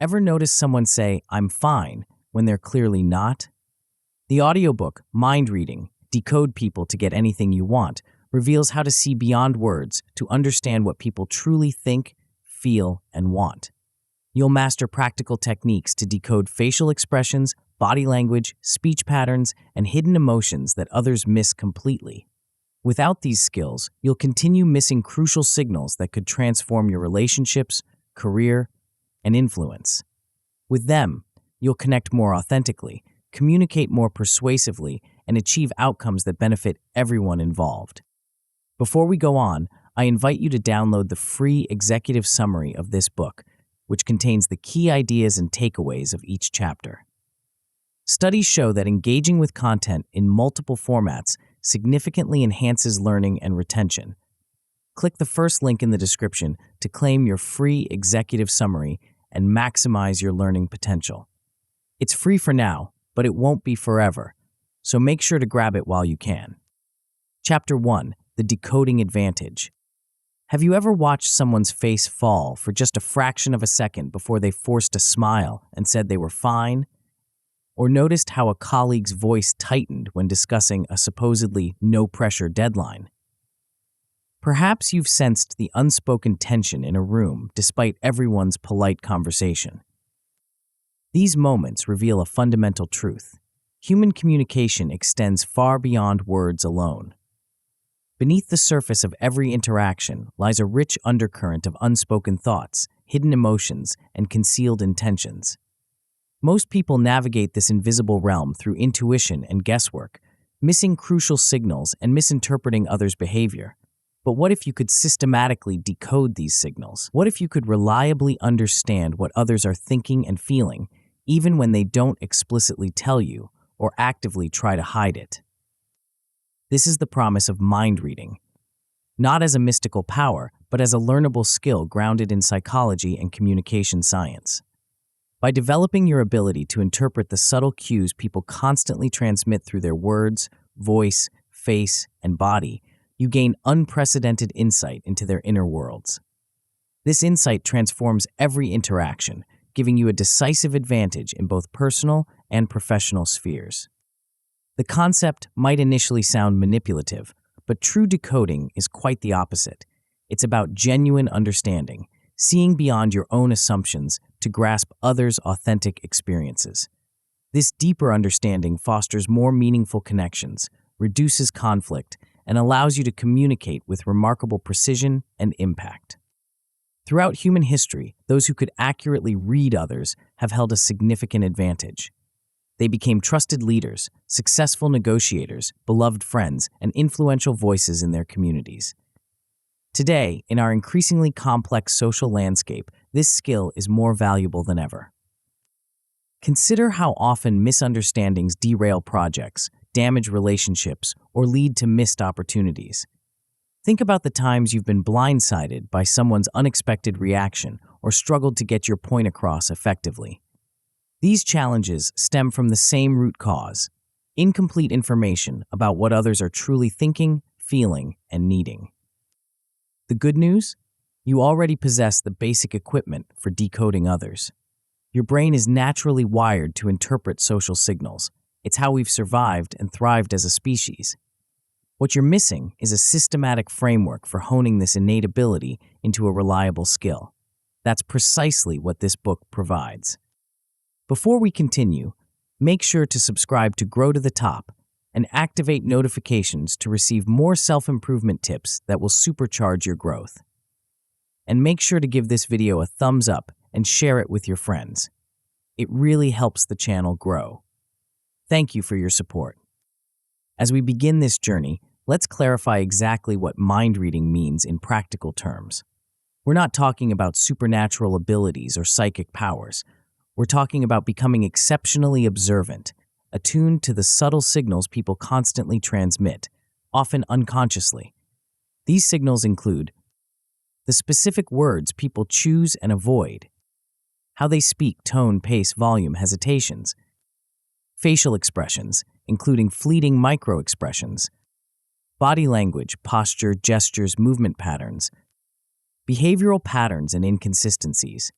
Ever notice someone say, "I'm fine," when they're clearly not? The audiobook, Mind Reading, Decode People to Get Anything You Want, reveals how to see beyond words to understand what people truly think, feel, and want. You'll master practical techniques to decode facial expressions, body language, speech patterns, and hidden emotions that others miss completely. Without these skills, you'll continue missing crucial signals that could transform your relationships, career, and influence. With them, you'll connect more authentically, communicate more persuasively, and achieve outcomes that benefit everyone involved. Before we go on, I invite you to download the free executive summary of this book, which contains the key ideas and takeaways of each chapter. Studies show that engaging with content in multiple formats significantly enhances learning and retention. Click the first link in the description to claim your free executive summary and maximize your learning potential. It's free for now, but it won't be forever, so make sure to grab it while you can. Chapter 1. The Decoding Advantage. Have you ever watched someone's face fall for just a fraction of a second before they forced a smile and said they were fine? Or noticed how a colleague's voice tightened when discussing a supposedly no-pressure deadline? Perhaps you've sensed the unspoken tension in a room despite everyone's polite conversation. These moments reveal a fundamental truth. Human communication extends far beyond words alone. Beneath the surface of every interaction lies a rich undercurrent of unspoken thoughts, hidden emotions, and concealed intentions. Most people navigate this invisible realm through intuition and guesswork, missing crucial signals and misinterpreting others' behavior. But what if you could systematically decode these signals? What if you could reliably understand what others are thinking and feeling, even when they don't explicitly tell you or actively try to hide it? This is the promise of mind reading, not as a mystical power, but as a learnable skill grounded in psychology and communication science. By developing your ability to interpret the subtle cues people constantly transmit through their words, voice, face, and body, you gain unprecedented insight into their inner worlds. This insight transforms every interaction, giving you a decisive advantage in both personal and professional spheres. The concept might initially sound manipulative, but true decoding is quite the opposite. It's about genuine understanding, seeing beyond your own assumptions to grasp others' authentic experiences. This deeper understanding fosters more meaningful connections, reduces conflict, and allows you to communicate with remarkable precision and impact. Throughout human history, those who could accurately read others have held a significant advantage. They became trusted leaders, successful negotiators, beloved friends, and influential voices in their communities. Today, in our increasingly complex social landscape, this skill is more valuable than ever. Consider how often misunderstandings derail projects, damage relationships, or lead to missed opportunities. Think about the times you've been blindsided by someone's unexpected reaction or struggled to get your point across effectively. These challenges stem from the same root cause: incomplete information about what others are truly thinking, feeling, and needing. The good news? You already possess the basic equipment for decoding others. Your brain is naturally wired to interpret social signals. It's how we've survived and thrived as a species. What you're missing is a systematic framework for honing this innate ability into a reliable skill. That's precisely what this book provides. Before we continue, make sure to subscribe to Grow to the Top and activate notifications to receive more self-improvement tips that will supercharge your growth. And make sure to give this video a thumbs up and share it with your friends. It really helps the channel grow. Thank you for your support. As we begin this journey, let's clarify exactly what mind reading means in practical terms. We're not talking about supernatural abilities or psychic powers. We're talking about becoming exceptionally observant, attuned to the subtle signals people constantly transmit, often unconsciously. These signals include the specific words people choose and avoid, how they speak, tone, pace, volume, hesitations, facial expressions, including fleeting microexpressions, body language, posture, gestures, movement patterns, behavioral patterns and inconsistencies,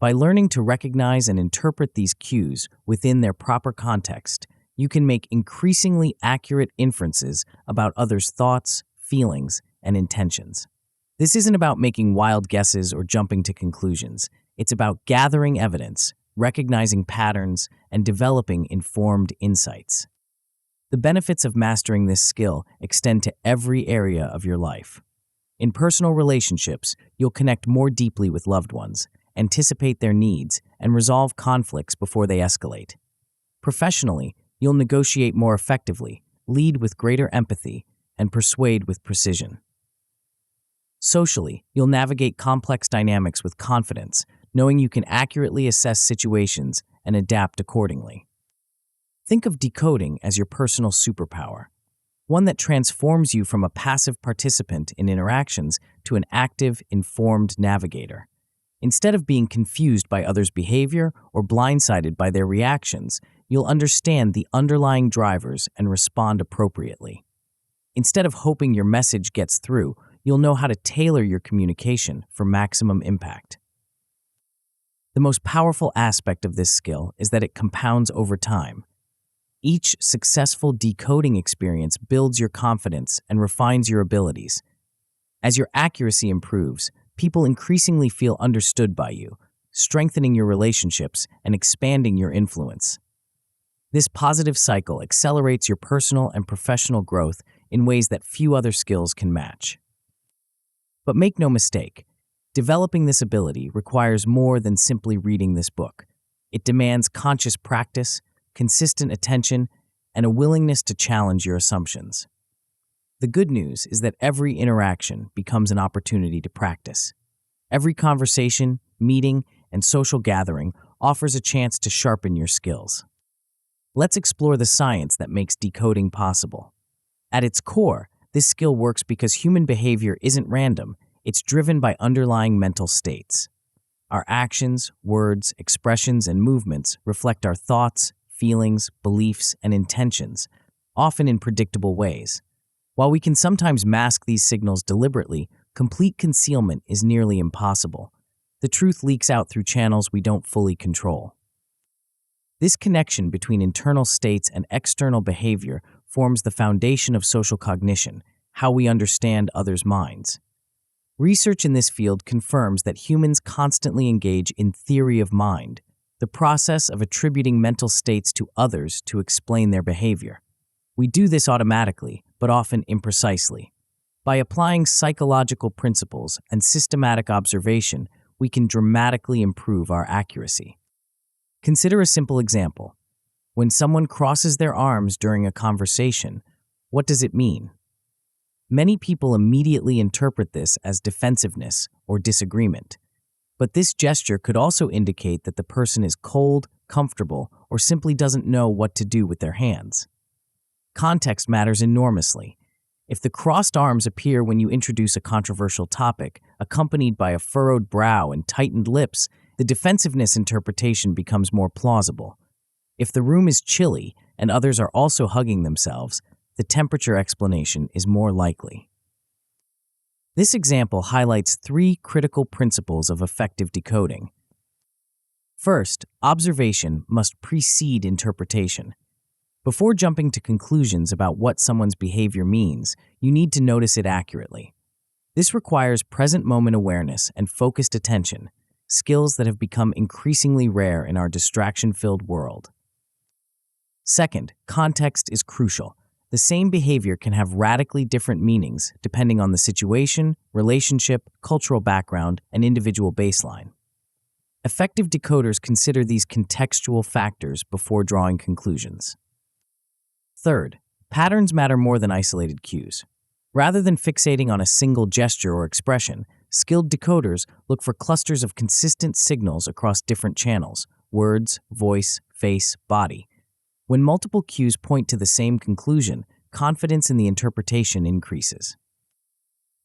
By learning to recognize and interpret these cues within their proper context, you can make increasingly accurate inferences about others' thoughts, feelings, and intentions. This isn't about making wild guesses or jumping to conclusions. It's about gathering evidence, recognizing patterns, and developing informed insights. The benefits of mastering this skill extend to every area of your life. In personal relationships, you'll connect more deeply with loved ones, anticipate their needs, and resolve conflicts before they escalate. Professionally, you'll negotiate more effectively, lead with greater empathy, and persuade with precision. Socially, you'll navigate complex dynamics with confidence, knowing you can accurately assess situations and adapt accordingly. Think of decoding as your personal superpower, one that transforms you from a passive participant in interactions to an active, informed navigator. Instead of being confused by others' behavior or blindsided by their reactions, you'll understand the underlying drivers and respond appropriately. Instead of hoping your message gets through, you'll know how to tailor your communication for maximum impact. The most powerful aspect of this skill is that it compounds over time. Each successful decoding experience builds your confidence and refines your abilities. As your accuracy improves, people increasingly feel understood by you, strengthening your relationships and expanding your influence. This positive cycle accelerates your personal and professional growth in ways that few other skills can match. But make no mistake, developing this ability requires more than simply reading this book. It demands conscious practice, consistent attention, and a willingness to challenge your assumptions. The good news is that every interaction becomes an opportunity to practice. Every conversation, meeting, and social gathering offers a chance to sharpen your skills. Let's explore the science that makes decoding possible. At its core, this skill works because human behavior isn't random, it's driven by underlying mental states. Our actions, words, expressions, and movements reflect our thoughts, feelings, beliefs, and intentions, often in predictable ways. While we can sometimes mask these signals deliberately, complete concealment is nearly impossible. The truth leaks out through channels we don't fully control. This connection between internal states and external behavior forms the foundation of social cognition, how we understand others' minds. Research in this field confirms that humans constantly engage in theory of mind, the process of attributing mental states to others to explain their behavior. We do this automatically, but often imprecisely. By applying psychological principles and systematic observation, we can dramatically improve our accuracy. Consider a simple example. When someone crosses their arms during a conversation, what does it mean? Many people immediately interpret this as defensiveness or disagreement. But this gesture could also indicate that the person is cold, comfortable, or simply doesn't know what to do with their hands. Context matters enormously. If the crossed arms appear when you introduce a controversial topic, accompanied by a furrowed brow and tightened lips, the defensiveness interpretation becomes more plausible. If the room is chilly and others are also hugging themselves, the temperature explanation is more likely. This example highlights three critical principles of effective decoding. First, observation must precede interpretation. Before jumping to conclusions about what someone's behavior means, you need to notice it accurately. This requires present moment awareness and focused attention, skills that have become increasingly rare in our distraction-filled world. Second, context is crucial. The same behavior can have radically different meanings depending on the situation, relationship, cultural background, and individual baseline. Effective decoders consider these contextual factors before drawing conclusions. Third, patterns matter more than isolated cues. Rather than fixating on a single gesture or expression, skilled decoders look for clusters of consistent signals across different channels: words, voice, face, body. When multiple cues point to the same conclusion, confidence in the interpretation increases.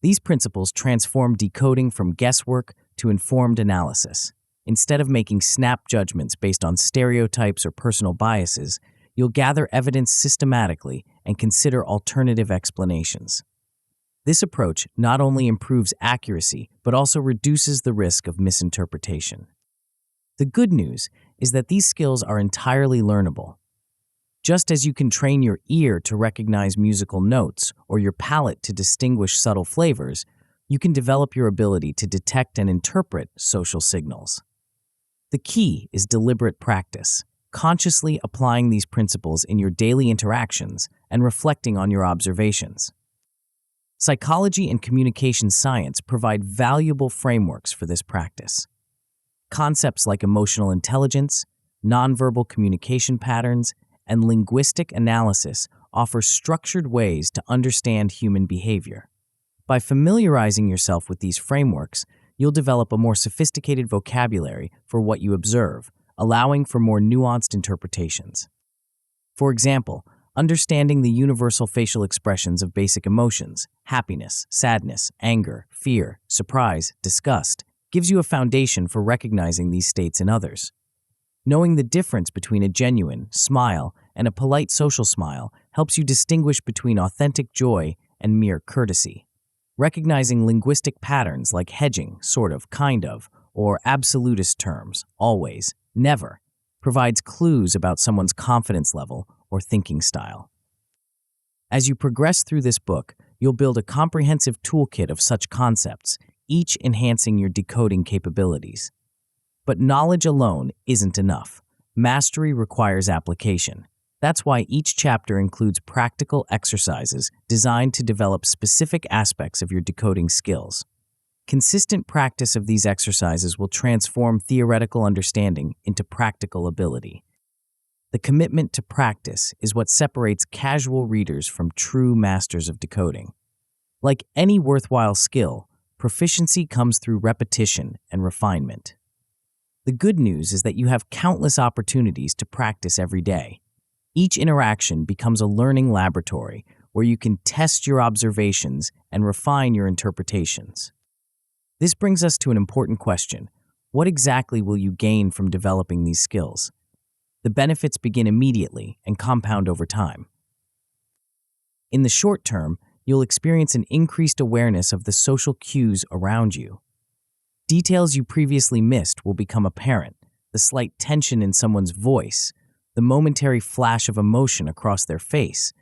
These principles transform decoding from guesswork to informed analysis. Instead of making snap judgments based on stereotypes or personal biases, you'll gather evidence systematically and consider alternative explanations. This approach not only improves accuracy, but also reduces the risk of misinterpretation. The good news is that these skills are entirely learnable. Just as you can train your ear to recognize musical notes or your palate to distinguish subtle flavors, you can develop your ability to detect and interpret social signals. The key is deliberate practice, consciously applying these principles in your daily interactions and reflecting on your observations. Psychology and communication science provide valuable frameworks for this practice. Concepts like emotional intelligence, nonverbal communication patterns, and linguistic analysis offer structured ways to understand human behavior. By familiarizing yourself with these frameworks, you'll develop a more sophisticated vocabulary for what you observe, allowing for more nuanced interpretations. For example, understanding the universal facial expressions of basic emotions, happiness, sadness, anger, fear, surprise, disgust, gives you a foundation for recognizing these states in others. Knowing the difference between a genuine smile and a polite social smile helps you distinguish between authentic joy and mere courtesy. Recognizing linguistic patterns like hedging, sort of, kind of, or absolutist terms, always, never, provides clues about someone's confidence level or thinking style. As you progress through this book, you'll build a comprehensive toolkit of such concepts, each enhancing your decoding capabilities. But knowledge alone isn't enough. Mastery requires application. That's why each chapter includes practical exercises designed to develop specific aspects of your decoding skills. Consistent practice of these exercises will transform theoretical understanding into practical ability. The commitment to practice is what separates casual readers from true masters of decoding. Like any worthwhile skill, proficiency comes through repetition and refinement. The good news is that you have countless opportunities to practice every day. Each interaction becomes a learning laboratory where you can test your observations and refine your interpretations. This brings us to an important question. What exactly will you gain from developing these skills? The benefits begin immediately and compound over time. In the short term, you'll experience an increased awareness of the social cues around you. Details you previously missed will become apparent: the slight tension in someone's voice, the momentary flash of emotion across their face,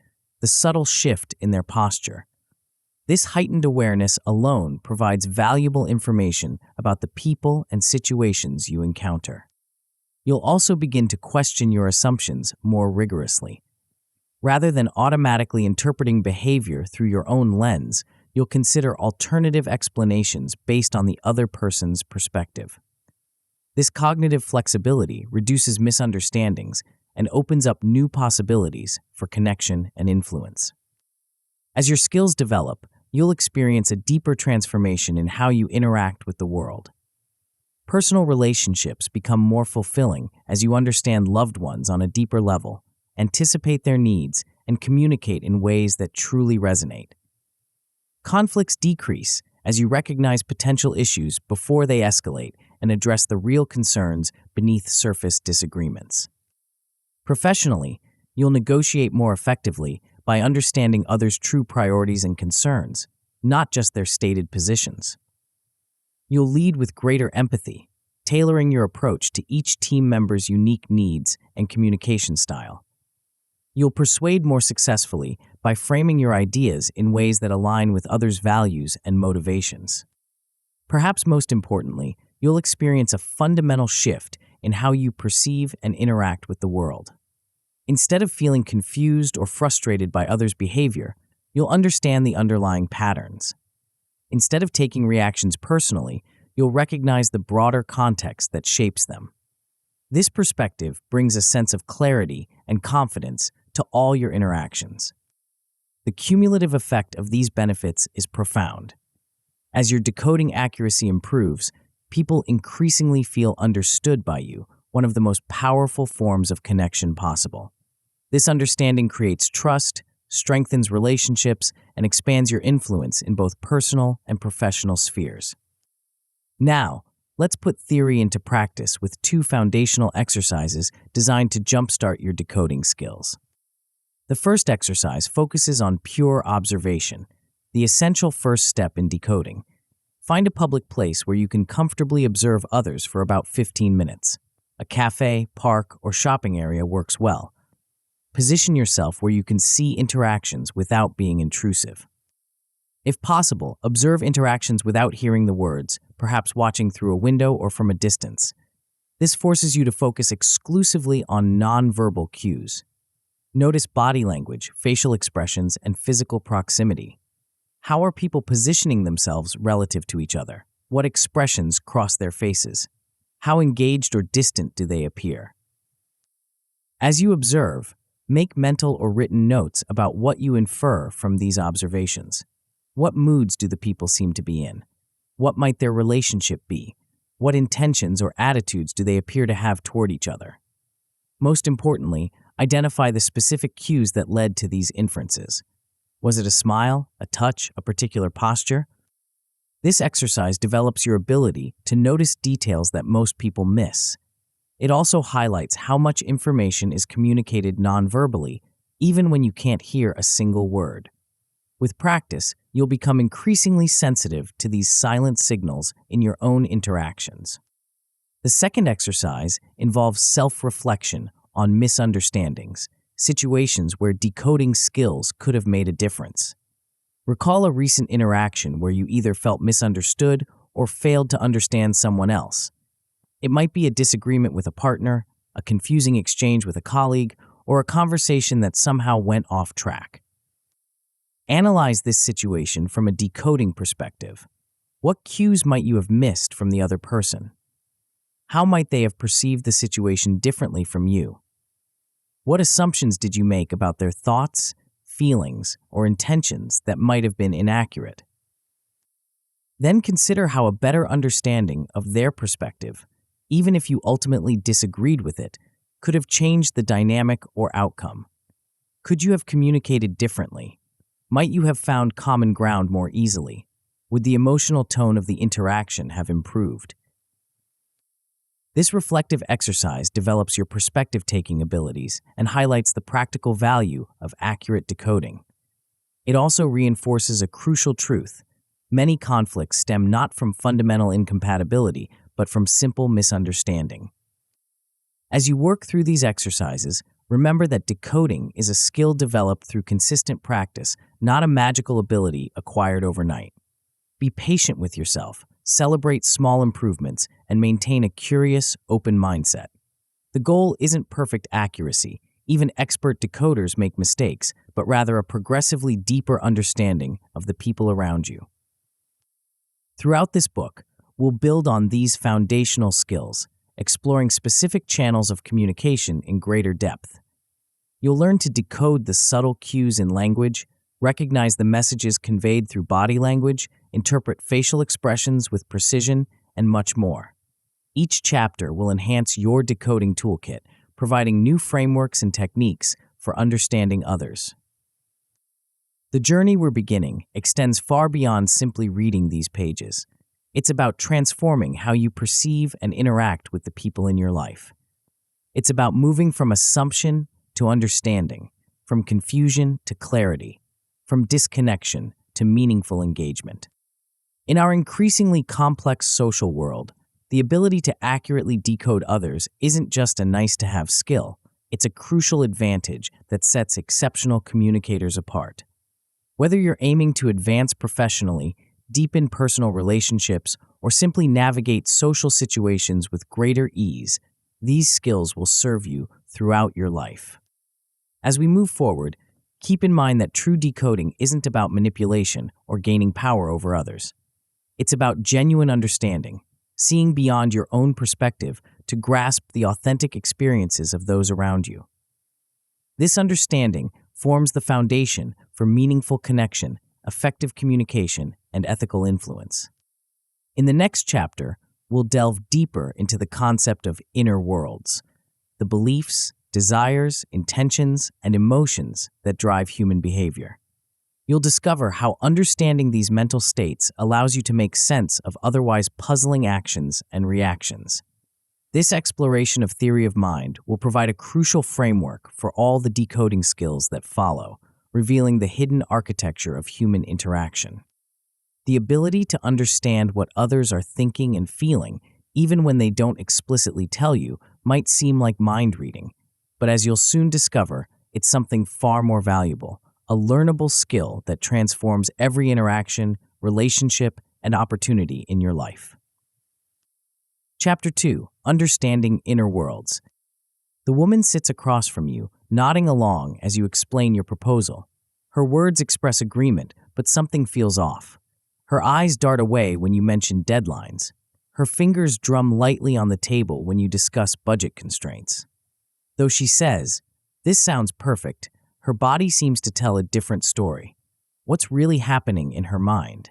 the subtle shift in their posture. This heightened awareness alone provides valuable information about the people and situations you encounter. You'll also begin to question your assumptions more rigorously. Rather than automatically interpreting behavior through your own lens, you'll consider alternative explanations based on the other person's perspective. This cognitive flexibility reduces misunderstandings and opens up new possibilities for connection and influence. As your skills develop, you'll experience a deeper transformation in how you interact with the world. Personal relationships become more fulfilling as you understand loved ones on a deeper level, anticipate their needs, and communicate in ways that truly resonate. Conflicts decrease as you recognize potential issues before they escalate and address the real concerns beneath surface disagreements. Professionally, you'll negotiate more effectively by understanding others' true priorities and concerns, not just their stated positions. You'll lead with greater empathy, tailoring your approach to each team member's unique needs and communication style. You'll persuade more successfully by framing your ideas in ways that align with others' values and motivations. Perhaps most importantly, you'll experience a fundamental shift in how you perceive and interact with the world. Instead of feeling confused or frustrated by others' behavior, you'll understand the underlying patterns. Instead of taking reactions personally, you'll recognize the broader context that shapes them. This perspective brings a sense of clarity and confidence to all your interactions. The cumulative effect of these benefits is profound. As your decoding accuracy improves, people increasingly feel understood by you, one of the most powerful forms of connection possible. This understanding creates trust, strengthens relationships, and expands your influence in both personal and professional spheres. Now, let's put theory into practice with two foundational exercises designed to jumpstart your decoding skills. The first exercise focuses on pure observation, the essential first step in decoding. Find a public place where you can comfortably observe others for about 15 minutes. A cafe, park, or shopping area works well. Position yourself where you can see interactions without being intrusive. If possible, observe interactions without hearing the words, perhaps watching through a window or from a distance. This forces you to focus exclusively on nonverbal cues. Notice body language, facial expressions, and physical proximity. How are people positioning themselves relative to each other? What expressions cross their faces? How engaged or distant do they appear? As you observe, make mental or written notes about what you infer from these observations. What moods do the people seem to be in? What might their relationship be? What intentions or attitudes do they appear to have toward each other? Most importantly, identify the specific cues that led to these inferences. Was it a smile, a touch, a particular posture? This exercise develops your ability to notice details that most people miss. It also highlights how much information is communicated nonverbally, even when you can't hear a single word. With practice, you'll become increasingly sensitive to these silent signals in your own interactions. The second exercise involves self-reflection on misunderstandings, situations where decoding skills could have made a difference. Recall a recent interaction where you either felt misunderstood or failed to understand someone else. It might be a disagreement with a partner, a confusing exchange with a colleague, or a conversation that somehow went off track. Analyze this situation from a decoding perspective. What cues might you have missed from the other person? How might they have perceived the situation differently from you? What assumptions did you make about their thoughts, feelings, or intentions that might have been inaccurate? Then consider how a better understanding of their perspective, even if you ultimately disagreed with it, could have changed the dynamic or outcome. Could you have communicated differently? Might you have found common ground more easily? Would the emotional tone of the interaction have improved? This reflective exercise develops your perspective-taking abilities and highlights the practical value of accurate decoding. It also reinforces a crucial truth. Many conflicts stem not from fundamental incompatibility, but from simple misunderstanding. As you work through these exercises, remember that decoding is a skill developed through consistent practice, not a magical ability acquired overnight. Be patient with yourself, celebrate small improvements, and maintain a curious, open mindset. The goal isn't perfect accuracy. Even expert decoders make mistakes, but rather a progressively deeper understanding of the people around you. Throughout this book, we'll build on these foundational skills, exploring specific channels of communication in greater depth. You'll learn to decode the subtle cues in language, recognize the messages conveyed through body language, interpret facial expressions with precision, and much more. Each chapter will enhance your decoding toolkit, providing new frameworks and techniques for understanding others. The journey we're beginning extends far beyond simply reading these pages. It's about transforming how you perceive and interact with the people in your life. It's about moving from assumption to understanding, from confusion to clarity, from disconnection to meaningful engagement. In our increasingly complex social world, the ability to accurately decode others isn't just a nice-to-have skill, it's a crucial advantage that sets exceptional communicators apart. Whether you're aiming to advance professionally, deepen personal relationships, or simply navigate social situations with greater ease, these skills will serve you throughout your life. As we move forward, keep in mind that true decoding isn't about manipulation or gaining power over others. It's about genuine understanding, seeing beyond your own perspective to grasp the authentic experiences of those around you. This understanding forms the foundation for meaningful connection, effective communication, and ethical influence. In the next chapter, we'll delve deeper into the concept of inner worlds, the beliefs, desires, intentions, and emotions that drive human behavior. You'll discover how understanding these mental states allows you to make sense of otherwise puzzling actions and reactions. This exploration of theory of mind will provide a crucial framework for all the decoding skills that follow, revealing the hidden architecture of human interaction. The ability to understand what others are thinking and feeling, even when they don't explicitly tell you, might seem like mind reading, but as you'll soon discover, it's something far more valuable, a learnable skill that transforms every interaction, relationship, and opportunity in your life. Chapter 2: Understanding Inner Worlds. The woman sits across from you, nodding along as you explain your proposal. Her words express agreement, but something feels off. Her eyes dart away when you mention deadlines. Her fingers drum lightly on the table when you discuss budget constraints. Though she says, "This sounds perfect," her body seems to tell a different story. What's really happening in her mind?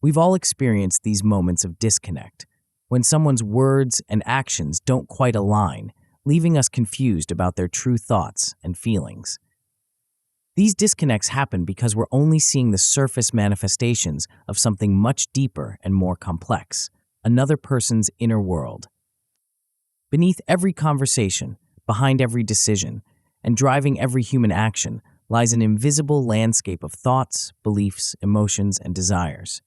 We've all experienced these moments of disconnect, when someone's words and actions don't quite align, leaving us confused about their true thoughts and feelings. These disconnects happen because we're only seeing the surface manifestations of something much deeper and more complex, another person's inner world. Beneath every conversation, behind every decision, and driving every human action lies an invisible landscape of thoughts, beliefs, emotions, and desires.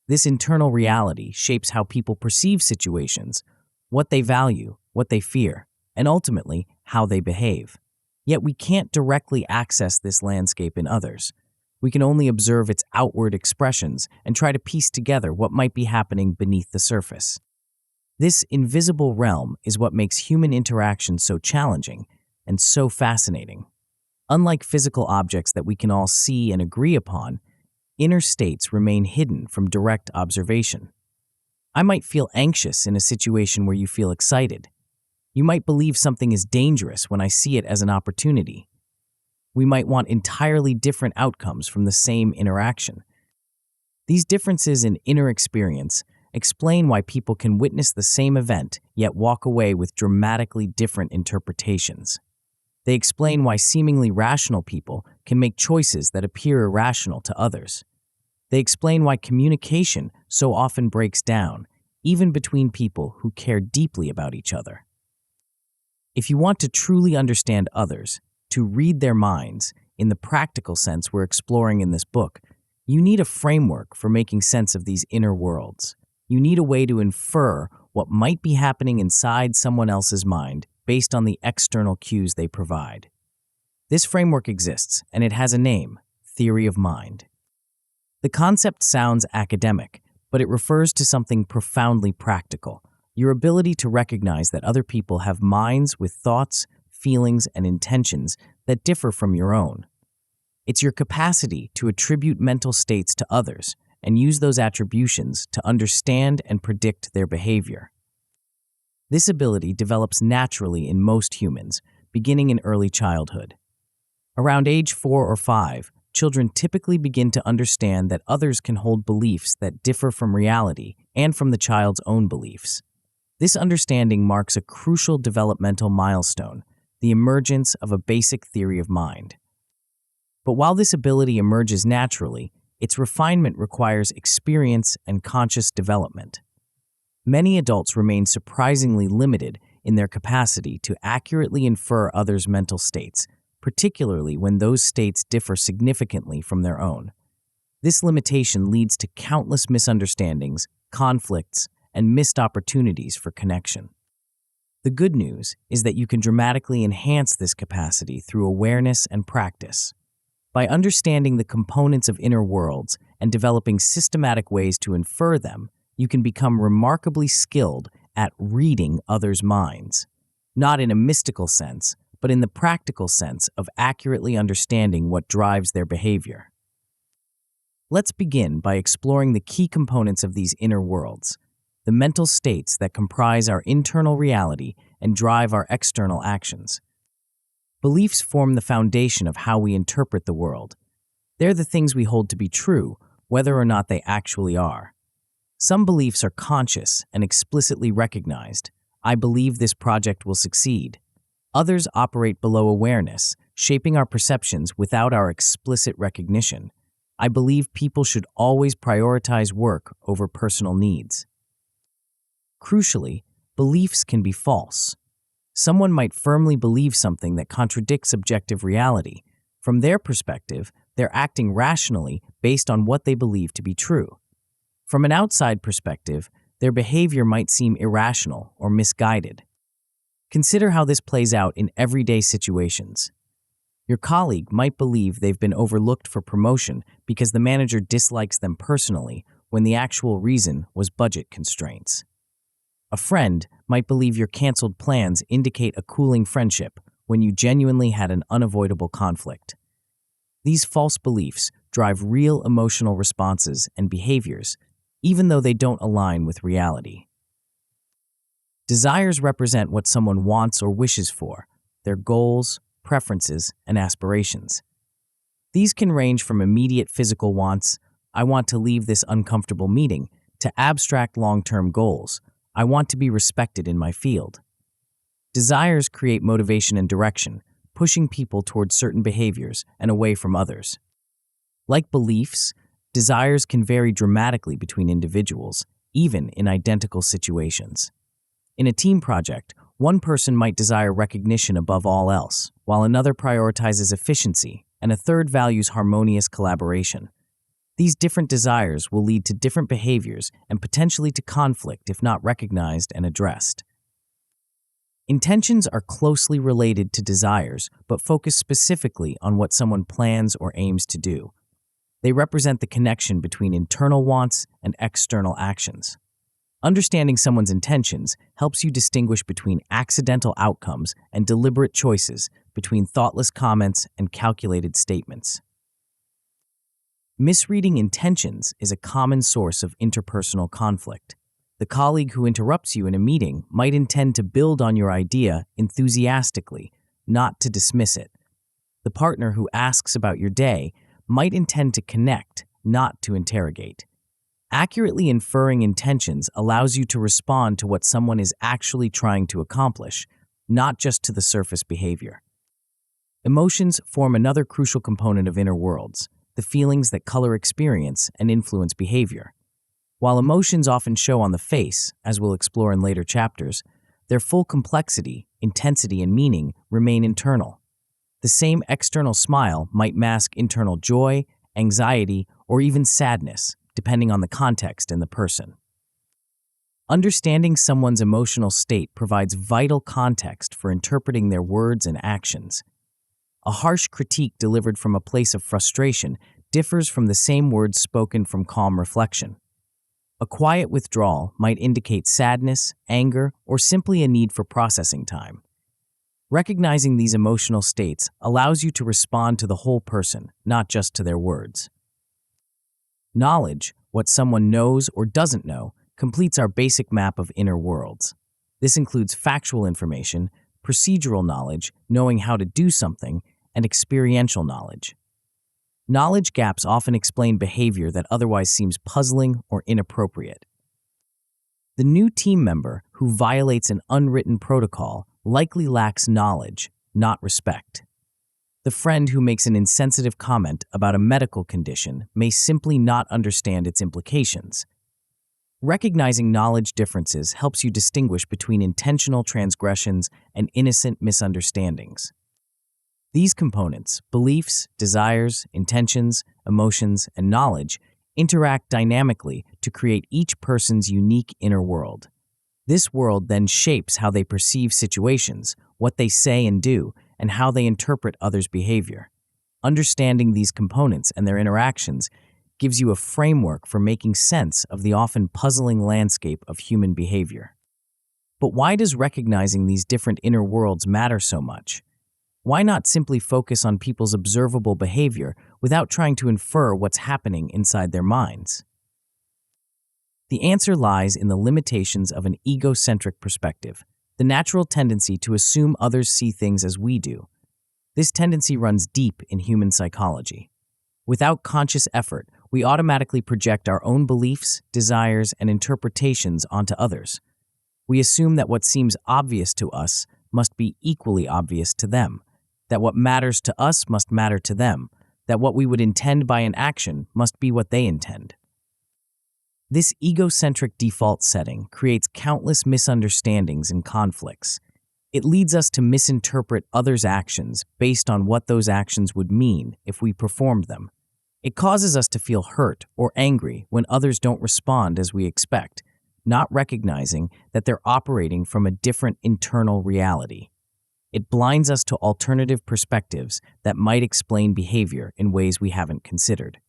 This internal reality shapes how people perceive situations, what they value, what they fear, and ultimately, how they behave. Yet we can't directly access this landscape in others. We can only observe its outward expressions and try to piece together what might be happening beneath the surface. This invisible realm is what makes human interaction so challenging and so fascinating. Unlike physical objects that we can all see and agree upon, inner states remain hidden from direct observation. I might feel anxious in a situation where you feel excited. You might believe something is dangerous when I see it as an opportunity. We might want entirely different outcomes from the same interaction. These differences in inner experience explain why people can witness the same event yet walk away with dramatically different interpretations. They explain why seemingly rational people can make choices that appear irrational to others. They explain why communication so often breaks down, even between people who care deeply about each other. If you want to truly understand others, to read their minds, in the practical sense we're exploring in this book, you need a framework for making sense of these inner worlds. You need a way to infer what might be happening inside someone else's mind based on the external cues they provide. This framework exists, and it has a name: theory of mind. The concept sounds academic, but it refers to something profoundly practical: your ability to recognize that other people have minds with thoughts, feelings, and intentions that differ from your own. It's your capacity to attribute mental states to others and use those attributions to understand and predict their behavior. This ability develops naturally in most humans, beginning in early childhood. Around age 4 or 5, children typically begin to understand that others can hold beliefs that differ from reality and from the child's own beliefs. This understanding marks a crucial developmental milestone, the emergence of a basic theory of mind. But while this ability emerges naturally, its refinement requires experience and conscious development. Many adults remain surprisingly limited in their capacity to accurately infer others' mental states, particularly when those states differ significantly from their own. This limitation leads to countless misunderstandings, conflicts, and missed opportunities for connection. The good news is that you can dramatically enhance this capacity through awareness and practice. By understanding the components of inner worlds and developing systematic ways to infer them, you can become remarkably skilled at reading others' minds, not in a mystical sense, but in the practical sense of accurately understanding what drives their behavior. Let's begin by exploring the key components of these inner worlds, the mental states that comprise our internal reality and drive our external actions. Beliefs form the foundation of how we interpret the world. They're the things we hold to be true, whether or not they actually are. Some beliefs are conscious and explicitly recognized. I believe this project will succeed. Others operate below awareness, shaping our perceptions without our explicit recognition. I believe people should always prioritize work over personal needs. Crucially, beliefs can be false. Someone might firmly believe something that contradicts objective reality. From their perspective, they're acting rationally based on what they believe to be true. From an outside perspective, their behavior might seem irrational or misguided. Consider how this plays out in everyday situations. Your colleague might believe they've been overlooked for promotion because the manager dislikes them personally when the actual reason was budget constraints. A friend might believe your canceled plans indicate a cooling friendship when you genuinely had an unavoidable conflict. These false beliefs drive real emotional responses and behaviors, even though they don't align with reality. Desires represent what someone wants or wishes for, their goals, preferences, and aspirations. These can range from immediate physical wants, I want to leave this uncomfortable meeting, to abstract long-term goals, I want to be respected in my field. Desires create motivation and direction, pushing people towards certain behaviors and away from others. Like beliefs, desires can vary dramatically between individuals, even in identical situations. In a team project, one person might desire recognition above all else, while another prioritizes efficiency, and a third values harmonious collaboration. These different desires will lead to different behaviors and potentially to conflict if not recognized and addressed. Intentions are closely related to desires, but focus specifically on what someone plans or aims to do. They represent the connection between internal wants and external actions. Understanding someone's intentions helps you distinguish between accidental outcomes and deliberate choices, between thoughtless comments and calculated statements. Misreading intentions is a common source of interpersonal conflict. The colleague who interrupts you in a meeting might intend to build on your idea enthusiastically, not to dismiss it. The partner who asks about your day might intend to connect, not to interrogate. Accurately inferring intentions allows you to respond to what someone is actually trying to accomplish, not just to the surface behavior. Emotions form another crucial component of inner worlds, the feelings that color experience and influence behavior. While emotions often show on the face, as we'll explore in later chapters, their full complexity, intensity, and meaning remain internal. The same external smile might mask internal joy, anxiety, or even sadness, depending on the context and the person. Understanding someone's emotional state provides vital context for interpreting their words and actions. A harsh critique delivered from a place of frustration differs from the same words spoken from calm reflection. A quiet withdrawal might indicate sadness, anger, or simply a need for processing time. Recognizing these emotional states allows you to respond to the whole person, not just to their words. Knowledge, what someone knows or doesn't know, completes our basic map of inner worlds. This includes factual information, procedural knowledge, knowing how to do something, and experiential knowledge. Knowledge gaps often explain behavior that otherwise seems puzzling or inappropriate. The new team member who violates an unwritten protocol likely lacks knowledge, not respect. The friend who makes an insensitive comment about a medical condition may simply not understand its implications. Recognizing knowledge differences helps you distinguish between intentional transgressions and innocent misunderstandings. These components, beliefs, desires, intentions, emotions, and knowledge, interact dynamically to create each person's unique inner world. This world then shapes how they perceive situations, what they say and do, and how they interpret others' behavior. Understanding these components and their interactions gives you a framework for making sense of the often puzzling landscape of human behavior. But why does recognizing these different inner worlds matter so much? Why not simply focus on people's observable behavior without trying to infer what's happening inside their minds? The answer lies in the limitations of an egocentric perspective, the natural tendency to assume others see things as we do. This tendency runs deep in human psychology. Without conscious effort, we automatically project our own beliefs, desires, and interpretations onto others. We assume that what seems obvious to us must be equally obvious to them, that what matters to us must matter to them, that what we would intend by an action must be what they intend. This egocentric default setting creates countless misunderstandings and conflicts. It leads us to misinterpret others' actions based on what those actions would mean if we performed them. It causes us to feel hurt or angry when others don't respond as we expect, not recognizing that they're operating from a different internal reality. It blinds us to alternative perspectives that might explain behavior in ways we haven't considered.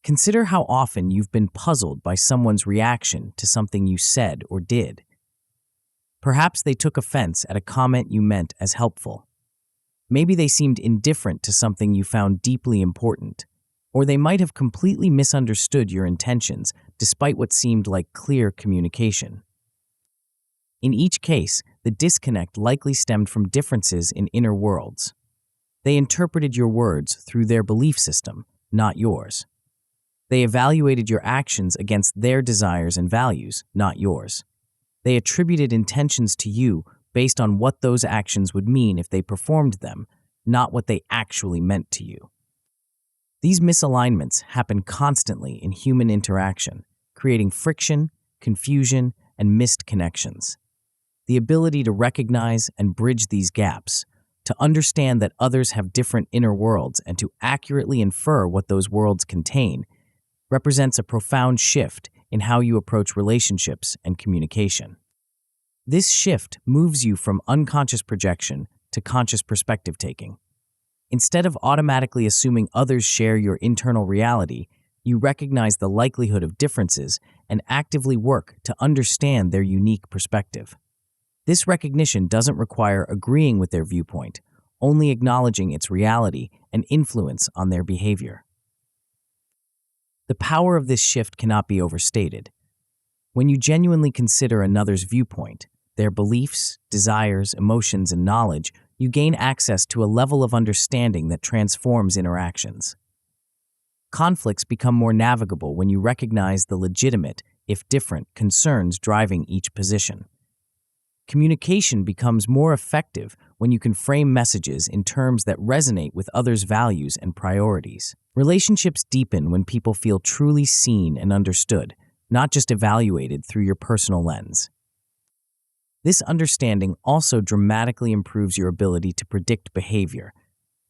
Consider how often you've been puzzled by someone's reaction to something you said or did. Perhaps they took offense at a comment you meant as helpful. Maybe they seemed indifferent to something you found deeply important, or they might have completely misunderstood your intentions despite what seemed like clear communication. In each case, the disconnect likely stemmed from differences in inner worlds. They interpreted your words through their belief system, not yours. They evaluated your actions against their desires and values, not yours. They attributed intentions to you based on what those actions would mean if they performed them, not what they actually meant to you. These misalignments happen constantly in human interaction, creating friction, confusion, and missed connections. The ability to recognize and bridge these gaps, to understand that others have different inner worlds and to accurately infer what those worlds contain, represents a profound shift in how you approach relationships and communication. This shift moves you from unconscious projection to conscious perspective taking. Instead of automatically assuming others share your internal reality, you recognize the likelihood of differences and actively work to understand their unique perspective. This recognition doesn't require agreeing with their viewpoint, only acknowledging its reality and influence on their behavior. The power of this shift cannot be overstated. When you genuinely consider another's viewpoint, their beliefs, desires, emotions, and knowledge, you gain access to a level of understanding that transforms interactions. Conflicts become more navigable when you recognize the legitimate, if different, concerns driving each position. Communication becomes more effective when you can frame messages in terms that resonate with others' values and priorities. Relationships deepen when people feel truly seen and understood, not just evaluated through your personal lens. This understanding also dramatically improves your ability to predict behavior,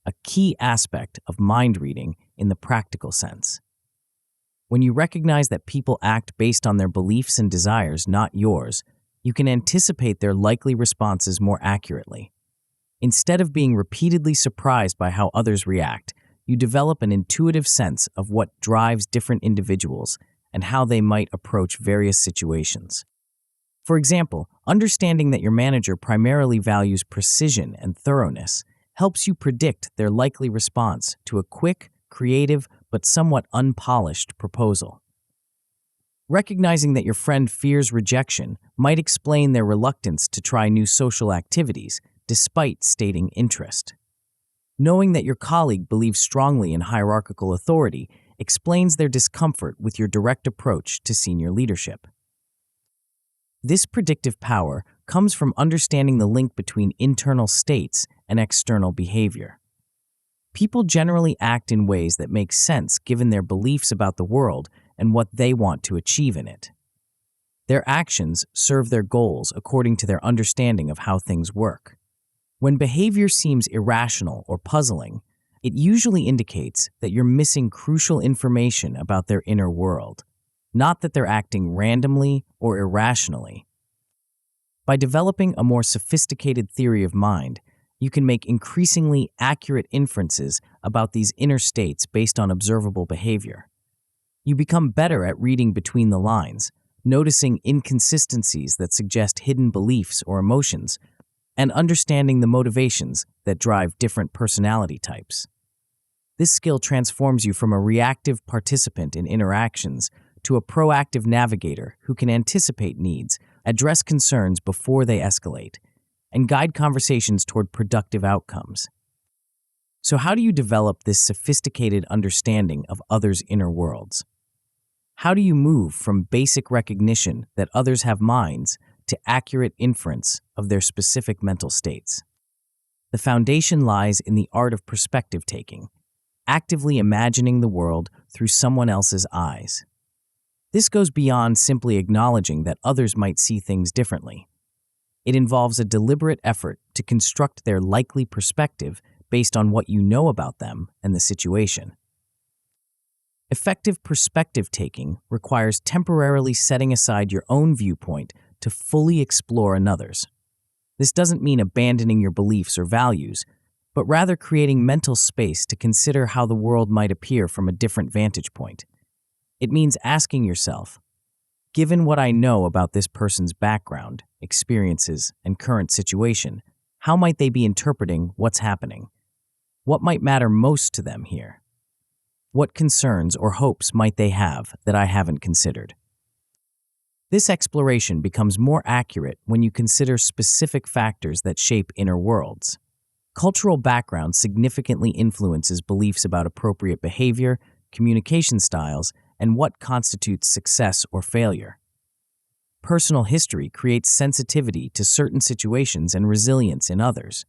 a key aspect of mind reading in the practical sense. When you recognize that people act based on their beliefs and desires, not yours, you can anticipate their likely responses more accurately. Instead of being repeatedly surprised by how others react, you develop an intuitive sense of what drives different individuals and how they might approach various situations. For example, understanding that your manager primarily values precision and thoroughness helps you predict their likely response to a quick, creative, but somewhat unpolished proposal. Recognizing that your friend fears rejection might explain their reluctance to try new social activities despite stating interest. Knowing that your colleague believes strongly in hierarchical authority explains their discomfort with your direct approach to senior leadership. This predictive power comes from understanding the link between internal states and external behavior. People generally act in ways that make sense given their beliefs about the world and what they want to achieve in it. Their actions serve their goals according to their understanding of how things work. When behavior seems irrational or puzzling, it usually indicates that you're missing crucial information about their inner world, not that they're acting randomly or irrationally. By developing a more sophisticated theory of mind, you can make increasingly accurate inferences about these inner states based on observable behavior. You become better at reading between the lines, noticing inconsistencies that suggest hidden beliefs or emotions, and understanding the motivations that drive different personality types. This skill transforms you from a reactive participant in interactions to a proactive navigator who can anticipate needs, address concerns before they escalate, and guide conversations toward productive outcomes. So how do you develop this sophisticated understanding of others' inner worlds? How do you move from basic recognition that others have minds to accurate inference of their specific mental states? The foundation lies in the art of perspective taking, actively imagining the world through someone else's eyes. This goes beyond simply acknowledging that others might see things differently. It involves a deliberate effort to construct their likely perspective based on what you know about them and the situation. Effective perspective taking requires temporarily setting aside your own viewpoint to fully explore another's. This doesn't mean abandoning your beliefs or values, but rather creating mental space to consider how the world might appear from a different vantage point. It means asking yourself, given what I know about this person's background, experiences, and current situation, how might they be interpreting what's happening? What might matter most to them here? What concerns or hopes might they have that I haven't considered? This exploration becomes more accurate when you consider specific factors that shape inner worlds. Cultural background significantly influences beliefs about appropriate behavior, communication styles, and what constitutes success or failure. Personal history creates sensitivity to certain situations and resilience in others.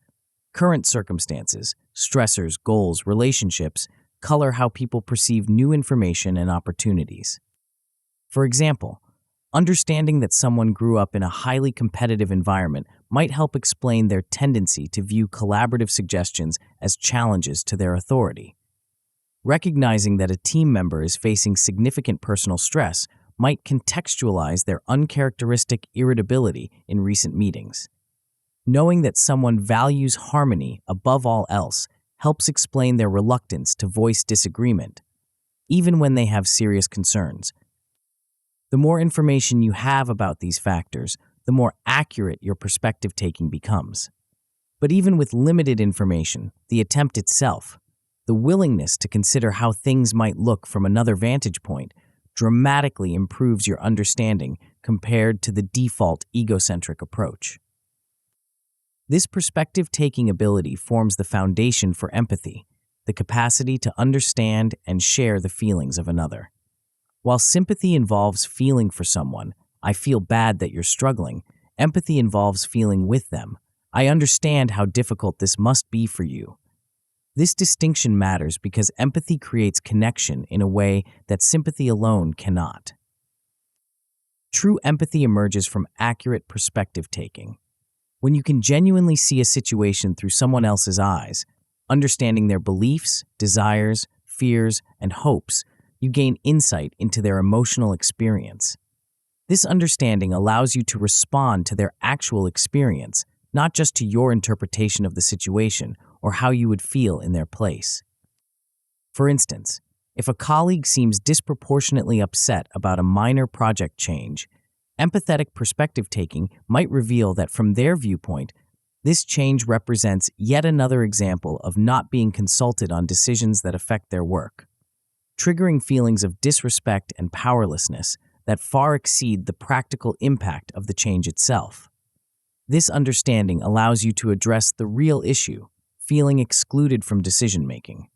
Current circumstances, stressors, goals, relationships color how people perceive new information and opportunities. For example, understanding that someone grew up in a highly competitive environment might help explain their tendency to view collaborative suggestions as challenges to their authority. Recognizing that a team member is facing significant personal stress might contextualize their uncharacteristic irritability in recent meetings. Knowing that someone values harmony above all else helps explain their reluctance to voice disagreement, even when they have serious concerns. The more information you have about these factors, the more accurate your perspective taking becomes. But even with limited information, the attempt itself, the willingness to consider how things might look from another vantage point, dramatically improves your understanding compared to the default egocentric approach. This perspective-taking ability forms the foundation for empathy, the capacity to understand and share the feelings of another. While sympathy involves feeling for someone, I feel bad that you're struggling, empathy involves feeling with them. I understand how difficult this must be for you. This distinction matters because empathy creates connection in a way that sympathy alone cannot. True empathy emerges from accurate perspective-taking. When you can genuinely see a situation through someone else's eyes, understanding their beliefs, desires, fears, and hopes, you gain insight into their emotional experience. This understanding allows you to respond to their actual experience, not just to your interpretation of the situation or how you would feel in their place. For instance, if a colleague seems disproportionately upset about a minor project change, empathetic perspective-taking might reveal that from their viewpoint, this change represents yet another example of not being consulted on decisions that affect their work, triggering feelings of disrespect and powerlessness that far exceed the practical impact of the change itself. This understanding allows you to address the real issue, feeling excluded from decision-making,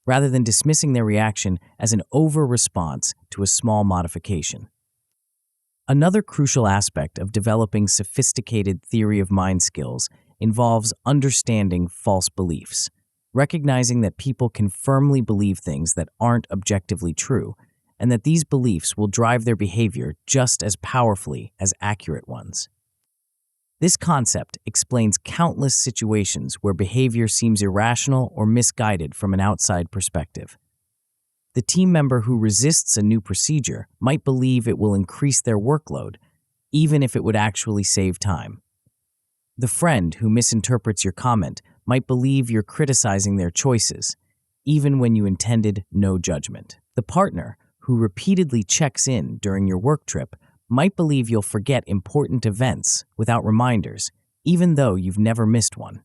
rather than dismissing their reaction as an over-response to a small modification. Another crucial aspect of developing sophisticated theory of mind skills involves understanding false beliefs, recognizing that people can firmly believe things that aren't objectively true, and that these beliefs will drive their behavior just as powerfully as accurate ones. This concept explains countless situations where behavior seems irrational or misguided from an outside perspective. The team member who resists a new procedure might believe it will increase their workload, even if it would actually save time. The friend who misinterprets your comment might believe you're criticizing their choices, even when you intended no judgment. The partner who repeatedly checks in during your work trip might believe you'll forget important events without reminders, even though you've never missed one.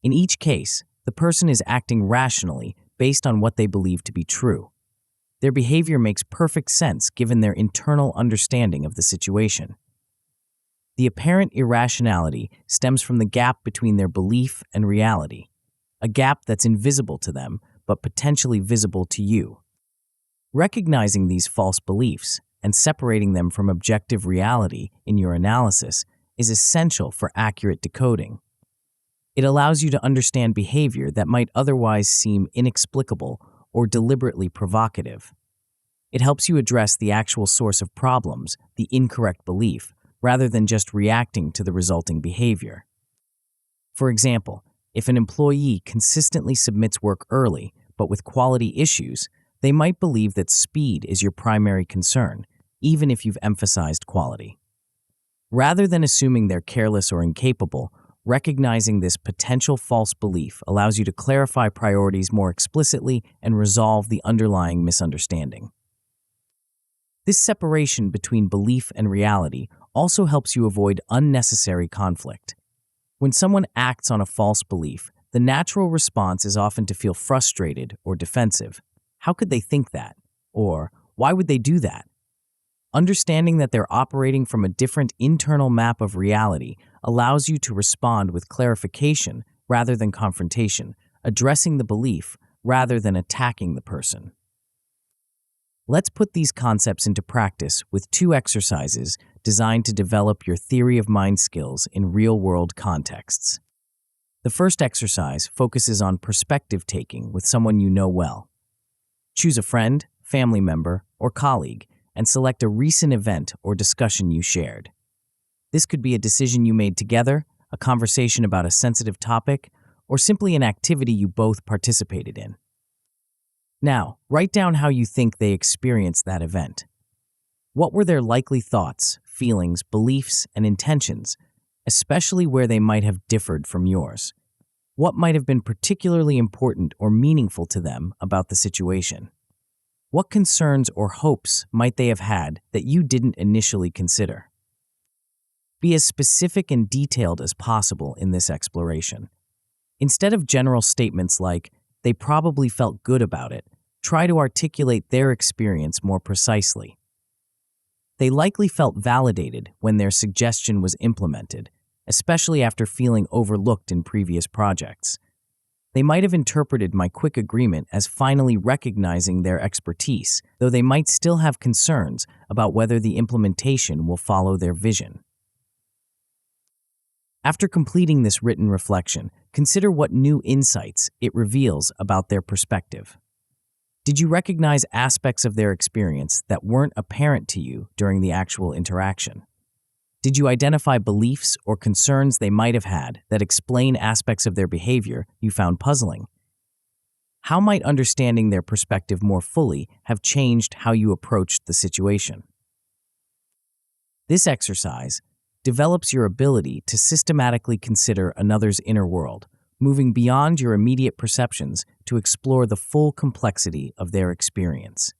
In each case, the person is acting rationally based on what they believe to be true. Their behavior makes perfect sense given their internal understanding of the situation. The apparent irrationality stems from the gap between their belief and reality, a gap that's invisible to them but potentially visible to you. Recognizing these false beliefs and separating them from objective reality in your analysis is essential for accurate decoding. It allows you to understand behavior that might otherwise seem inexplicable or deliberately provocative. It helps you address the actual source of problems, the incorrect belief, rather than just reacting to the resulting behavior. For example, if an employee consistently submits work early but with quality issues, They might believe that speed is your primary concern, even if you've emphasized quality. Rather than assuming they're careless or incapable, recognizing this potential false belief allows you to clarify priorities more explicitly and resolve the underlying misunderstanding. This separation between belief and reality also helps you avoid unnecessary conflict. When someone acts on a false belief, the natural response is often to feel frustrated or defensive. How could they think that? Or, why would they do that? Understanding that they're operating from a different internal map of reality allows you to respond with clarification rather than confrontation, addressing the belief rather than attacking the person. Let's put these concepts into practice with 2 exercises designed to develop your theory of mind skills in real-world contexts. The first exercise focuses on perspective taking with someone you know well. Choose a friend, family member, or colleague and select a recent event or discussion you shared. This could be a decision you made together, a conversation about a sensitive topic, or simply an activity you both participated in. Now, write down how you think they experienced that event. What were their likely thoughts, feelings, beliefs, and intentions, especially where they might have differed from yours? What might have been particularly important or meaningful to them about the situation? What concerns or hopes might they have had that you didn't initially consider? Be as specific and detailed as possible in this exploration. Instead of general statements like, "They probably felt good about it," try to articulate their experience more precisely. They likely felt validated when their suggestion was implemented, especially after feeling overlooked in previous projects. They might have interpreted my quick agreement as finally recognizing their expertise, though they might still have concerns about whether the implementation will follow their vision. After completing this written reflection, consider what new insights it reveals about their perspective. Did you recognize aspects of their experience that weren't apparent to you during the actual interaction? Did you identify beliefs or concerns they might have had that explain aspects of their behavior you found puzzling? How might understanding their perspective more fully have changed how you approached the situation? This exercise develops your ability to systematically consider another's inner world, moving beyond your immediate perceptions to explore the full complexity of their experience.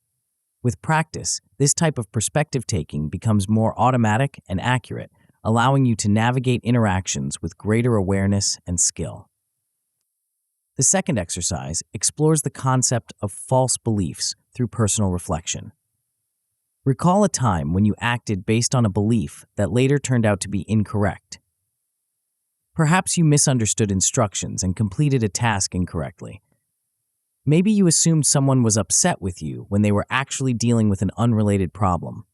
With practice, this type of perspective taking becomes more automatic and accurate, allowing you to navigate interactions with greater awareness and skill. The second exercise explores the concept of false beliefs through personal reflection. Recall a time when you acted based on a belief that later turned out to be incorrect. Perhaps you misunderstood instructions and completed a task incorrectly. Maybe you assumed someone was upset with you when they were actually dealing with an unrelated problem.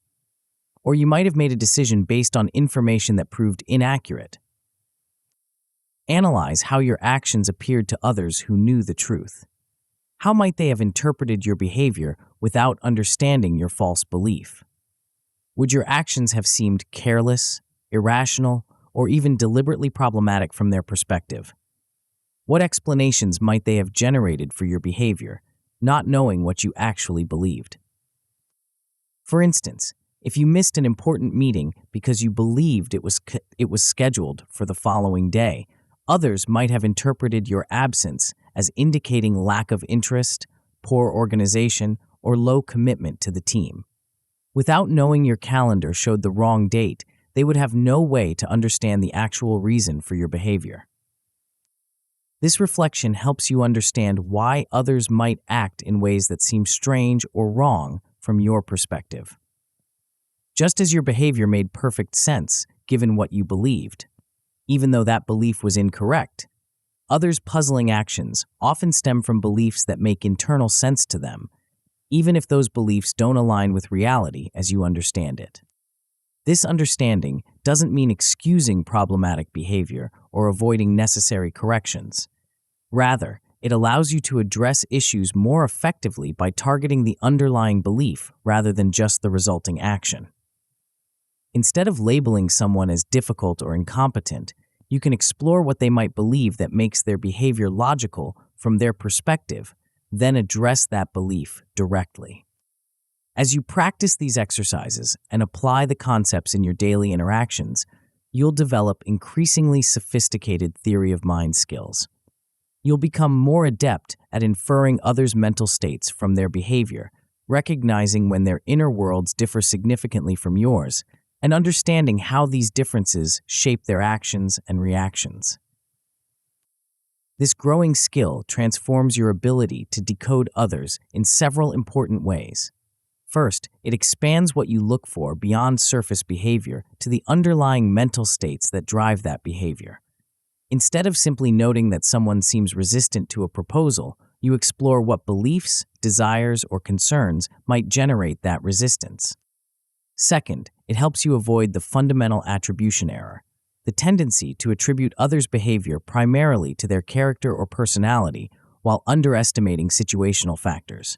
Or you might have made a decision based on information that proved inaccurate. Analyze how your actions appeared to others who knew the truth. How might they have interpreted your behavior without understanding your false belief? Would your actions have seemed careless, irrational, or even deliberately problematic from their perspective? What explanations might they have generated for your behavior, not knowing what you actually believed? For instance, if you missed an important meeting because you believed it was scheduled for the following day, others might have interpreted your absence as indicating lack of interest, poor organization, or low commitment to the team. Without knowing your calendar showed the wrong date, they would have no way to understand the actual reason for your behavior. This reflection helps you understand why others might act in ways that seem strange or wrong from your perspective. Just as your behavior made perfect sense given what you believed, even though that belief was incorrect, others' puzzling actions often stem from beliefs that make internal sense to them, even if those beliefs don't align with reality as you understand it. This understanding doesn't mean excusing problematic behavior or avoiding necessary corrections. Rather, it allows you to address issues more effectively by targeting the underlying belief rather than just the resulting action. Instead of labeling someone as difficult or incompetent, you can explore what they might believe that makes their behavior logical from their perspective, then address that belief directly. As you practice these exercises and apply the concepts in your daily interactions, you'll develop increasingly sophisticated theory of mind skills. You'll become more adept at inferring others' mental states from their behavior, recognizing when their inner worlds differ significantly from yours, and understanding how these differences shape their actions and reactions. This growing skill transforms your ability to decode others in several important ways. First, it expands what you look for beyond surface behavior to the underlying mental states that drive that behavior. Instead of simply noting that someone seems resistant to a proposal, you explore what beliefs, desires, or concerns might generate that resistance. Second, it helps you avoid the fundamental attribution error, the tendency to attribute others' behavior primarily to their character or personality while underestimating situational factors.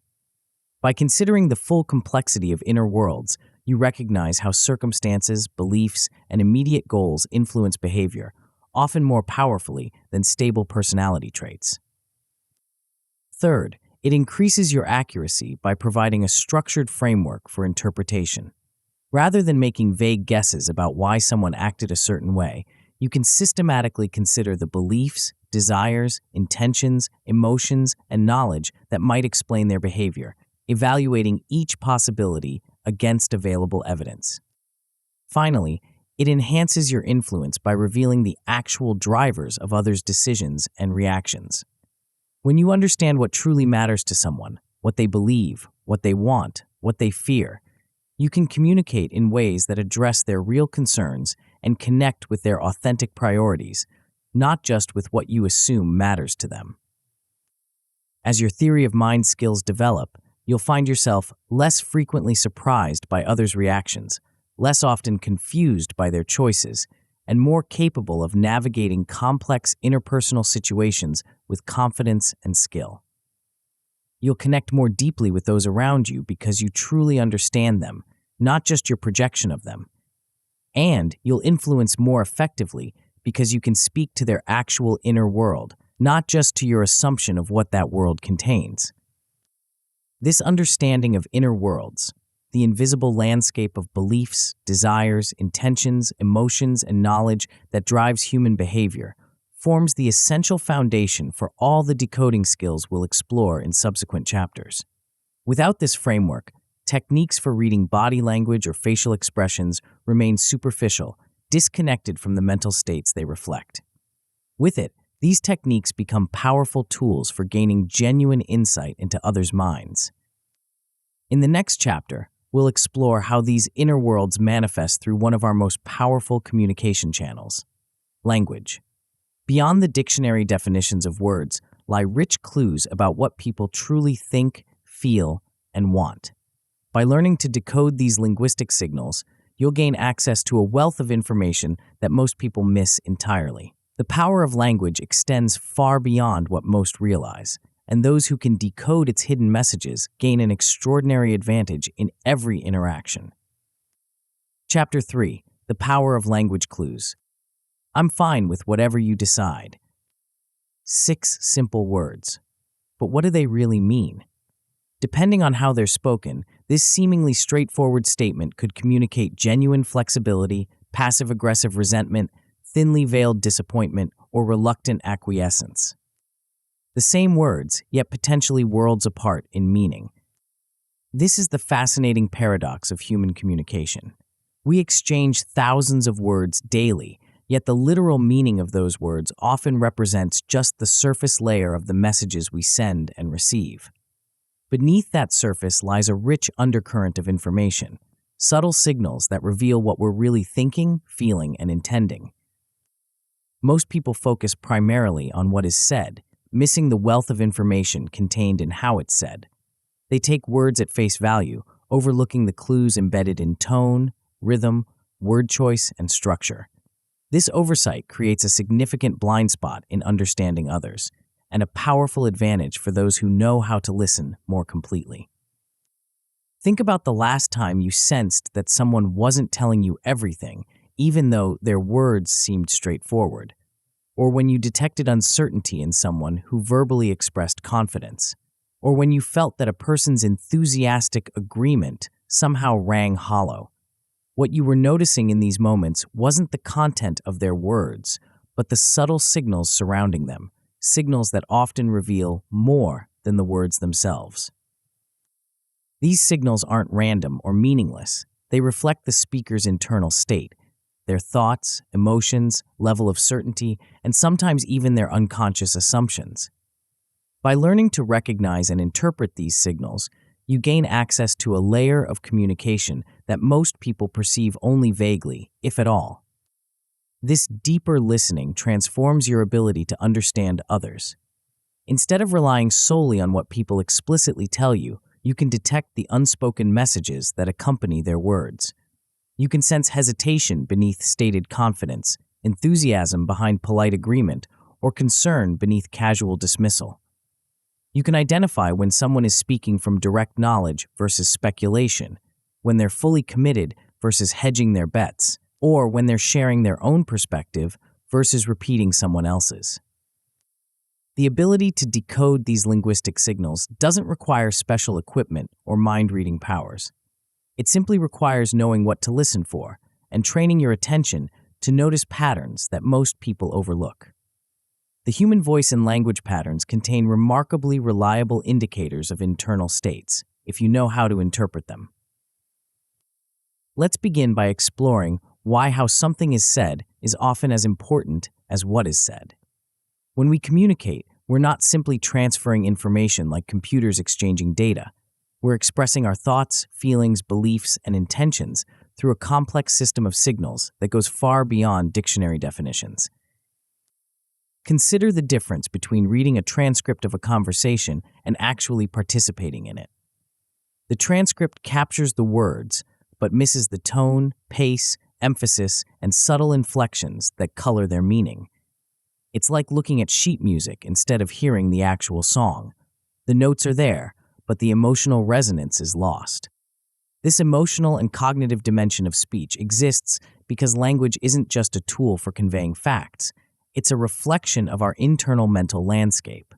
By considering the full complexity of inner worlds, you recognize how circumstances, beliefs, and immediate goals influence behavior, often more powerfully than stable personality traits. Third, it increases your accuracy by providing a structured framework for interpretation. Rather than making vague guesses about why someone acted a certain way, you can systematically consider the beliefs, desires, intentions, emotions, and knowledge that might explain their behavior, evaluating each possibility against available evidence. Finally, it enhances your influence by revealing the actual drivers of others' decisions and reactions. When you understand what truly matters to someone, what they believe, what they want, what they fear, you can communicate in ways that address their real concerns and connect with their authentic priorities, not just with what you assume matters to them. As your theory of mind skills develop, you'll find yourself less frequently surprised by others' reactions, less often confused by their choices, and more capable of navigating complex interpersonal situations with confidence and skill. You'll connect more deeply with those around you because you truly understand them, not just your projection of them. And you'll influence more effectively because you can speak to their actual inner world, not just to your assumption of what that world contains. This understanding of inner worlds, the invisible landscape of beliefs, desires, intentions, emotions, and knowledge that drives human behavior, forms the essential foundation for all the decoding skills we'll explore in subsequent chapters. Without this framework, techniques for reading body language or facial expressions remain superficial, disconnected from the mental states they reflect. With it, these techniques become powerful tools for gaining genuine insight into others' minds. In the next chapter, we'll explore how these inner worlds manifest through one of our most powerful communication channels, language. Beyond the dictionary definitions of words lie rich clues about what people truly think, feel, and want. By learning to decode these linguistic signals, you'll gain access to a wealth of information that most people miss entirely. The power of language extends far beyond what most realize, and those who can decode its hidden messages gain an extraordinary advantage in every interaction. Chapter 3. The Power of Language Clues. I'm fine with whatever you decide. 6 simple words. But what do they really mean? Depending on how they're spoken, this seemingly straightforward statement could communicate genuine flexibility, passive-aggressive resentment, thinly veiled disappointment, or reluctant acquiescence. The same words, yet potentially worlds apart in meaning. This is the fascinating paradox of human communication. We exchange thousands of words daily, yet the literal meaning of those words often represents just the surface layer of the messages we send and receive. Beneath that surface lies a rich undercurrent of information, subtle signals that reveal what we're really thinking, feeling, and intending. Most people focus primarily on what is said, missing the wealth of information contained in how it's said. They take words at face value, overlooking the clues embedded in tone, rhythm, word choice, and structure. This oversight creates a significant blind spot in understanding others, and a powerful advantage for those who know how to listen more completely. Think about the last time you sensed that someone wasn't telling you everything, even though their words seemed straightforward, or when you detected uncertainty in someone who verbally expressed confidence. or when you felt that a person's enthusiastic agreement somehow rang hollow. What you were noticing in these moments wasn't the content of their words, but the subtle signals surrounding them, signals that often reveal more than the words themselves. These signals aren't random or meaningless. They reflect the speaker's internal state, their thoughts, emotions, level of certainty, and sometimes even their unconscious assumptions. By learning to recognize and interpret these signals, you gain access to a layer of communication that most people perceive only vaguely, if at all. This deeper listening transforms your ability to understand others. Instead of relying solely on what people explicitly tell you, you can detect the unspoken messages that accompany their words. You can sense hesitation beneath stated confidence, enthusiasm behind polite agreement, or concern beneath casual dismissal. You can identify when someone is speaking from direct knowledge versus speculation, when they're fully committed versus hedging their bets, or when they're sharing their own perspective versus repeating someone else's. The ability to decode these linguistic signals doesn't require special equipment or mind-reading powers. It simply requires knowing what to listen for and training your attention to notice patterns that most people overlook. The human voice and language patterns contain remarkably reliable indicators of internal states, if you know how to interpret them. Let's begin by exploring why how something is said is often as important as what is said. When we communicate, we're not simply transferring information like computers exchanging data. We're expressing our thoughts, feelings, beliefs, and intentions through a complex system of signals that goes far beyond dictionary definitions. Consider the difference between reading a transcript of a conversation and actually participating in it. The transcript captures the words, but misses the tone, pace, emphasis, and subtle inflections that color their meaning. It's like looking at sheet music instead of hearing the actual song. The notes are there, but the emotional resonance is lost. This emotional and cognitive dimension of speech exists because language isn't just a tool for conveying facts. It's a reflection of our internal mental landscape.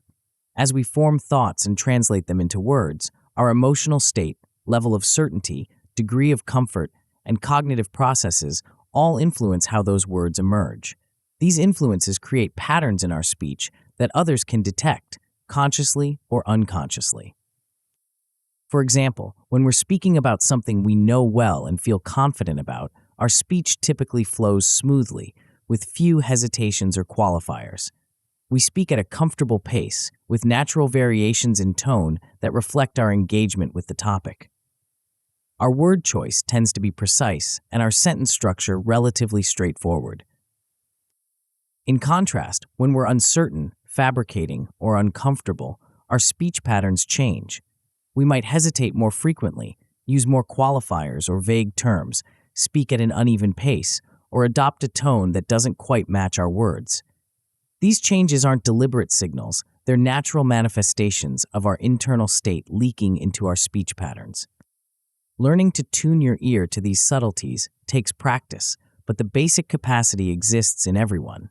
As we form thoughts and translate them into words, our emotional state, level of certainty, degree of comfort, and cognitive processes all influence how those words emerge. These influences create patterns in our speech that others can detect, consciously or unconsciously. For example, when we're speaking about something we know well and feel confident about, our speech typically flows smoothly, with few hesitations or qualifiers. We speak at a comfortable pace, with natural variations in tone that reflect our engagement with the topic. Our word choice tends to be precise, and our sentence structure relatively straightforward. In contrast, when we're uncertain, fabricating, or uncomfortable, our speech patterns change. We might hesitate more frequently, use more qualifiers or vague terms, speak at an uneven pace, or adopt a tone that doesn't quite match our words. These changes aren't deliberate signals, they're natural manifestations of our internal state leaking into our speech patterns. Learning to tune your ear to these subtleties takes practice, but the basic capacity exists in everyone.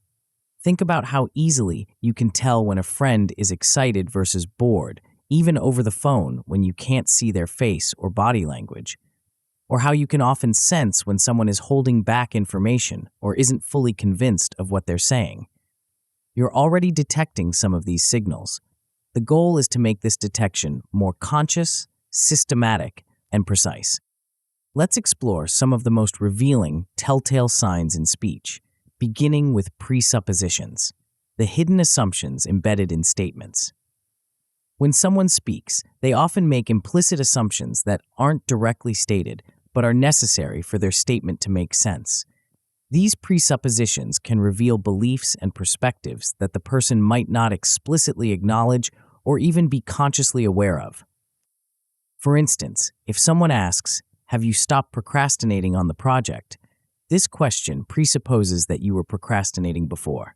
Think about how easily you can tell when a friend is excited versus bored, even over the phone when you can't see their face or body language, or how you can often sense when someone is holding back information or isn't fully convinced of what they're saying. You're already detecting some of these signals. The goal is to make this detection more conscious, systematic, and precise. Let's explore some of the most revealing, telltale signs in speech, beginning with presuppositions, the hidden assumptions embedded in statements. When someone speaks, they often make implicit assumptions that aren't directly stated, but are necessary for their statement to make sense. These presuppositions can reveal beliefs and perspectives that the person might not explicitly acknowledge or even be consciously aware of. For instance, if someone asks, "Have you stopped procrastinating on the project?" this question presupposes that you were procrastinating before.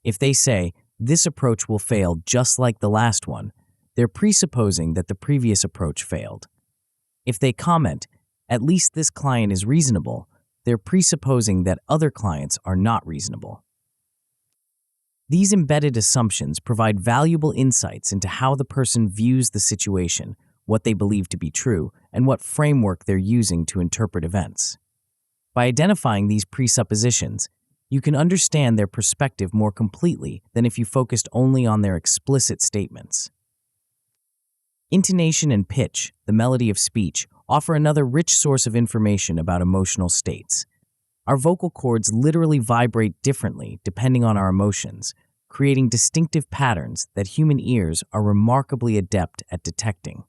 If they say, "This approach will fail just like the last one," they're presupposing that the previous approach failed. If they comment, "At least this client is reasonable," they're presupposing that other clients are not reasonable. These embedded assumptions provide valuable insights into how the person views the situation, what they believe to be true, and what framework they're using to interpret events. By identifying these presuppositions, you can understand their perspective more completely than if you focused only on their explicit statements. Intonation and pitch, the melody of speech, offer another rich source of information about emotional states. Our vocal cords literally vibrate differently depending on our emotions, creating distinctive patterns that human ears are remarkably adept at detecting.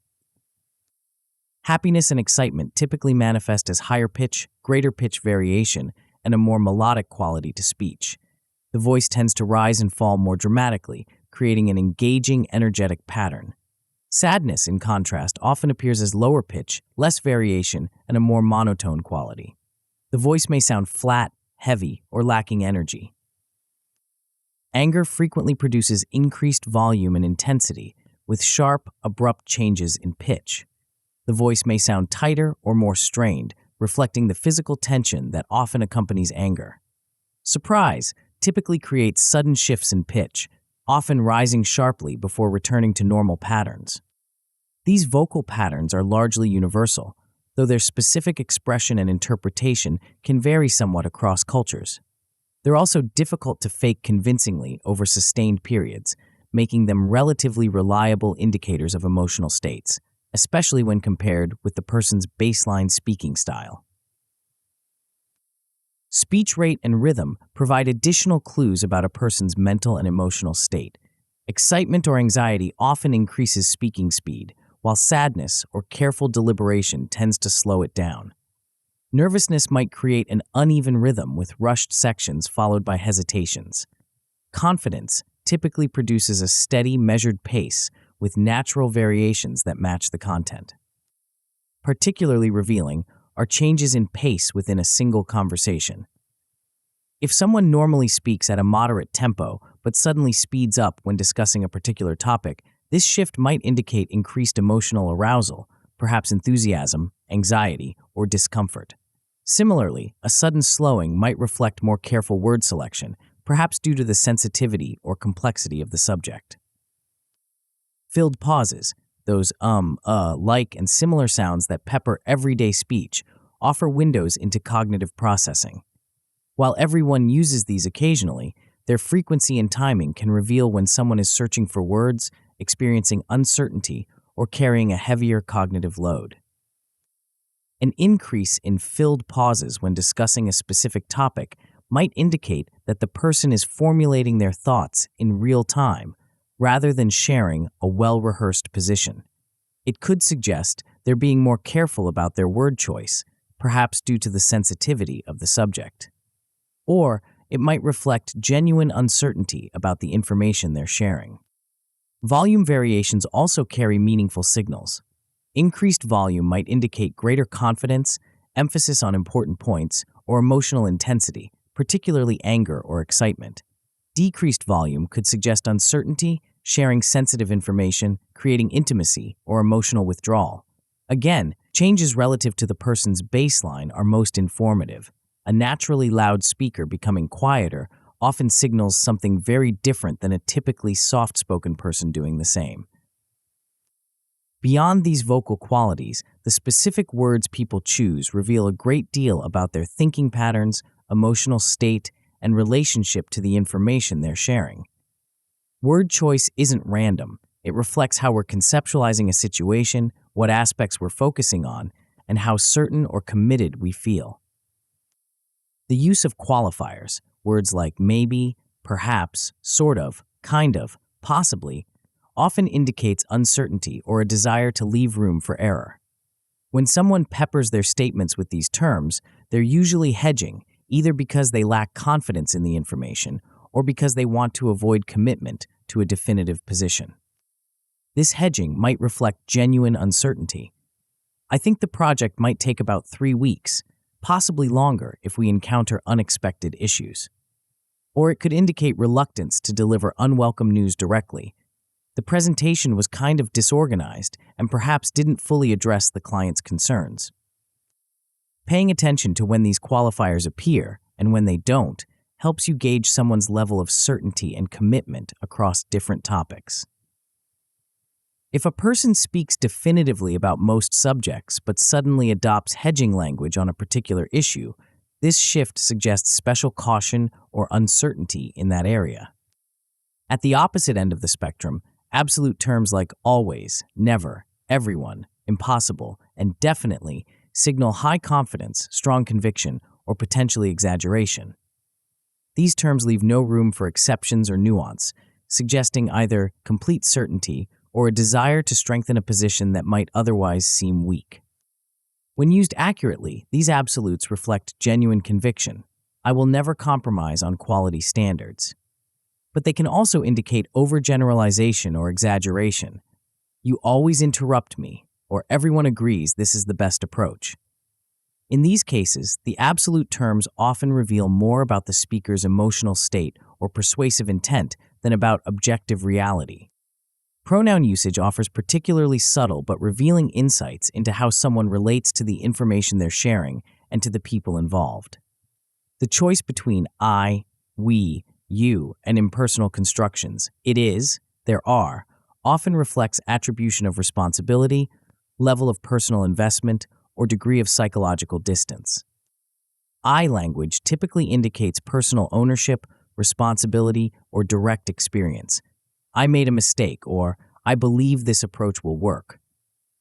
Happiness and excitement typically manifest as higher pitch, greater pitch variation, and a more melodic quality to speech. The voice tends to rise and fall more dramatically, creating an engaging, energetic pattern. Sadness, in contrast, often appears as lower pitch, less variation, and a more monotone quality. The voice may sound flat, heavy, or lacking energy. Anger frequently produces increased volume and intensity, with sharp, abrupt changes in pitch. The voice may sound tighter or more strained, reflecting the physical tension that often accompanies anger. Surprise typically creates sudden shifts in pitch, often rising sharply before returning to normal patterns. These vocal patterns are largely universal, though their specific expression and interpretation can vary somewhat across cultures. They're also difficult to fake convincingly over sustained periods, making them relatively reliable indicators of emotional states, especially when compared with the person's baseline speaking style. Speech rate and rhythm provide additional clues about a person's mental and emotional state. Excitement or anxiety often increases speaking speed, while sadness or careful deliberation tends to slow it down. Nervousness might create an uneven rhythm with rushed sections followed by hesitations. Confidence typically produces a steady, measured pace with natural variations that match the content. Particularly revealing are changes in pace within a single conversation. If someone normally speaks at a moderate tempo but suddenly speeds up when discussing a particular topic, this shift might indicate increased emotional arousal, perhaps enthusiasm, anxiety, or discomfort. Similarly, a sudden slowing might reflect more careful word selection, perhaps due to the sensitivity or complexity of the subject. Filled pauses, those like, and similar sounds that pepper everyday speech, offer windows into cognitive processing. While everyone uses these occasionally, their frequency and timing can reveal when someone is searching for words, experiencing uncertainty, or carrying a heavier cognitive load. An increase in filled pauses when discussing a specific topic might indicate that the person is formulating their thoughts in real time rather than sharing a well-rehearsed position. It could suggest they're being more careful about their word choice, perhaps due to the sensitivity of the subject. Or it might reflect genuine uncertainty about the information they're sharing. Volume variations also carry meaningful signals. Increased volume might indicate greater confidence, emphasis on important points, or emotional intensity, particularly anger or excitement. Decreased volume could suggest uncertainty, sharing sensitive information, creating intimacy, or emotional withdrawal. Again, changes relative to the person's baseline are most informative. A naturally loud speaker becoming quieter often signals something very different than a typically soft-spoken person doing the same. Beyond these vocal qualities, the specific words people choose reveal a great deal about their thinking patterns, emotional state, and relationship to the information they're sharing. Word choice isn't random. It reflects how we're conceptualizing a situation, what aspects we're focusing on, and how certain or committed we feel. The use of qualifiers, words like maybe, perhaps, sort of, kind of, possibly, often indicates uncertainty or a desire to leave room for error. When someone peppers their statements with these terms, they're usually hedging, either because they lack confidence in the information or because they want to avoid commitment to a definitive position. This hedging might reflect genuine uncertainty. I think the project might take about 3 weeks, possibly longer if we encounter unexpected issues. Or it could indicate reluctance to deliver unwelcome news directly. The presentation was kind of disorganized and perhaps didn't fully address the client's concerns. Paying attention to when these qualifiers appear and when they don't helps you gauge someone's level of certainty and commitment across different topics. If a person speaks definitively about most subjects but suddenly adopts hedging language on a particular issue, this shift suggests special caution or uncertainty in that area. At the opposite end of the spectrum, absolute terms like always, never, everyone, impossible, and definitely signal high confidence, strong conviction, or potentially exaggeration. These terms leave no room for exceptions or nuance, suggesting either complete certainty or a desire to strengthen a position that might otherwise seem weak. When used accurately, these absolutes reflect genuine conviction. I will never compromise on quality standards. But they can also indicate overgeneralization or exaggeration. You always interrupt me, or everyone agrees this is the best approach. In these cases, the absolute terms often reveal more about the speaker's emotional state or persuasive intent than about objective reality. Pronoun usage offers particularly subtle but revealing insights into how someone relates to the information they're sharing and to the people involved. The choice between I, we, you, and impersonal constructions, it is, there are, often reflects attribution of responsibility, level of personal investment, or degree of psychological distance. I language typically indicates personal ownership, responsibility, or direct experience. I made a mistake, or I believe this approach will work.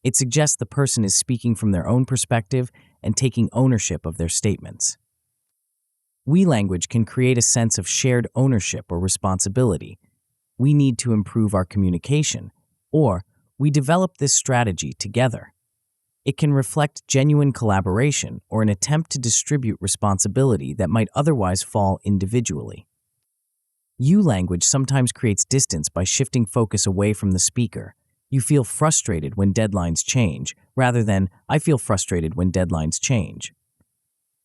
It suggests the person is speaking from their own perspective and taking ownership of their statements. We language can create a sense of shared ownership or responsibility. We need to improve our communication, or we develop this strategy together. It can reflect genuine collaboration or an attempt to distribute responsibility that might otherwise fall individually. You language sometimes creates distance by shifting focus away from the speaker. You feel frustrated when deadlines change, rather than I feel frustrated when deadlines change.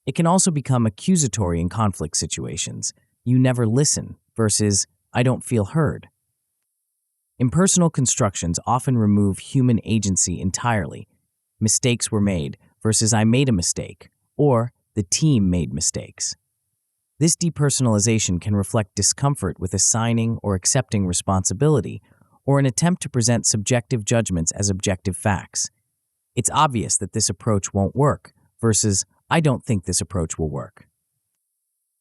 It can also become accusatory in conflict situations. You never listen versus I don't feel heard. Impersonal constructions often remove human agency entirely. Mistakes were made versus I made a mistake, or the team made mistakes. This depersonalization can reflect discomfort with assigning or accepting responsibility, or an attempt to present subjective judgments as objective facts. It's obvious that this approach won't work, versus I don't think this approach will work.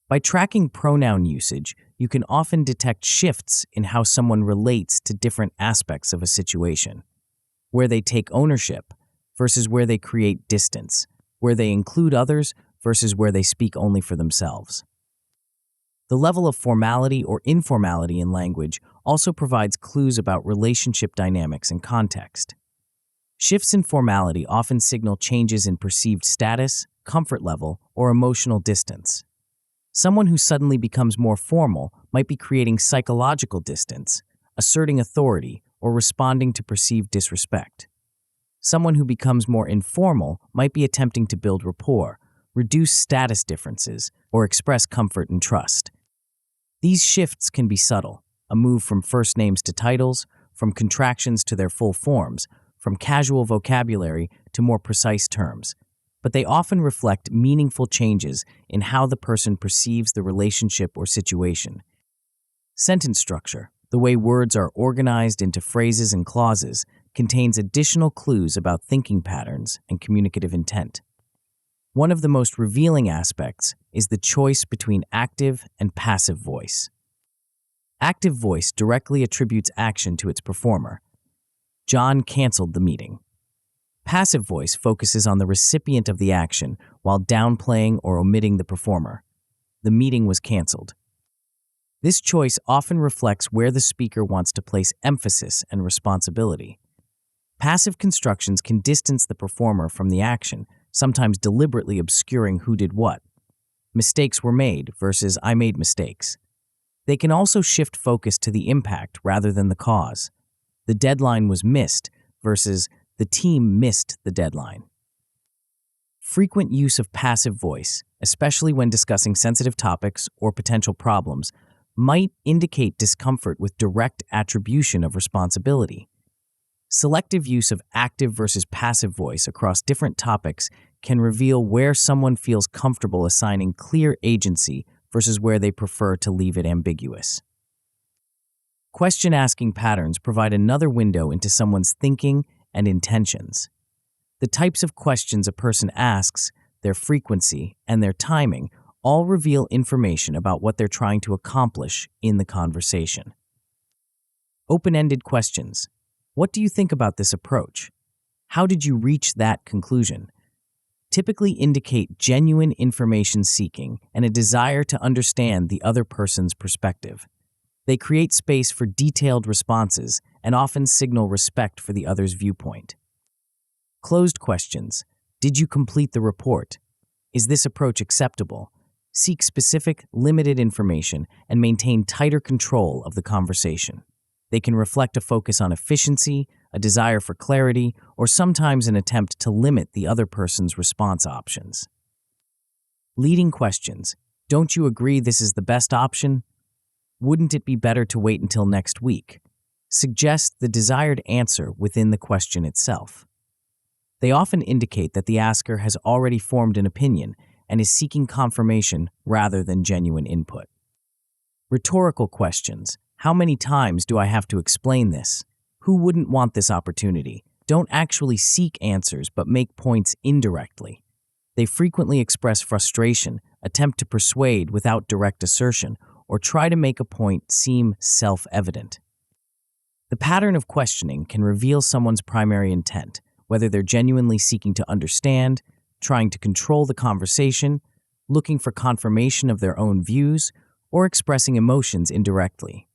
By tracking pronoun usage, you can often detect shifts in how someone relates to different aspects of a situation, where they take ownership versus where they create distance, where they include others versus where they speak only for themselves. The level of formality or informality in language also provides clues about relationship dynamics and context. Shifts in formality often signal changes in perceived status, comfort level, or emotional distance. Someone who suddenly becomes more formal might be creating psychological distance, asserting authority, or responding to perceived disrespect. Someone who becomes more informal might be attempting to build rapport, reduce status differences, or express comfort and trust. These shifts can be subtle, a move from first names to titles, from contractions to their full forms, from casual vocabulary to more precise terms, but they often reflect meaningful changes in how the person perceives the relationship or situation. Sentence structure, the way words are organized into phrases and clauses, contains additional clues about thinking patterns and communicative intent. One of the most revealing aspects is the choice between active and passive voice. Active voice directly attributes action to its performer. John canceled the meeting. Passive voice focuses on the recipient of the action while downplaying or omitting the performer. The meeting was canceled. This choice often reflects where the speaker wants to place emphasis and responsibility. Passive constructions can distance the performer from the action, sometimes deliberately obscuring who did what. Mistakes were made versus I made mistakes. They can also shift focus to the impact rather than the cause. The deadline was missed versus the team missed the deadline. Frequent use of passive voice, especially when discussing sensitive topics or potential problems, might indicate discomfort with direct attribution of responsibility. Selective use of active versus passive voice across different topics can reveal where someone feels comfortable assigning clear agency versus where they prefer to leave it ambiguous. Question-asking patterns provide another window into someone's thinking and intentions. The types of questions a person asks, their frequency, and their timing all reveal information about what they're trying to accomplish in the conversation. Open-ended questions. What do you think about this approach? How did you reach that conclusion? Typically indicate genuine information seeking and a desire to understand the other person's perspective. They create space for detailed responses and often signal respect for the other's viewpoint. Closed questions. Did you complete the report? Is this approach acceptable? Seek specific, limited information and maintain tighter control of the conversation. They can reflect a focus on efficiency, a desire for clarity, or sometimes an attempt to limit the other person's response options. Leading questions. Don't you agree this is the best option? Wouldn't it be better to wait until next week? Suggest the desired answer within the question itself. They often indicate that the asker has already formed an opinion and is seeking confirmation rather than genuine input. Rhetorical questions. How many times do I have to explain this? Who wouldn't want this opportunity? Don't actually seek answers but make points indirectly. They frequently express frustration, attempt to persuade without direct assertion, or try to make a point seem self-evident. The pattern of questioning can reveal someone's primary intent, whether they're genuinely seeking to understand, trying to control the conversation, looking for confirmation of their own views, or expressing emotions indirectly.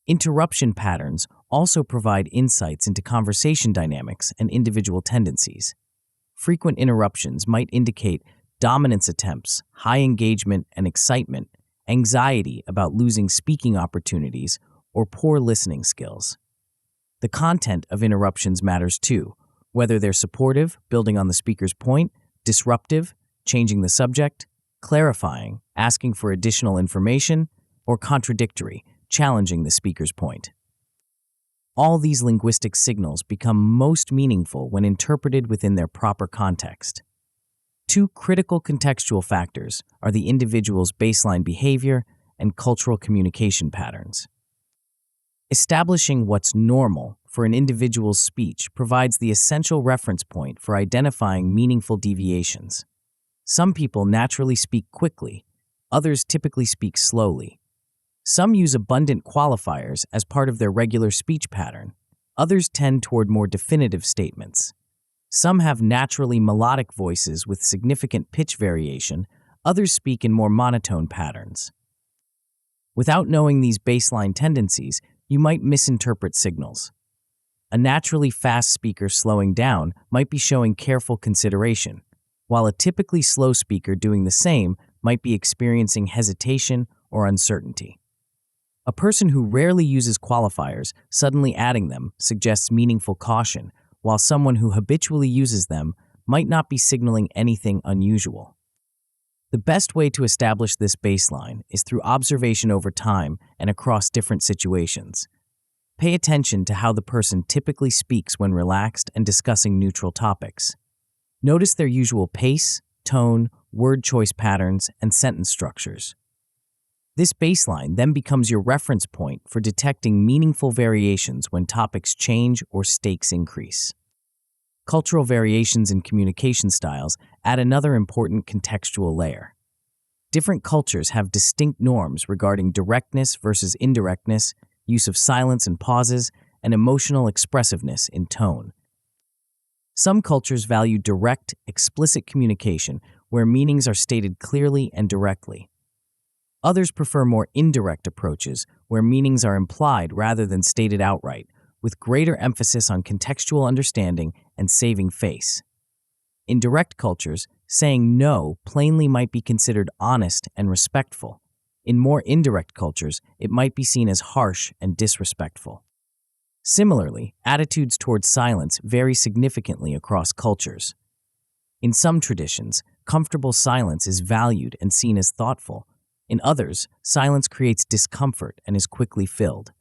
Interruption patterns also provide insights into conversation dynamics and individual tendencies. Frequent interruptions might indicate dominance attempts, high engagement and excitement, anxiety about losing speaking opportunities, or poor listening skills. The content of interruptions matters too, whether they're supportive, building on the speaker's point, disruptive, changing the subject, clarifying, asking for additional information, or contradictory, challenging the speaker's point. All these linguistic signals become most meaningful when interpreted within their proper context. Two critical contextual factors are the individual's baseline behavior and cultural communication patterns. Establishing what's normal for an individual's speech provides the essential reference point for identifying meaningful deviations. Some people naturally speak quickly, others typically speak slowly. Some use abundant qualifiers as part of their regular speech pattern. Others tend toward more definitive statements. Some have naturally melodic voices with significant pitch variation. Others speak in more monotone patterns. Without knowing these baseline tendencies, you might misinterpret signals. A naturally fast speaker slowing down might be showing careful consideration, while a typically slow speaker doing the same might be experiencing hesitation or uncertainty. A person who rarely uses qualifiers, suddenly adding them, suggests meaningful caution, while someone who habitually uses them might not be signaling anything unusual. The best way to establish this baseline is through observation over time and across different situations. Pay attention to how the person typically speaks when relaxed and discussing neutral topics. Notice their usual pace, tone, word choice patterns, and sentence structures. This baseline then becomes your reference point for detecting meaningful variations when topics change or stakes increase. Cultural variations in communication styles add another important contextual layer. Different cultures have distinct norms regarding directness versus indirectness, use of silence and pauses, and emotional expressiveness in tone. Some cultures value direct, explicit communication where meanings are stated clearly and directly. Others prefer more indirect approaches where meanings are implied rather than stated outright, with greater emphasis on contextual understanding and saving face. In direct cultures, saying no plainly might be considered honest and respectful. In more indirect cultures, it might be seen as harsh and disrespectful. Similarly, attitudes towards silence vary significantly across cultures. In some traditions, comfortable silence is valued and seen as thoughtful. In others, silence creates discomfort and is quickly filled.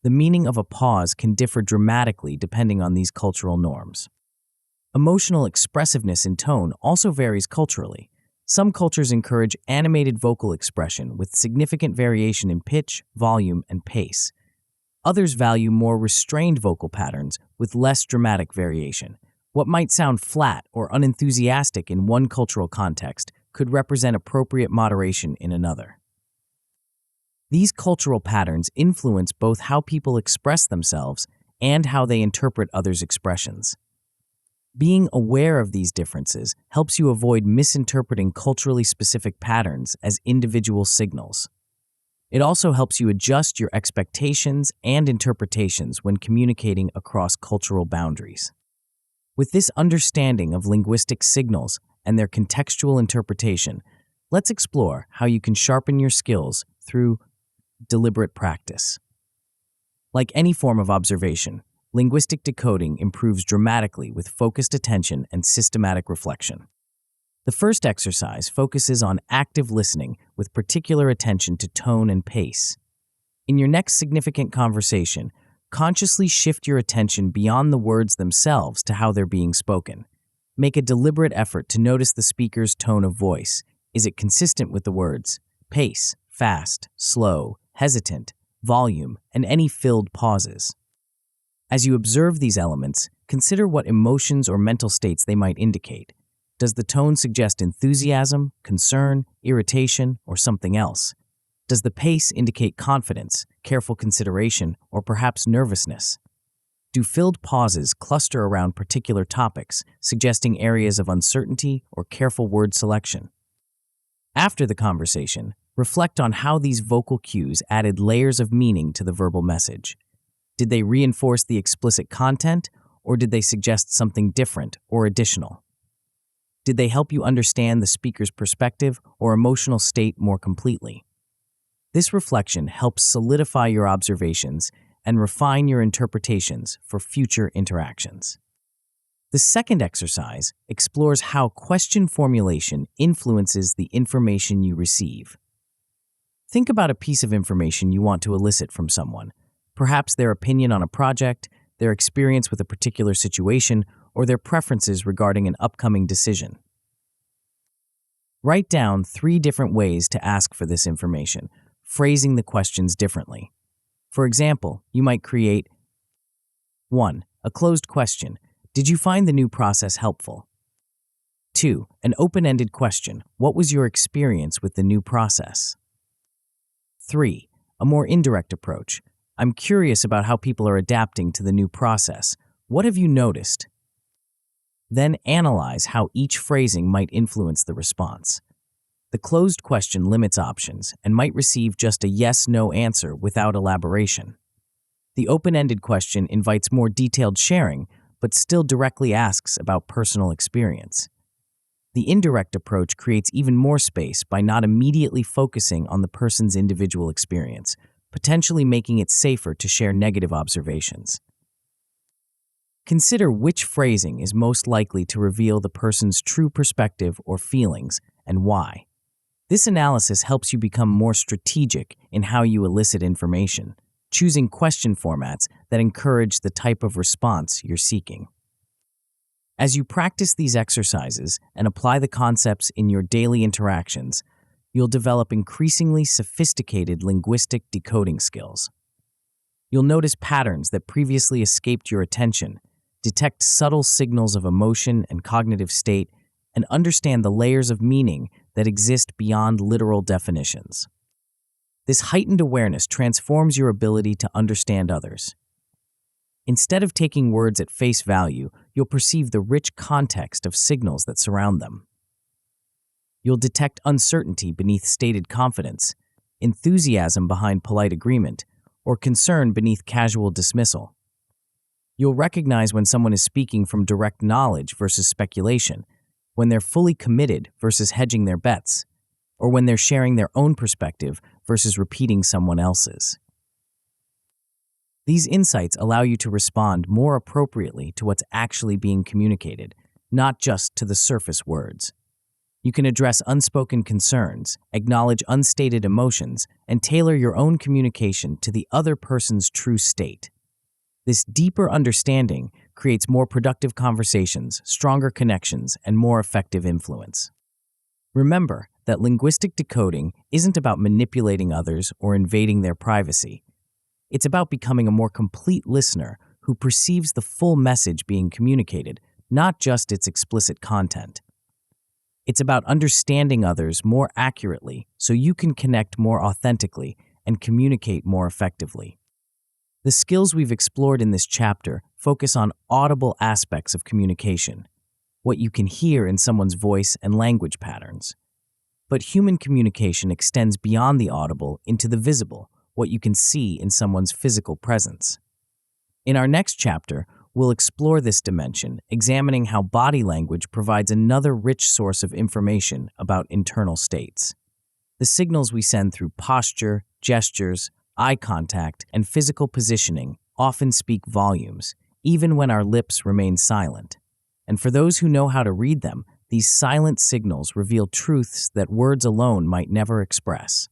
The meaning of a pause can differ dramatically depending on these cultural norms. Emotional expressiveness in tone also varies culturally. Some cultures encourage animated vocal expression with significant variation in pitch, volume, and pace. Others value more restrained vocal patterns with less dramatic variation. What might sound flat or unenthusiastic in one cultural context could represent appropriate moderation in another. These cultural patterns influence both how people express themselves and how they interpret others' expressions. Being aware of these differences helps you avoid misinterpreting culturally specific patterns as individual signals. It also helps you adjust your expectations and interpretations when communicating across cultural boundaries. With this understanding of linguistic signals and their contextual interpretation, let's explore how you can sharpen your skills through deliberate practice. Like any form of observation, linguistic decoding improves dramatically with focused attention and systematic reflection. The first exercise focuses on active listening with particular attention to tone and pace. In your next significant conversation, consciously shift your attention beyond the words themselves to how they're being spoken. Make a deliberate effort to notice the speaker's tone of voice. Is it consistent with the words? Pace, fast, slow, hesitant, volume, and any filled pauses. As you observe these elements, consider what emotions or mental states they might indicate. Does the tone suggest enthusiasm, concern, irritation, or something else? Does the pace indicate confidence, careful consideration, or perhaps nervousness? Do filled pauses cluster around particular topics, suggesting areas of uncertainty or careful word selection? After the conversation, reflect on how these vocal cues added layers of meaning to the verbal message. Did they reinforce the explicit content, or did they suggest something different or additional? Did they help you understand the speaker's perspective or emotional state more completely? This reflection helps solidify your observations and refine your interpretations for future interactions. The second exercise explores how question formulation influences the information you receive. Think about a piece of information you want to elicit from someone, perhaps their opinion on a project, their experience with a particular situation, or their preferences regarding an upcoming decision. Write down 3 different ways to ask for this information, phrasing the questions differently. For example, you might create 1. A closed question. Did you find the new process helpful? 2. An open-ended question. What was your experience with the new process? 3. A more indirect approach. I'm curious about how people are adapting to the new process. What have you noticed? Then analyze how each phrasing might influence the response. The closed question limits options and might receive just a yes/no answer without elaboration. The open-ended question invites more detailed sharing, but still directly asks about personal experience. The indirect approach creates even more space by not immediately focusing on the person's individual experience, potentially making it safer to share negative observations. Consider which phrasing is most likely to reveal the person's true perspective or feelings, and why. This analysis helps you become more strategic in how you elicit information, choosing question formats that encourage the type of response you're seeking. As you practice these exercises and apply the concepts in your daily interactions, you'll develop increasingly sophisticated linguistic decoding skills. You'll notice patterns that previously escaped your attention, detect subtle signals of emotion and cognitive state, and understand the layers of meaning that exist beyond literal definitions. This heightened awareness transforms your ability to understand others. Instead of taking words at face value, you'll perceive the rich context of signals that surround them. You'll detect uncertainty beneath stated confidence, enthusiasm behind polite agreement, or concern beneath casual dismissal. You'll recognize when someone is speaking from direct knowledge versus speculation, when they're fully committed versus hedging their bets, or when they're sharing their own perspective versus repeating someone else's. These insights allow you to respond more appropriately to what's actually being communicated, not just to the surface words. You can address unspoken concerns, acknowledge unstated emotions, and tailor your own communication to the other person's true state. This deeper understanding creates more productive conversations, stronger connections, and more effective influence. Remember that linguistic decoding isn't about manipulating others or invading their privacy. It's about becoming a more complete listener who perceives the full message being communicated, not just its explicit content. It's about understanding others more accurately so you can connect more authentically and communicate more effectively. The skills we've explored in this chapter focus on audible aspects of communication, what you can hear in someone's voice and language patterns. But human communication extends beyond the audible into the visible, what you can see in someone's physical presence. In our next chapter, we'll explore this dimension, examining how body language provides another rich source of information about internal states. The signals we send through posture, gestures, eye contact, and physical positioning often speak volumes, even when our lips remain silent. And for those who know how to read them, these silent signals reveal truths that words alone might never express.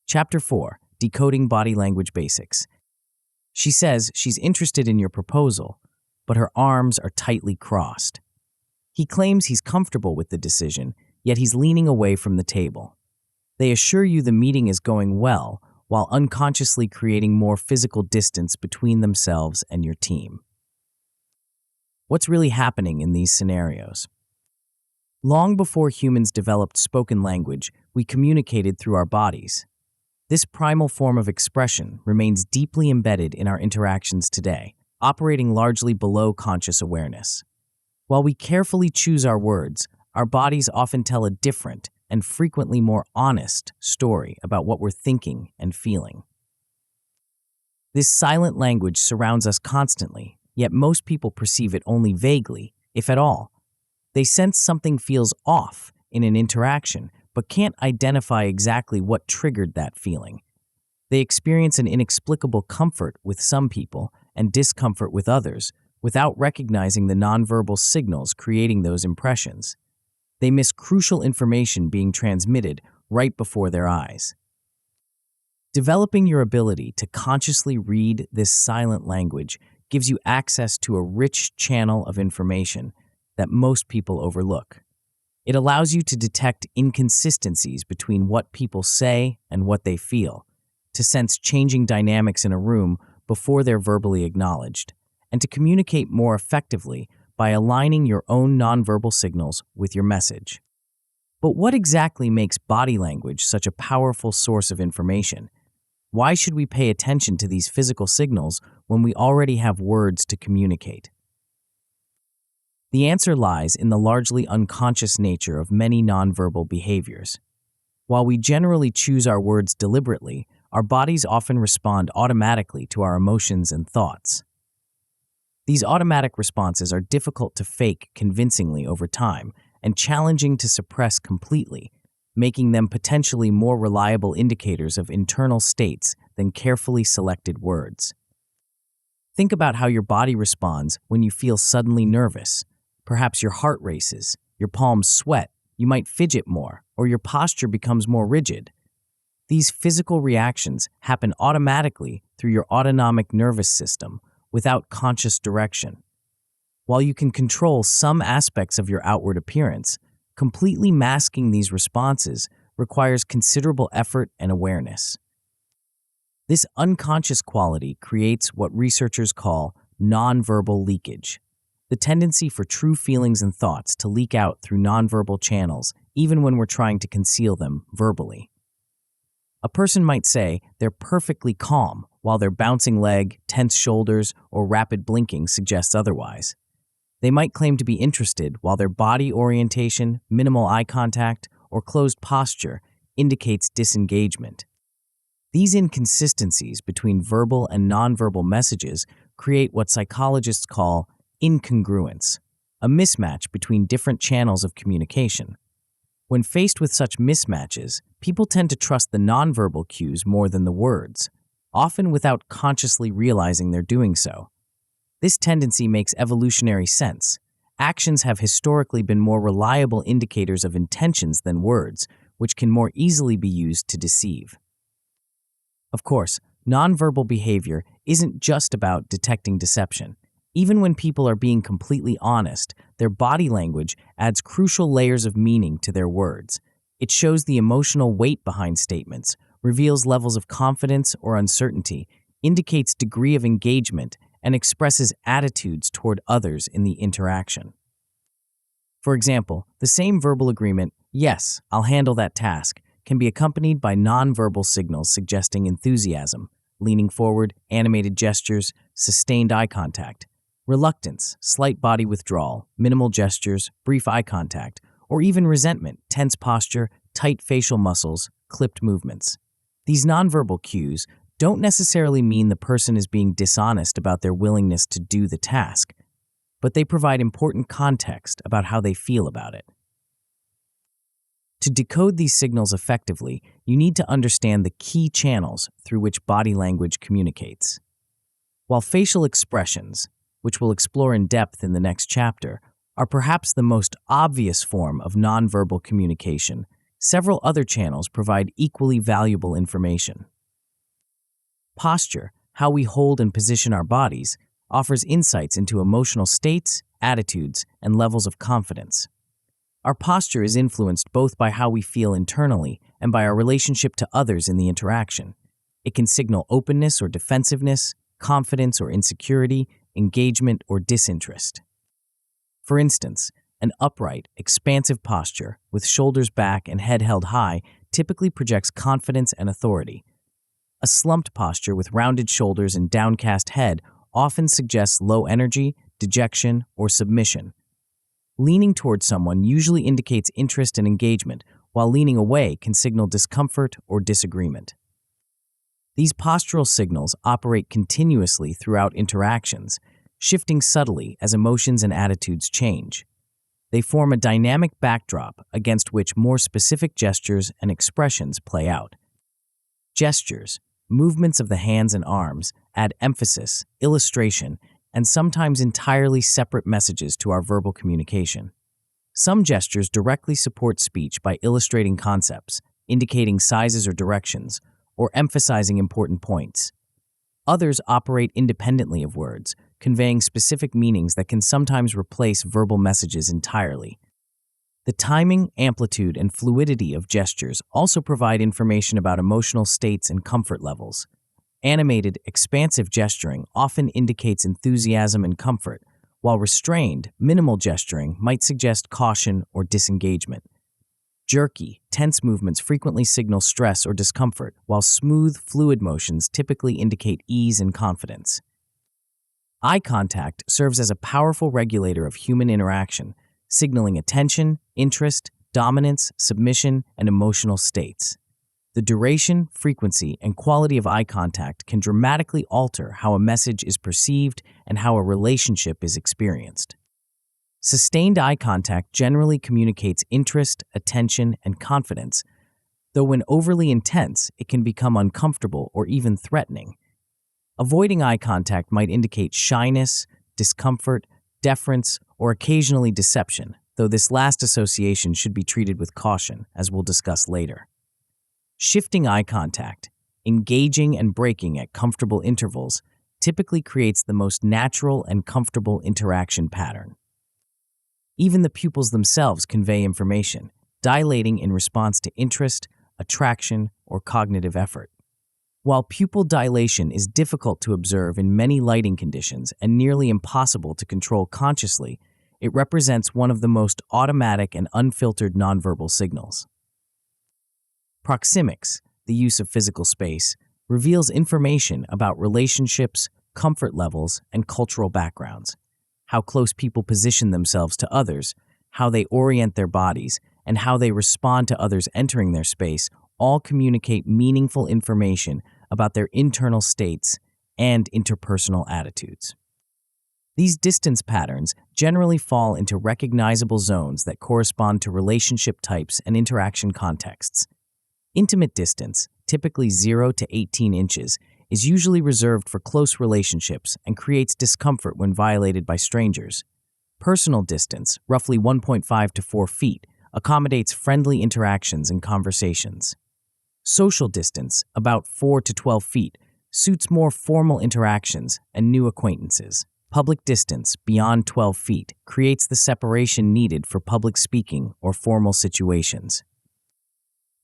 Chapter 4: Decoding Body Language Basics. She says she's interested in your proposal, but her arms are tightly crossed. He claims he's comfortable with the decision, yet he's leaning away from the table. They assure you the meeting is going well, while unconsciously creating more physical distance between themselves and your team. What's really happening in these scenarios? Long before humans developed spoken language, we communicated through our bodies. This primal form of expression remains deeply embedded in our interactions today, operating largely below conscious awareness. While we carefully choose our words, our bodies often tell a different and frequently more honest story about what we're thinking and feeling. This silent language surrounds us constantly, yet most people perceive it only vaguely, if at all. They sense something feels off in an interaction, but can't identify exactly what triggered that feeling. They experience an inexplicable comfort with some people and discomfort with others, without recognizing the nonverbal signals creating those impressions. They miss crucial information being transmitted right before their eyes. Developing your ability to consciously read this silent language gives you access to a rich channel of information that most people overlook. It allows you to detect inconsistencies between what people say and what they feel, to sense changing dynamics in a room before they're verbally acknowledged, and to communicate more effectively by aligning your own nonverbal signals with your message. But what exactly makes body language such a powerful source of information? Why should we pay attention to these physical signals when we already have words to communicate? The answer lies in the largely unconscious nature of many nonverbal behaviors. While we generally choose our words deliberately, our bodies often respond automatically to our emotions and thoughts. These automatic responses are difficult to fake convincingly over time and challenging to suppress completely, making them potentially more reliable indicators of internal states than carefully selected words. Think about how your body responds when you feel suddenly nervous. Perhaps your heart races, your palms sweat, you might fidget more, or your posture becomes more rigid. These physical reactions happen automatically through your autonomic nervous system without conscious direction. While you can control some aspects of your outward appearance, completely masking these responses requires considerable effort and awareness. This unconscious quality creates what researchers call nonverbal leakage, the tendency for true feelings and thoughts to leak out through nonverbal channels, even when we're trying to conceal them verbally. A person might say they're perfectly calm, while their bouncing leg, tense shoulders, or rapid blinking suggests otherwise. They might claim to be interested, while their body orientation, minimal eye contact, or closed posture indicates disengagement. These inconsistencies between verbal and nonverbal messages create what psychologists call incongruence, a mismatch between different channels of communication. When faced with such mismatches, people tend to trust the nonverbal cues more than the words, often without consciously realizing they're doing so. This tendency makes evolutionary sense. Actions have historically been more reliable indicators of intentions than words, which can more easily be used to deceive. Of course, nonverbal behavior isn't just about detecting deception. Even when people are being completely honest, their body language adds crucial layers of meaning to their words. It shows the emotional weight behind statements, reveals levels of confidence or uncertainty, indicates degree of engagement, and expresses attitudes toward others in the interaction. For example, the same verbal agreement, "Yes, I'll handle that task," can be accompanied by nonverbal signals suggesting enthusiasm, leaning forward, animated gestures, sustained eye contact, reluctance, slight body withdrawal, minimal gestures, brief eye contact, or even resentment, tense posture, tight facial muscles, clipped movements. These nonverbal cues don't necessarily mean the person is being dishonest about their willingness to do the task, but they provide important context about how they feel about it. To decode these signals effectively, you need to understand the key channels through which body language communicates. While facial expressions, which we'll explore in depth in the next chapter, are perhaps the most obvious form of nonverbal communication, several other channels provide equally valuable information. Posture, how we hold and position our bodies, offers insights into emotional states, attitudes, and levels of confidence. Our posture is influenced both by how we feel internally and by our relationship to others in the interaction. It can signal openness or defensiveness, confidence or insecurity, engagement or disinterest. For instance, an upright, expansive posture with shoulders back and head held high typically projects confidence and authority. A slumped posture with rounded shoulders and downcast head often suggests low energy, dejection, or submission. Leaning toward someone usually indicates interest and engagement, while leaning away can signal discomfort or disagreement. These postural signals operate continuously throughout interactions, shifting subtly as emotions and attitudes change. They form a dynamic backdrop against which more specific gestures and expressions play out. Gestures, movements of the hands and arms, add emphasis, illustration, and sometimes entirely separate messages to our verbal communication. Some gestures directly support speech by illustrating concepts, indicating sizes or directions, or emphasizing important points. Others operate independently of words, conveying specific meanings that can sometimes replace verbal messages entirely. The timing, amplitude, and fluidity of gestures also provide information about emotional states and comfort levels. Animated, expansive gesturing often indicates enthusiasm and comfort, while restrained, minimal gesturing might suggest caution or disengagement. Jerky, tense movements frequently signal stress or discomfort, while smooth, fluid motions typically indicate ease and confidence. Eye contact serves as a powerful regulator of human interaction, signaling attention, interest, dominance, submission, and emotional states. The duration, frequency, and quality of eye contact can dramatically alter how a message is perceived and how a relationship is experienced. Sustained eye contact generally communicates interest, attention, and confidence, though when overly intense, it can become uncomfortable or even threatening. Avoiding eye contact might indicate shyness, discomfort, deference, or occasionally deception, though this last association should be treated with caution, as we'll discuss later. Shifting eye contact, engaging and breaking at comfortable intervals, typically creates the most natural and comfortable interaction pattern. Even the pupils themselves convey information, dilating in response to interest, attraction, or cognitive effort. While pupil dilation is difficult to observe in many lighting conditions and nearly impossible to control consciously, it represents one of the most automatic and unfiltered nonverbal signals. Proxemics, the use of physical space, reveals information about relationships, comfort levels, and cultural backgrounds. How close people position themselves to others, how they orient their bodies, and how they respond to others entering their space all communicate meaningful information about their internal states and interpersonal attitudes. These distance patterns generally fall into recognizable zones that correspond to relationship types and interaction contexts. Intimate distance, typically 0 to 18 inches, is usually reserved for close relationships and creates discomfort when violated by strangers. Personal distance, roughly 1.5 to 4 feet, accommodates friendly interactions and conversations. Social distance, about 4 to 12 feet, suits more formal interactions and new acquaintances. Public distance beyond 12 feet creates the separation needed for public speaking or formal situations.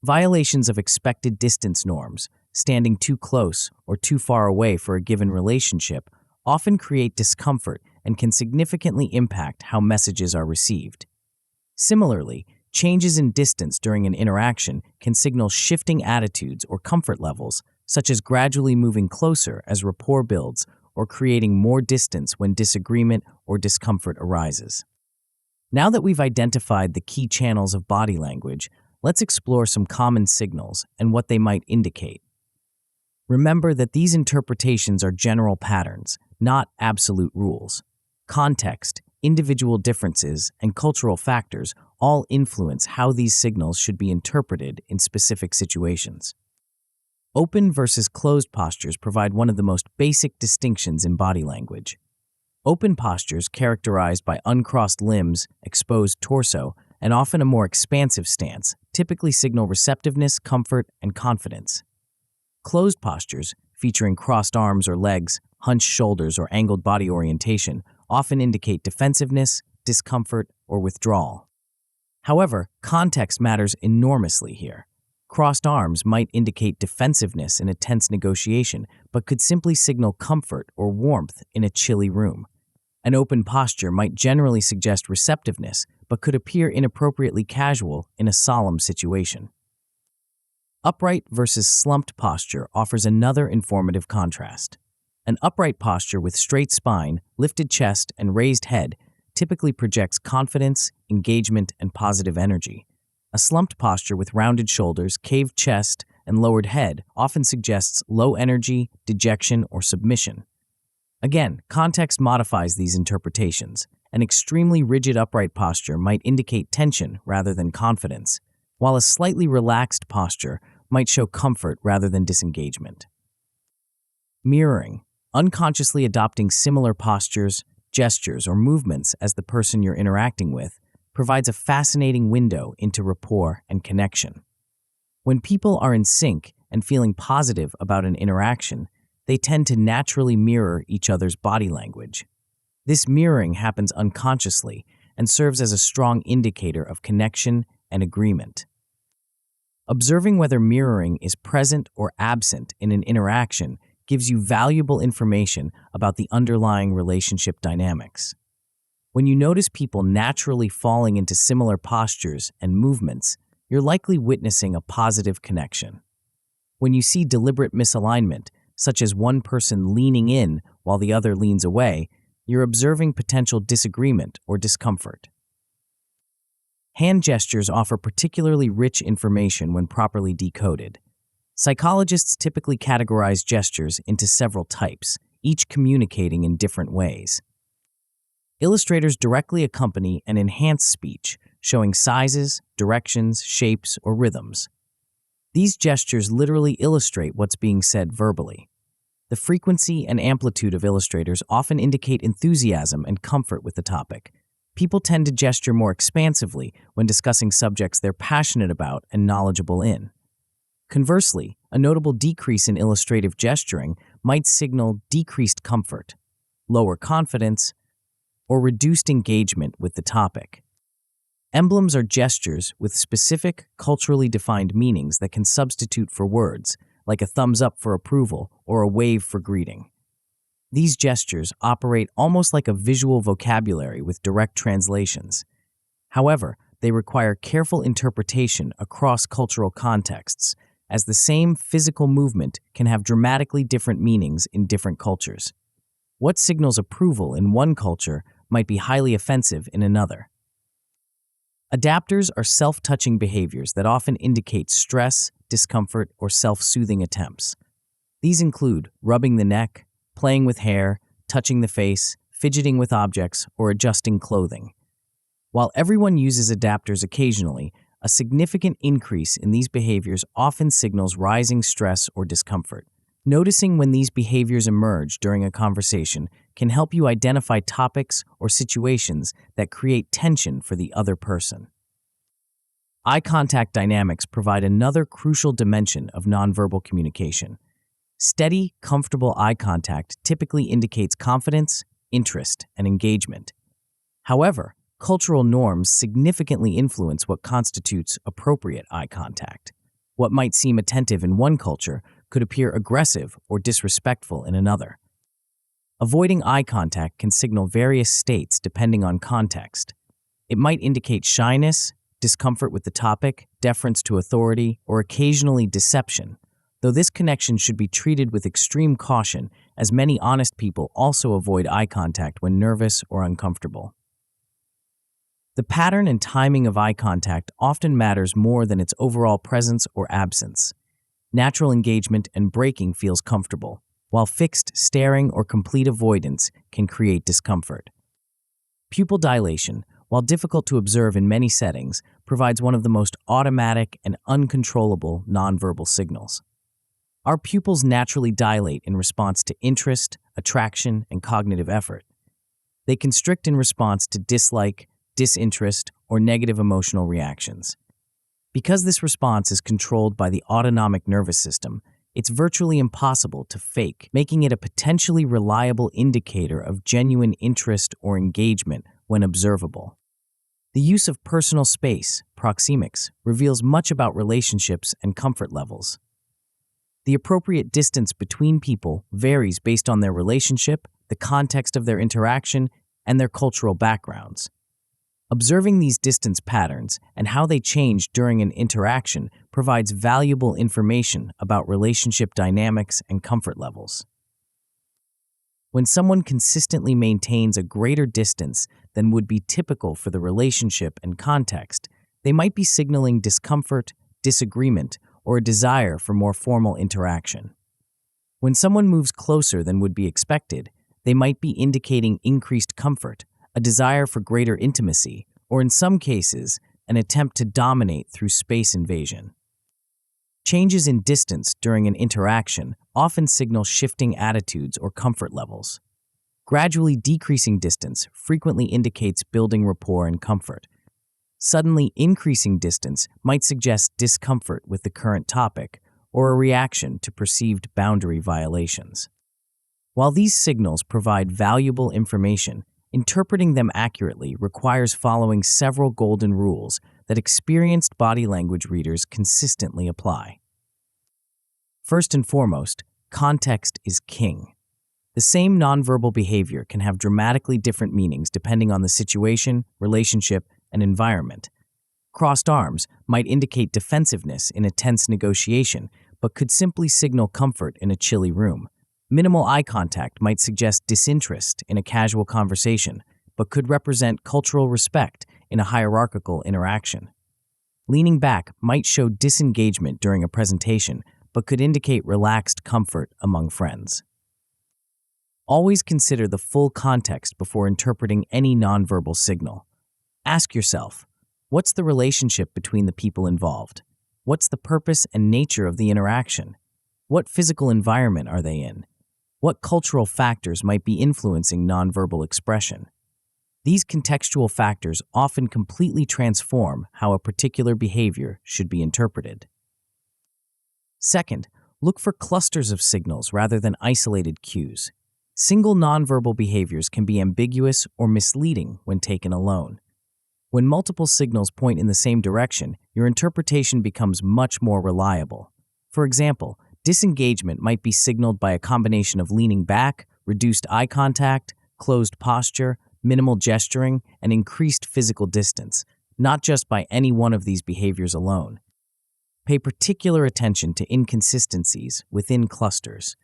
Violations of expected distance norms, standing too close or too far away for a given relationship, often create discomfort and can significantly impact how messages are received. Similarly, changes in distance during an interaction can signal shifting attitudes or comfort levels, such as gradually moving closer as rapport builds or creating more distance when disagreement or discomfort arises. Now that we've identified the key channels of body language, let's explore some common signals and what they might indicate. Remember that these interpretations are general patterns, not absolute rules. Context, individual differences, and cultural factors all influence how these signals should be interpreted in specific situations. Open versus closed postures provide one of the most basic distinctions in body language. Open postures, characterized by uncrossed limbs, exposed torso, and often a more expansive stance, typically signal receptiveness, comfort, and confidence. Closed postures, featuring crossed arms or legs, hunched shoulders, or angled body orientation, often indicate defensiveness, discomfort, or withdrawal. However, context matters enormously here. Crossed arms might indicate defensiveness in a tense negotiation, but could simply signal comfort or warmth in a chilly room. An open posture might generally suggest receptiveness, but could appear inappropriately casual in a solemn situation. Upright versus slumped posture offers another informative contrast. An upright posture with straight spine, lifted chest, and raised head typically projects confidence, engagement, and positive energy. A slumped posture with rounded shoulders, caved chest, and lowered head often suggests low energy, dejection, or submission. Again, context modifies these interpretations. An extremely rigid upright posture might indicate tension rather than confidence, while a slightly relaxed posture might show comfort rather than disengagement. Mirroring, unconsciously adopting similar postures, gestures, or movements as the person you're interacting with, provides a fascinating window into rapport and connection. When people are in sync and feeling positive about an interaction, they tend to naturally mirror each other's body language. This mirroring happens unconsciously and serves as a strong indicator of connection and agreement. Observing whether mirroring is present or absent in an interaction gives you valuable information about the underlying relationship dynamics. When you notice people naturally falling into similar postures and movements, you're likely witnessing a positive connection. When you see deliberate misalignment, such as one person leaning in while the other leans away, you're observing potential disagreement or discomfort. Hand gestures offer particularly rich information when properly decoded. Psychologists typically categorize gestures into several types, each communicating in different ways. Illustrators directly accompany and enhance speech, showing sizes, directions, shapes, or rhythms. These gestures literally illustrate what's being said verbally. The frequency and amplitude of illustrators often indicate enthusiasm and comfort with the topic. People tend to gesture more expansively when discussing subjects they're passionate about and knowledgeable in. Conversely, a notable decrease in illustrative gesturing might signal decreased comfort, lower confidence, or reduced engagement with the topic. Emblems are gestures with specific, culturally defined meanings that can substitute for words, like a thumbs up for approval or a wave for greeting. These gestures operate almost like a visual vocabulary with direct translations. However, they require careful interpretation across cultural contexts, as the same physical movement can have dramatically different meanings in different cultures. What signals approval in one culture might be highly offensive in another. Adapters are self-touching behaviors that often indicate stress, discomfort, or self-soothing attempts. These include rubbing the neck, playing with hair, touching the face, fidgeting with objects, or adjusting clothing. While everyone uses adapters occasionally, a significant increase in these behaviors often signals rising stress or discomfort. Noticing when these behaviors emerge during a conversation can help you identify topics or situations that create tension for the other person. Eye contact dynamics provide another crucial dimension of nonverbal communication. Steady, comfortable eye contact typically indicates confidence, interest, and engagement. However, cultural norms significantly influence what constitutes appropriate eye contact. What might seem attentive in one culture could appear aggressive or disrespectful in another. Avoiding eye contact can signal various states depending on context. It might indicate shyness, discomfort with the topic, deference to authority, or occasionally deception, though this connection should be treated with extreme caution, as many honest people also avoid eye contact when nervous or uncomfortable. The pattern and timing of eye contact often matters more than its overall presence or absence. Natural engagement and breaking feels comfortable, while fixed staring or complete avoidance can create discomfort. Pupil dilation, while difficult to observe in many settings, provides one of the most automatic and uncontrollable nonverbal signals. Our pupils naturally dilate in response to interest, attraction, and cognitive effort. They constrict in response to dislike, disinterest, or negative emotional reactions. Because this response is controlled by the autonomic nervous system, it's virtually impossible to fake, making it a potentially reliable indicator of genuine interest or engagement when observable. The use of personal space, proxemics, reveals much about relationships and comfort levels. The appropriate distance between people varies based on their relationship, the context of their interaction, and their cultural backgrounds. Observing these distance patterns and how they change during an interaction provides valuable information about relationship dynamics and comfort levels. When someone consistently maintains a greater distance than would be typical for the relationship and context, they might be signaling discomfort, disagreement, or a desire for more formal interaction. When someone moves closer than would be expected, they might be indicating increased comfort, a desire for greater intimacy, or in some cases, an attempt to dominate through space invasion. Changes in distance during an interaction often signal shifting attitudes or comfort levels. Gradually decreasing distance frequently indicates building rapport and comfort. Suddenly increasing distance might suggest discomfort with the current topic or a reaction to perceived boundary violations. While these signals provide valuable information, interpreting them accurately requires following several golden rules that experienced body language readers consistently apply. First and foremost, context is king. The same nonverbal behavior can have dramatically different meanings depending on the situation, relationship, and environment. Crossed arms might indicate defensiveness in a tense negotiation, but could simply signal comfort in a chilly room. Minimal eye contact might suggest disinterest in a casual conversation, but could represent cultural respect in a hierarchical interaction. Leaning back might show disengagement during a presentation, but could indicate relaxed comfort among friends. Always consider the full context before interpreting any nonverbal signal. Ask yourself, what's the relationship between the people involved? What's the purpose and nature of the interaction? What physical environment are they in? What cultural factors might be influencing nonverbal expression? These contextual factors often completely transform how a particular behavior should be interpreted. Second, look for clusters of signals rather than isolated cues. Single nonverbal behaviors can be ambiguous or misleading when taken alone. When multiple signals point in the same direction, your interpretation becomes much more reliable. For example, disengagement might be signaled by a combination of leaning back, reduced eye contact, closed posture, minimal gesturing, and increased physical distance, not just by any one of these behaviors alone. Pay particular attention to inconsistencies within clusters,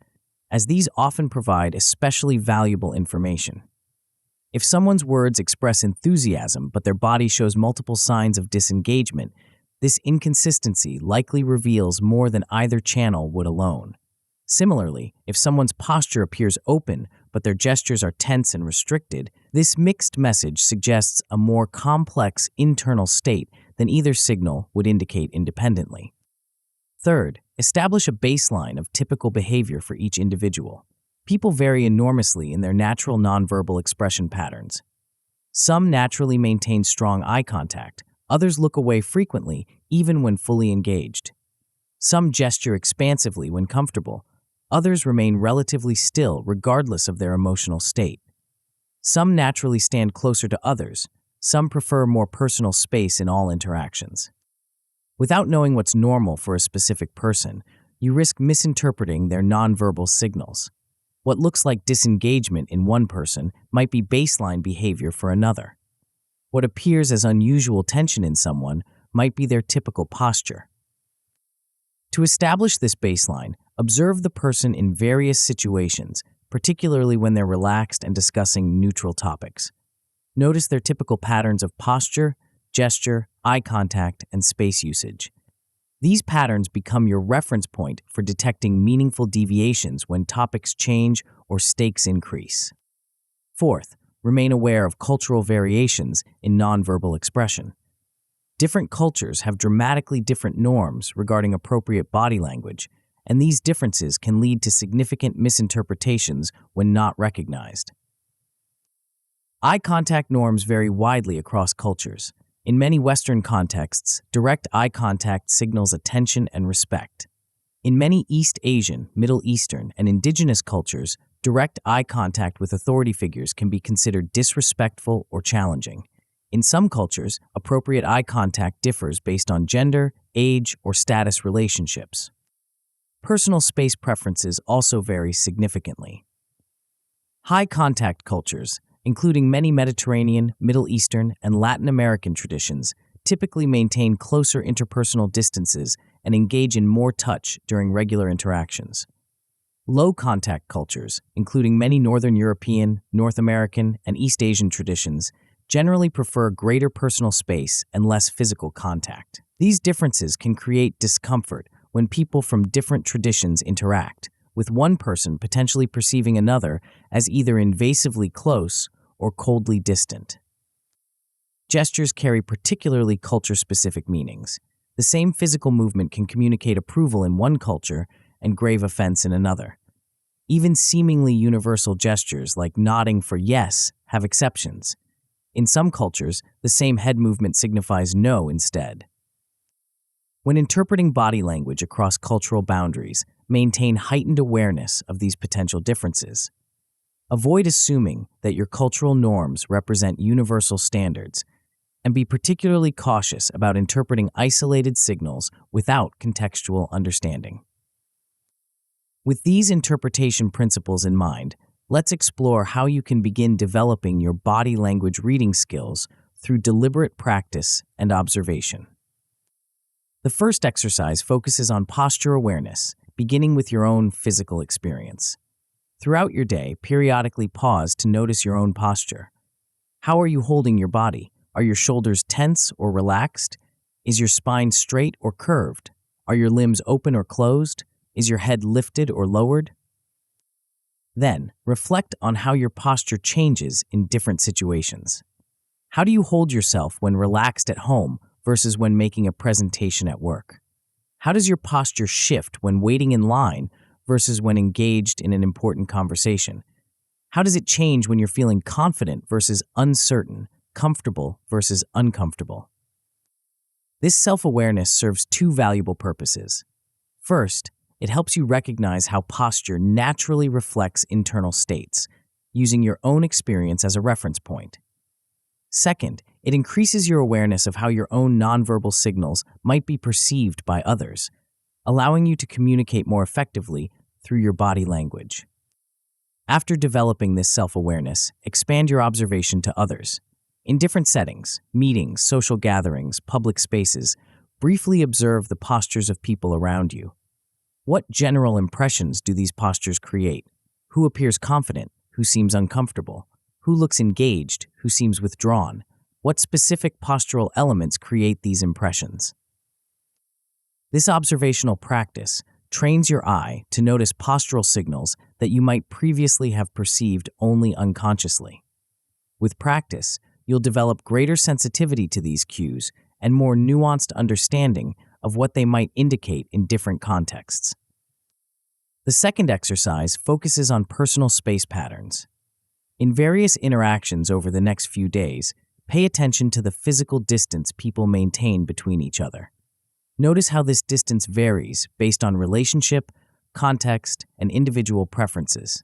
as these often provide especially valuable information. If someone's words express enthusiasm but their body shows multiple signs of disengagement, this inconsistency likely reveals more than either channel would alone. Similarly, if someone's posture appears open but their gestures are tense and restricted, this mixed message suggests a more complex internal state than either signal would indicate independently. Third, establish a baseline of typical behavior for each individual. People vary enormously in their natural nonverbal expression patterns. Some naturally maintain strong eye contact, others look away frequently, even when fully engaged. Some gesture expansively when comfortable, others remain relatively still regardless of their emotional state. Some naturally stand closer to others. Some prefer more personal space in all interactions. Without knowing what's normal for a specific person, you risk misinterpreting their nonverbal signals. What looks like disengagement in one person might be baseline behavior for another. What appears as unusual tension in someone might be their typical posture. To establish this baseline, observe the person in various situations, particularly when they're relaxed and discussing neutral topics. Notice their typical patterns of posture, gesture, eye contact, and space usage. These patterns become your reference point for detecting meaningful deviations when topics change or stakes increase. Fourth, remain aware of cultural variations in nonverbal expression. Different cultures have dramatically different norms regarding appropriate body language, and these differences can lead to significant misinterpretations when not recognized. Eye contact norms vary widely across cultures. In many Western contexts, direct eye contact signals attention and respect. In many East Asian, Middle Eastern, and indigenous cultures, direct eye contact with authority figures can be considered disrespectful or challenging. In some cultures, appropriate eye contact differs based on gender, age, or status relationships. Personal space preferences also vary significantly. High contact cultures, including many Mediterranean, Middle Eastern, and Latin American traditions, typically maintain closer interpersonal distances and engage in more touch during regular interactions. Low contact cultures, including many Northern European, North American, and East Asian traditions, generally prefer greater personal space and less physical contact. These differences can create discomfort when people from different traditions interact, with one person potentially perceiving another as either invasively close or coldly distant. Gestures carry particularly culture-specific meanings. The same physical movement can communicate approval in one culture and grave offense in another. Even seemingly universal gestures like nodding for yes have exceptions. In some cultures, the same head movement signifies no instead. When interpreting body language across cultural boundaries, maintain heightened awareness of these potential differences. Avoid assuming that your cultural norms represent universal standards, and be particularly cautious about interpreting isolated signals without contextual understanding. With these interpretation principles in mind, let's explore how you can begin developing your body language reading skills through deliberate practice and observation. The first exercise focuses on posture awareness, beginning with your own physical experience. Throughout your day, periodically pause to notice your own posture. How are you holding your body? Are your shoulders tense or relaxed? Is your spine straight or curved? Are your limbs open or closed? Is your head lifted or lowered? Then, reflect on how your posture changes in different situations. How do you hold yourself when relaxed at home versus when making a presentation at work? How does your posture shift when waiting in line versus when engaged in an important conversation? How does it change when you're feeling confident versus uncertain, comfortable versus uncomfortable? This self-awareness serves two valuable purposes. First, it helps you recognize how posture naturally reflects internal states, using your own experience as a reference point. Second, it increases your awareness of how your own nonverbal signals might be perceived by others, allowing you to communicate more effectively through your body language. After developing this self-awareness, expand your observation to others. In different settings, meetings, social gatherings, public spaces, briefly observe the postures of people around you. What general impressions do these postures create? Who appears confident? Who seems uncomfortable? Who looks engaged? Who seems withdrawn? What specific postural elements create these impressions? This observational practice trains your eye to notice postural signals that you might previously have perceived only unconsciously. With practice, you'll develop greater sensitivity to these cues and more nuanced understanding of what they might indicate in different contexts. The second exercise focuses on personal space patterns. In various interactions over the next few days, pay attention to the physical distance people maintain between each other. Notice how this distance varies based on relationship, context, and individual preferences.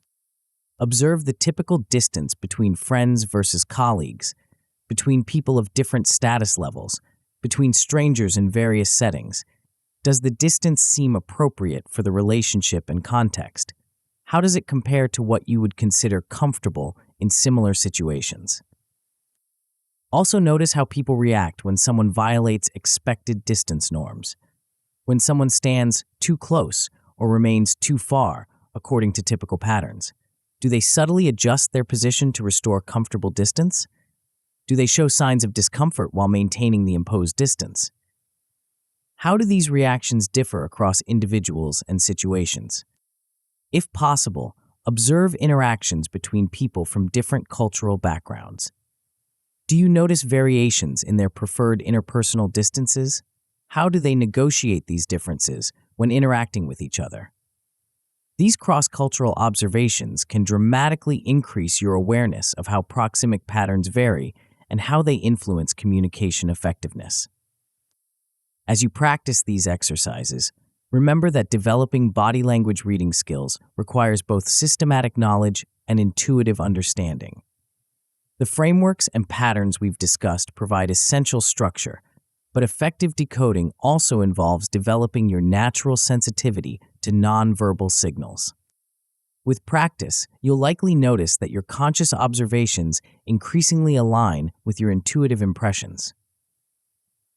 Observe the typical distance between friends versus colleagues, between people of different status levels, between strangers in various settings. Does the distance seem appropriate for the relationship and context? How does it compare to what you would consider comfortable in similar situations? Also notice how people react when someone violates expected distance norms. When someone stands too close or remains too far, according to typical patterns. Do they subtly adjust their position to restore comfortable distance? Do they show signs of discomfort while maintaining the imposed distance? How do these reactions differ across individuals and situations? If possible, observe interactions between people from different cultural backgrounds. Do you notice variations in their preferred interpersonal distances? How do they negotiate these differences when interacting with each other? These cross-cultural observations can dramatically increase your awareness of how proxemic patterns vary and how they influence communication effectiveness. As you practice these exercises, remember that developing body language reading skills requires both systematic knowledge and intuitive understanding. The frameworks and patterns we've discussed provide essential structure, but effective decoding also involves developing your natural sensitivity to nonverbal signals. With practice, you'll likely notice that your conscious observations increasingly align with your intuitive impressions.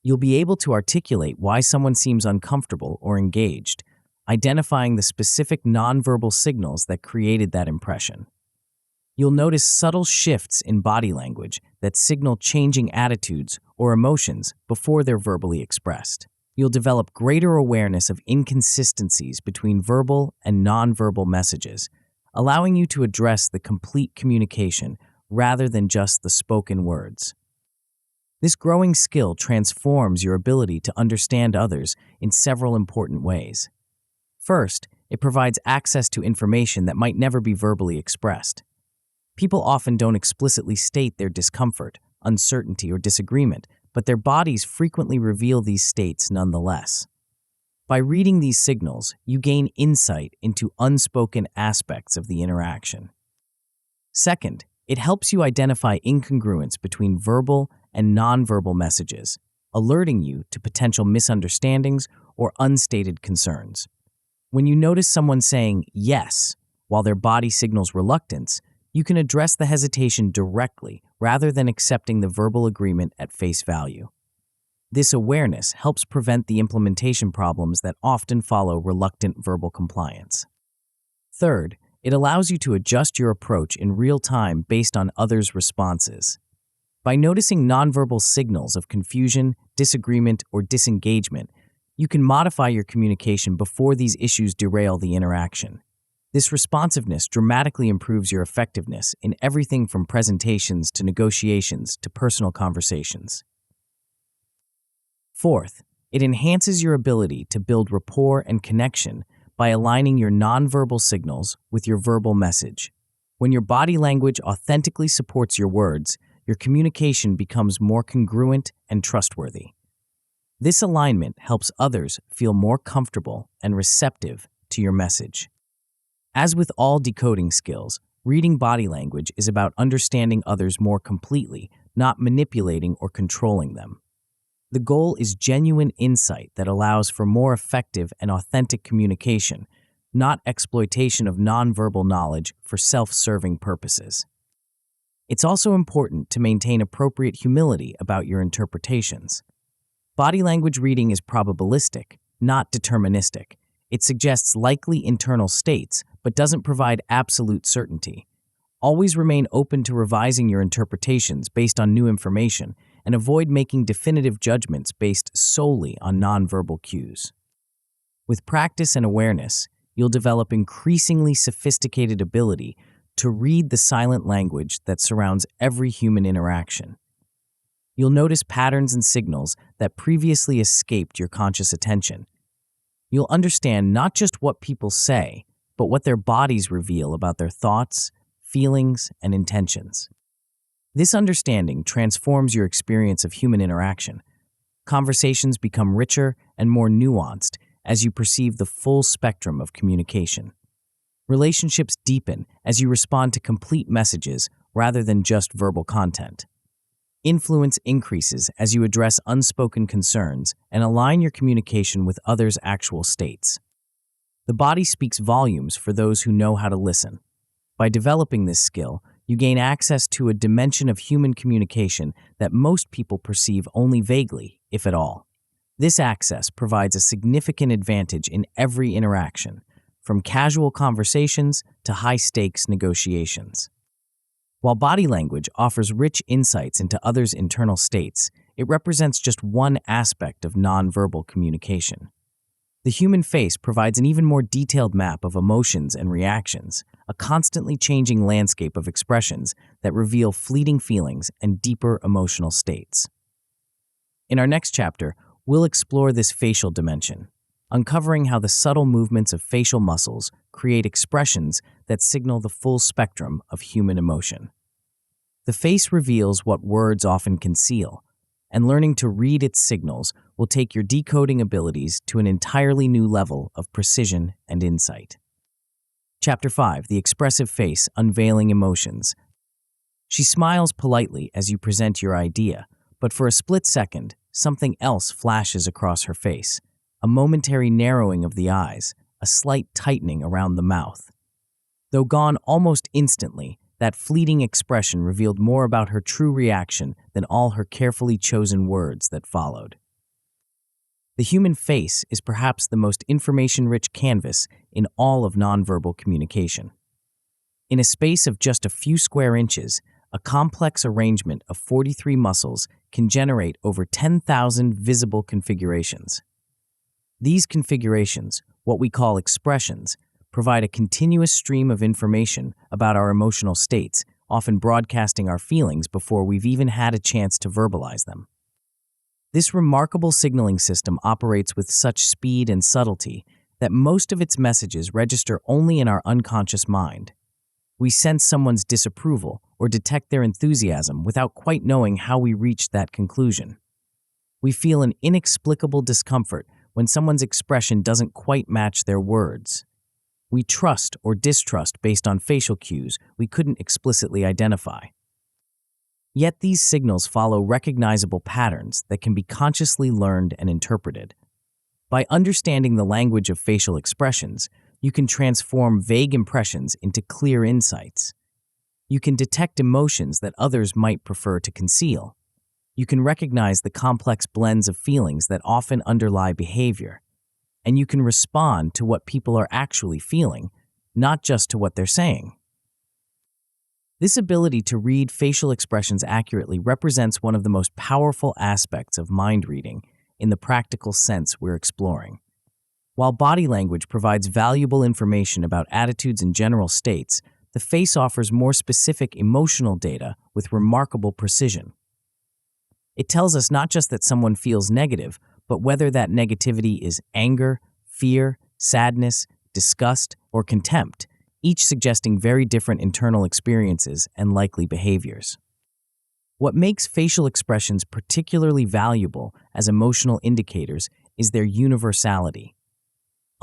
You'll be able to articulate why someone seems uncomfortable or engaged, identifying the specific nonverbal signals that created that impression. You'll notice subtle shifts in body language that signal changing attitudes or emotions before they're verbally expressed. You'll develop greater awareness of inconsistencies between verbal and nonverbal messages, allowing you to address the complete communication rather than just the spoken words. This growing skill transforms your ability to understand others in several important ways. First, it provides access to information that might never be verbally expressed. People often don't explicitly state their discomfort, uncertainty, or disagreement, but their bodies frequently reveal these states nonetheless. By reading these signals, you gain insight into unspoken aspects of the interaction. Second, it helps you identify incongruence between verbal and nonverbal messages, alerting you to potential misunderstandings or unstated concerns. When you notice someone saying yes while their body signals reluctance, you can address the hesitation directly rather than accepting the verbal agreement at face value. This awareness helps prevent the implementation problems that often follow reluctant verbal compliance. Third, it allows you to adjust your approach in real time based on others' responses. By noticing nonverbal signals of confusion, disagreement, or disengagement, you can modify your communication before these issues derail the interaction. This responsiveness dramatically improves your effectiveness in everything from presentations to negotiations to personal conversations. Fourth, it enhances your ability to build rapport and connection by aligning your nonverbal signals with your verbal message. When your body language authentically supports your words, your communication becomes more congruent and trustworthy. This alignment helps others feel more comfortable and receptive to your message. As with all decoding skills, reading body language is about understanding others more completely, not manipulating or controlling them. The goal is genuine insight that allows for more effective and authentic communication, not exploitation of nonverbal knowledge for self-serving purposes. It's also important to maintain appropriate humility about your interpretations. Body language reading is probabilistic, not deterministic. It suggests likely internal states, but doesn't provide absolute certainty. Always remain open to revising your interpretations based on new information and avoid making definitive judgments based solely on nonverbal cues. With practice and awareness, you'll develop increasingly sophisticated ability to read the silent language that surrounds every human interaction. You'll notice patterns and signals that previously escaped your conscious attention. You'll understand not just what people say, but what their bodies reveal about their thoughts, feelings, and intentions. This understanding transforms your experience of human interaction. Conversations become richer and more nuanced as you perceive the full spectrum of communication. Relationships deepen as you respond to complete messages rather than just verbal content. Influence increases as you address unspoken concerns and align your communication with others' actual states. The body speaks volumes for those who know how to listen. By developing this skill, you gain access to a dimension of human communication that most people perceive only vaguely, if at all. This access provides a significant advantage in every interaction, from casual conversations to high-stakes negotiations. While body language offers rich insights into others' internal states, it represents just one aspect of nonverbal communication. The human face provides an even more detailed map of emotions and reactions, a constantly changing landscape of expressions that reveal fleeting feelings and deeper emotional states. In our next chapter, we'll explore this facial dimension, uncovering how the subtle movements of facial muscles create expressions that signal the full spectrum of human emotion. The face reveals what words often conceal, and learning to read its signals will take your decoding abilities to an entirely new level of precision and insight. Chapter 5: The Expressive Face, Unveiling Emotions. She smiles politely as you present your idea, but for a split second, something else flashes across her face, a momentary narrowing of the eyes, a slight tightening around the mouth. Though gone almost instantly, that fleeting expression revealed more about her true reaction than all her carefully chosen words that followed. The human face is perhaps the most information-rich canvas in all of nonverbal communication. In a space of just a few square inches, a complex arrangement of 43 muscles can generate over 10,000 visible configurations. These configurations, what we call expressions, provide a continuous stream of information about our emotional states, often broadcasting our feelings before we've even had a chance to verbalize them. This remarkable signaling system operates with such speed and subtlety that most of its messages register only in our unconscious mind. We sense someone's disapproval or detect their enthusiasm without quite knowing how we reached that conclusion. We feel an inexplicable discomfort when someone's expression doesn't quite match their words. We trust or distrust based on facial cues we couldn't explicitly identify. Yet these signals follow recognizable patterns that can be consciously learned and interpreted. By understanding the language of facial expressions, you can transform vague impressions into clear insights. You can detect emotions that others might prefer to conceal. You can recognize the complex blends of feelings that often underlie behavior. And you can respond to what people are actually feeling, not just to what they're saying. This ability to read facial expressions accurately represents one of the most powerful aspects of mind reading in the practical sense we're exploring. While body language provides valuable information about attitudes and general states, the face offers more specific emotional data with remarkable precision. It tells us not just that someone feels negative, but whether that negativity is anger, fear, sadness, disgust, or contempt, each suggesting very different internal experiences and likely behaviors. What makes facial expressions particularly valuable as emotional indicators is their universality.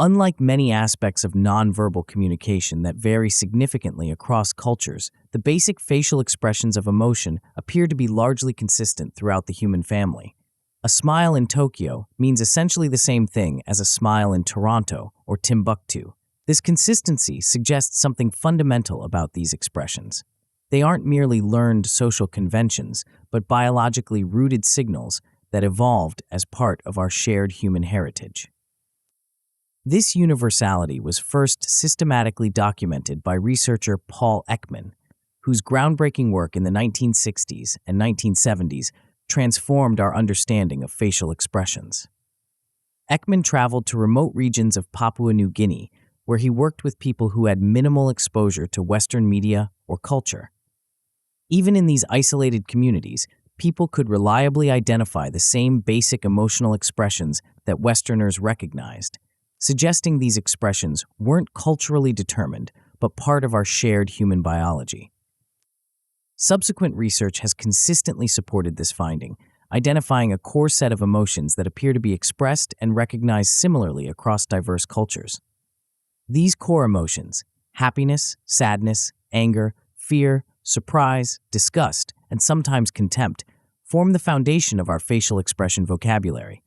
Unlike many aspects of nonverbal communication that vary significantly across cultures, the basic facial expressions of emotion appear to be largely consistent throughout the human family. A smile in Tokyo means essentially the same thing as a smile in Toronto or Timbuktu. This consistency suggests something fundamental about these expressions. They aren't merely learned social conventions, but biologically rooted signals that evolved as part of our shared human heritage. This universality was first systematically documented by researcher Paul Ekman, whose groundbreaking work in the 1960s and 1970s transformed our understanding of facial expressions. Ekman traveled to remote regions of Papua New Guinea, where he worked with people who had minimal exposure to Western media or culture. Even in these isolated communities, people could reliably identify the same basic emotional expressions that Westerners recognized, suggesting these expressions weren't culturally determined, but part of our shared human biology. Subsequent research has consistently supported this finding, identifying a core set of emotions that appear to be expressed and recognized similarly across diverse cultures. These core emotions, Happiness, sadness, anger, fear, surprise, disgust, and sometimes contempt form the foundation of our facial expression vocabulary.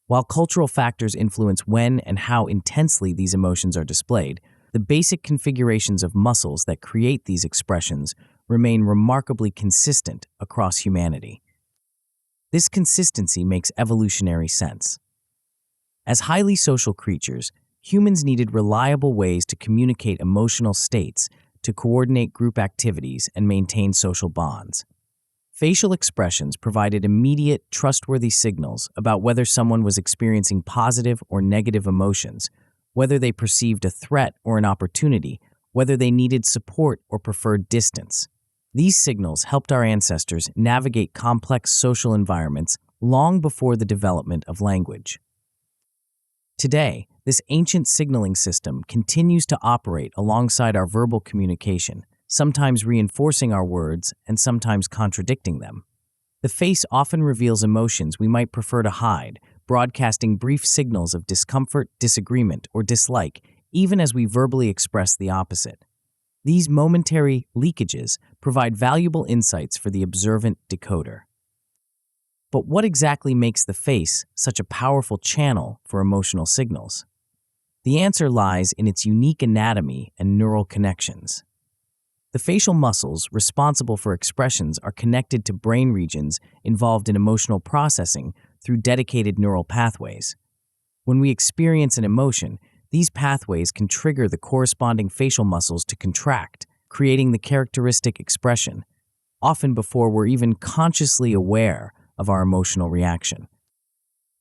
While cultural factors influence when and how intensely these emotions are displayed, the basic configurations of muscles that create these expressions remain remarkably consistent across humanity. This consistency makes evolutionary sense. As highly social creatures, humans needed reliable ways to communicate emotional states, to coordinate group activities, and maintain social bonds. Facial expressions provided immediate, trustworthy signals about whether someone was experiencing positive or negative emotions, whether they perceived a threat or an opportunity, whether they needed support or preferred distance. These signals helped our ancestors navigate complex social environments long before the development of language. Today, this ancient signaling system continues to operate alongside our verbal communication, sometimes reinforcing our words and sometimes contradicting them. The face often reveals emotions we might prefer to hide, broadcasting brief signals of discomfort, disagreement, or dislike, even as we verbally express the opposite. These momentary leakages provide valuable insights for the observant decoder. But what exactly makes the face such a powerful channel for emotional signals? The answer lies in its unique anatomy and neural connections. The facial muscles responsible for expressions are connected to brain regions involved in emotional processing through dedicated neural pathways. When we experience an emotion, these pathways can trigger the corresponding facial muscles to contract, creating the characteristic expression, often before we're even consciously aware of our emotional reaction.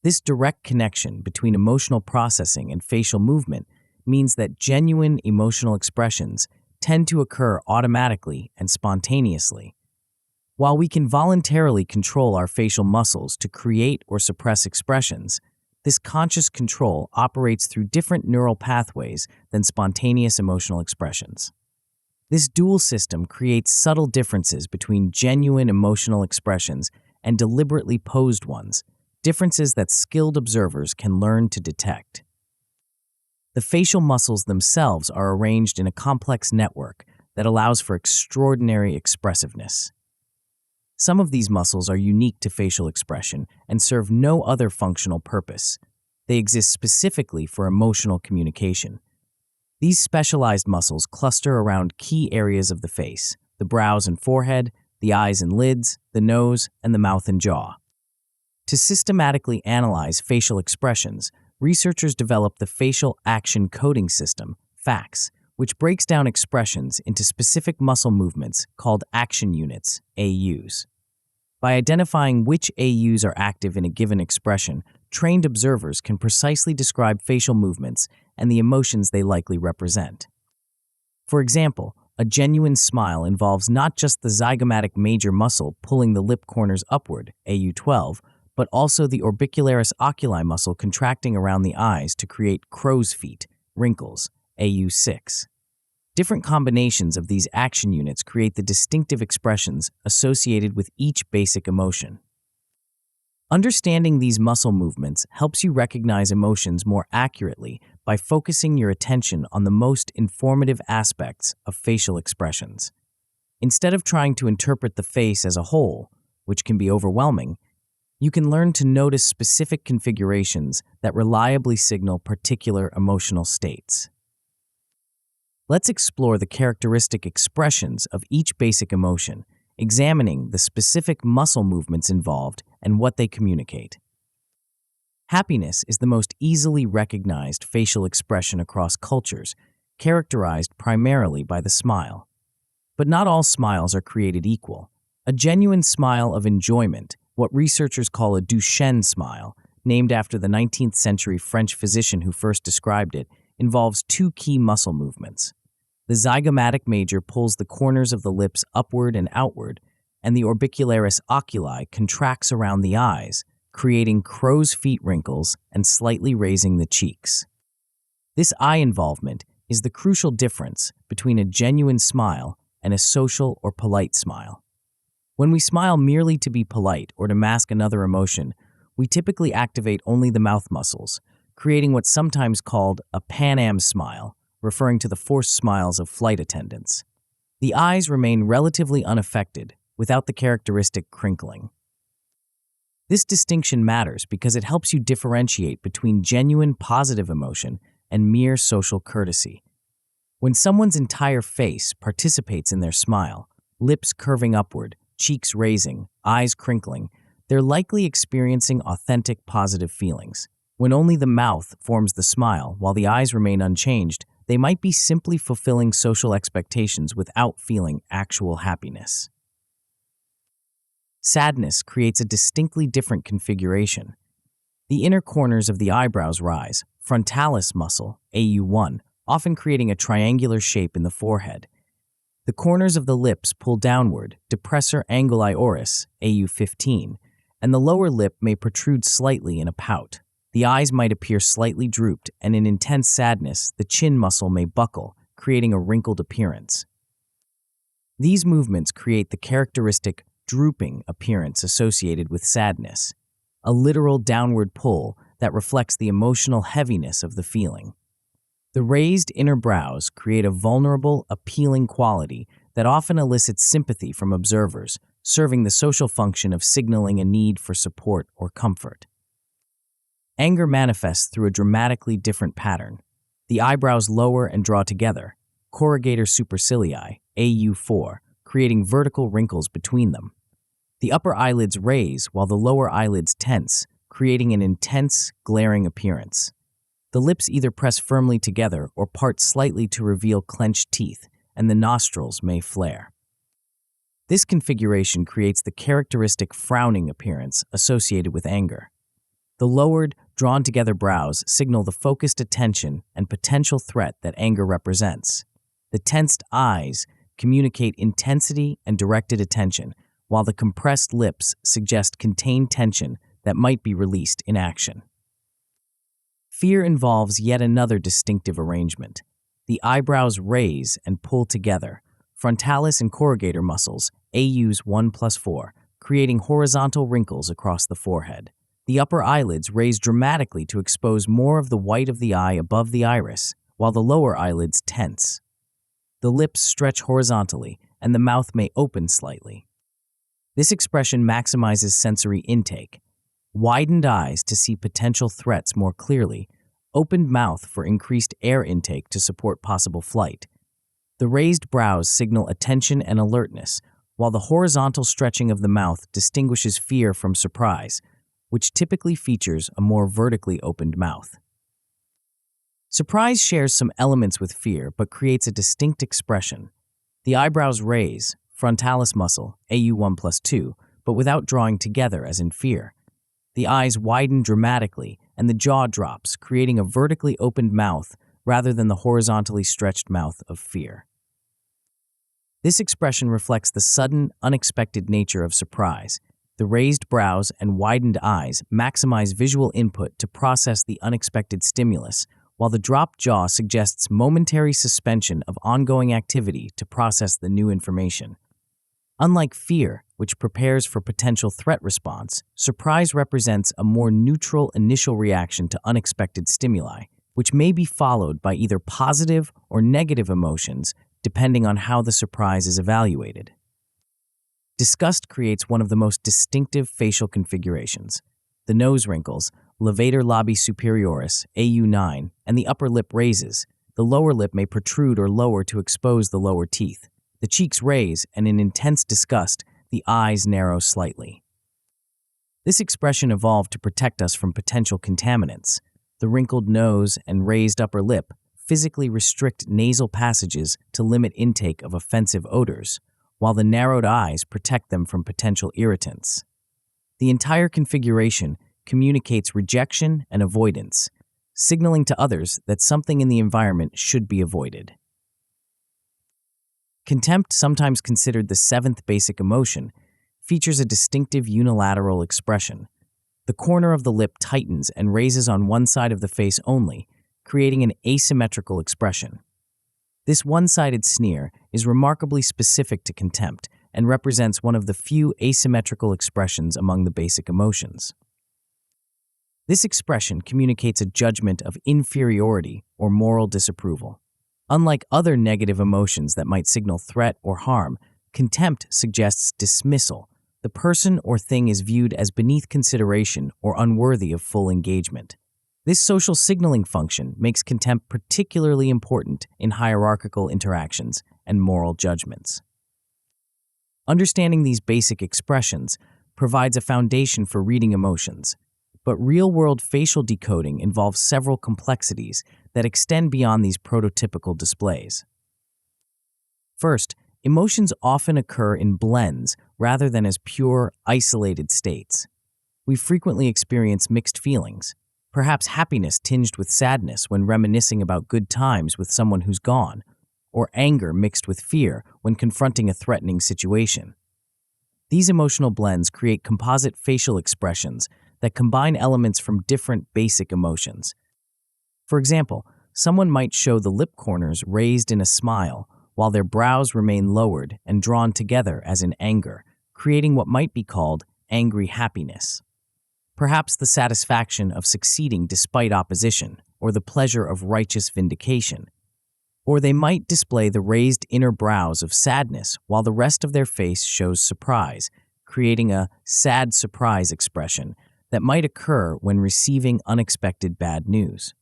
This direct connection between emotional processing and facial movement means that genuine emotional expressions tend to occur automatically and spontaneously. While we can voluntarily control our facial muscles to create or suppress expressions, this conscious control operates through different neural pathways than spontaneous emotional expressions. This dual system creates subtle differences between genuine emotional expressions and deliberately posed ones, differences that skilled observers can learn to detect. The facial muscles themselves are arranged in a complex network that allows for extraordinary expressiveness. Some of these muscles are unique to facial expression and serve no other functional purpose. They exist specifically for emotional communication. These specialized muscles cluster around key areas of the face: the brows and forehead, the eyes and lids, the nose, and the mouth and jaw. To systematically analyze facial expressions, researchers developed the Facial Action Coding System, FACS, which breaks down expressions into specific muscle movements called action units, AUs. By identifying which AUs are active in a given expression, trained observers can precisely describe facial movements and the emotions they likely represent. For example, a genuine smile involves not just the zygomatic major muscle pulling the lip corners upward, AU12, but also the orbicularis oculi muscle contracting around the eyes to create crow's feet, wrinkles, AU6. Different combinations of these action units create the distinctive expressions associated with each basic emotion. Understanding these muscle movements helps you recognize emotions more accurately by focusing your attention on the most informative aspects of facial expressions. Instead of trying to interpret the face as a whole, which can be overwhelming, you can learn to notice specific configurations that reliably signal particular emotional states. Let's explore the characteristic expressions of each basic emotion, examining the specific muscle movements involved and what they communicate. Happiness is the most easily recognized facial expression across cultures, characterized primarily by the smile. But not all smiles are created equal. A genuine smile of enjoyment, what researchers call a Duchenne smile, named after the 19th century French physician who first described it, involves two key muscle movements. The zygomatic major pulls the corners of the lips upward and outward, and the orbicularis oculi contracts around the eyes, creating crow's feet wrinkles and slightly raising the cheeks. This eye involvement is the crucial difference between a genuine smile and a social or polite smile. When we smile merely to be polite or to mask another emotion, we typically activate only the mouth muscles, creating what's sometimes called a Pan Am smile, referring to the forced smiles of flight attendants. The eyes remain relatively unaffected, without the characteristic crinkling. This distinction matters because it helps you differentiate between genuine positive emotion and mere social courtesy. When someone's entire face participates in their smile, lips curving upward, cheeks raising, eyes crinkling, they're likely experiencing authentic positive feelings. When only the mouth forms the smile while the eyes remain unchanged, they might be simply fulfilling social expectations without feeling actual happiness. Sadness creates a distinctly different configuration. The inner corners of the eyebrows rise, frontalis muscle, AU1, often creating a triangular shape in the forehead. The corners of the lips pull downward, depressor anguli oris, AU15, and the lower lip may protrude slightly in a pout. The eyes might appear slightly drooped, and in intense sadness, the chin muscle may buckle, creating a wrinkled appearance. These movements create the characteristic drooping appearance associated with sadness, a literal downward pull that reflects the emotional heaviness of the feeling. The raised inner brows create a vulnerable, appealing quality that often elicits sympathy from observers, serving the social function of signaling a need for support or comfort. Anger manifests through a dramatically different pattern. The eyebrows lower and draw together, corrugator supercilii, AU4, creating vertical wrinkles between them. The upper eyelids raise while the lower eyelids tense, creating an intense, glaring appearance. The lips either press firmly together or part slightly to reveal clenched teeth, and the nostrils may flare. This configuration creates the characteristic frowning appearance associated with anger. The lowered, drawn-together brows signal the focused attention and potential threat that anger represents. The tensed eyes communicate intensity and directed attention, while the compressed lips suggest contained tension that might be released in action. Fear involves yet another distinctive arrangement. The eyebrows raise and pull together, frontalis and corrugator muscles, AUs 1+4, creating horizontal wrinkles across the forehead. The upper eyelids raise dramatically to expose more of the white of the eye above the iris, while the lower eyelids tense. The lips stretch horizontally, and the mouth may open slightly. This expression maximizes sensory intake. Widened eyes to see potential threats more clearly, opened mouth for increased air intake to support possible flight. The raised brows signal attention and alertness, while the horizontal stretching of the mouth distinguishes fear from surprise, which typically features a more vertically opened mouth. Surprise shares some elements with fear but creates a distinct expression. The eyebrows raise, frontalis muscle, AU1+2, but without drawing together as in fear. The eyes widen dramatically and the jaw drops, creating a vertically opened mouth rather than the horizontally stretched mouth of fear. This expression reflects the sudden, unexpected nature of surprise. The raised brows and widened eyes maximize visual input to process the unexpected stimulus, while the dropped jaw suggests momentary suspension of ongoing activity to process the new information. Unlike fear, which prepares for potential threat response, surprise represents a more neutral initial reaction to unexpected stimuli, which may be followed by either positive or negative emotions depending on how the surprise is evaluated. Disgust creates one of the most distinctive facial configurations. The nose wrinkles, levator labii superioris, AU9, and the upper lip raises. The lower lip may protrude or lower to expose the lower teeth. The cheeks raise, and in intense disgust, the eyes narrow slightly. This expression evolved to protect us from potential contaminants. The wrinkled nose and raised upper lip physically restrict nasal passages to limit intake of offensive odors, while the narrowed eyes protect them from potential irritants. The entire configuration communicates rejection and avoidance, signaling to others that something in the environment should be avoided. Contempt, sometimes considered the seventh basic emotion, features a distinctive unilateral expression. The corner of the lip tightens and raises on one side of the face only, creating an asymmetrical expression. This one-sided sneer is remarkably specific to contempt and represents one of the few asymmetrical expressions among the basic emotions. This expression communicates a judgment of inferiority or moral disapproval. Unlike other negative emotions that might signal threat or harm, contempt suggests dismissal. The person or thing is viewed as beneath consideration or unworthy of full engagement. This social signaling function makes contempt particularly important in hierarchical interactions and moral judgments. Understanding these basic expressions provides a foundation for reading emotions, but real-world facial decoding involves several complexities that extend beyond these prototypical displays. First, emotions often occur in blends rather than as pure, isolated states. We frequently experience mixed feelings, perhaps happiness tinged with sadness when reminiscing about good times with someone who's gone, or anger mixed with fear when confronting a threatening situation. These emotional blends create composite facial expressions that combine elements from different basic emotions. For example, someone might show the lip corners raised in a smile, while their brows remain lowered and drawn together as in anger, creating what might be called angry happiness. Perhaps the satisfaction of succeeding despite opposition, or the pleasure of righteous vindication. Or they might display the raised inner brows of sadness while the rest of their face shows surprise, creating a sad surprise expression that might occur when receiving unexpected bad news.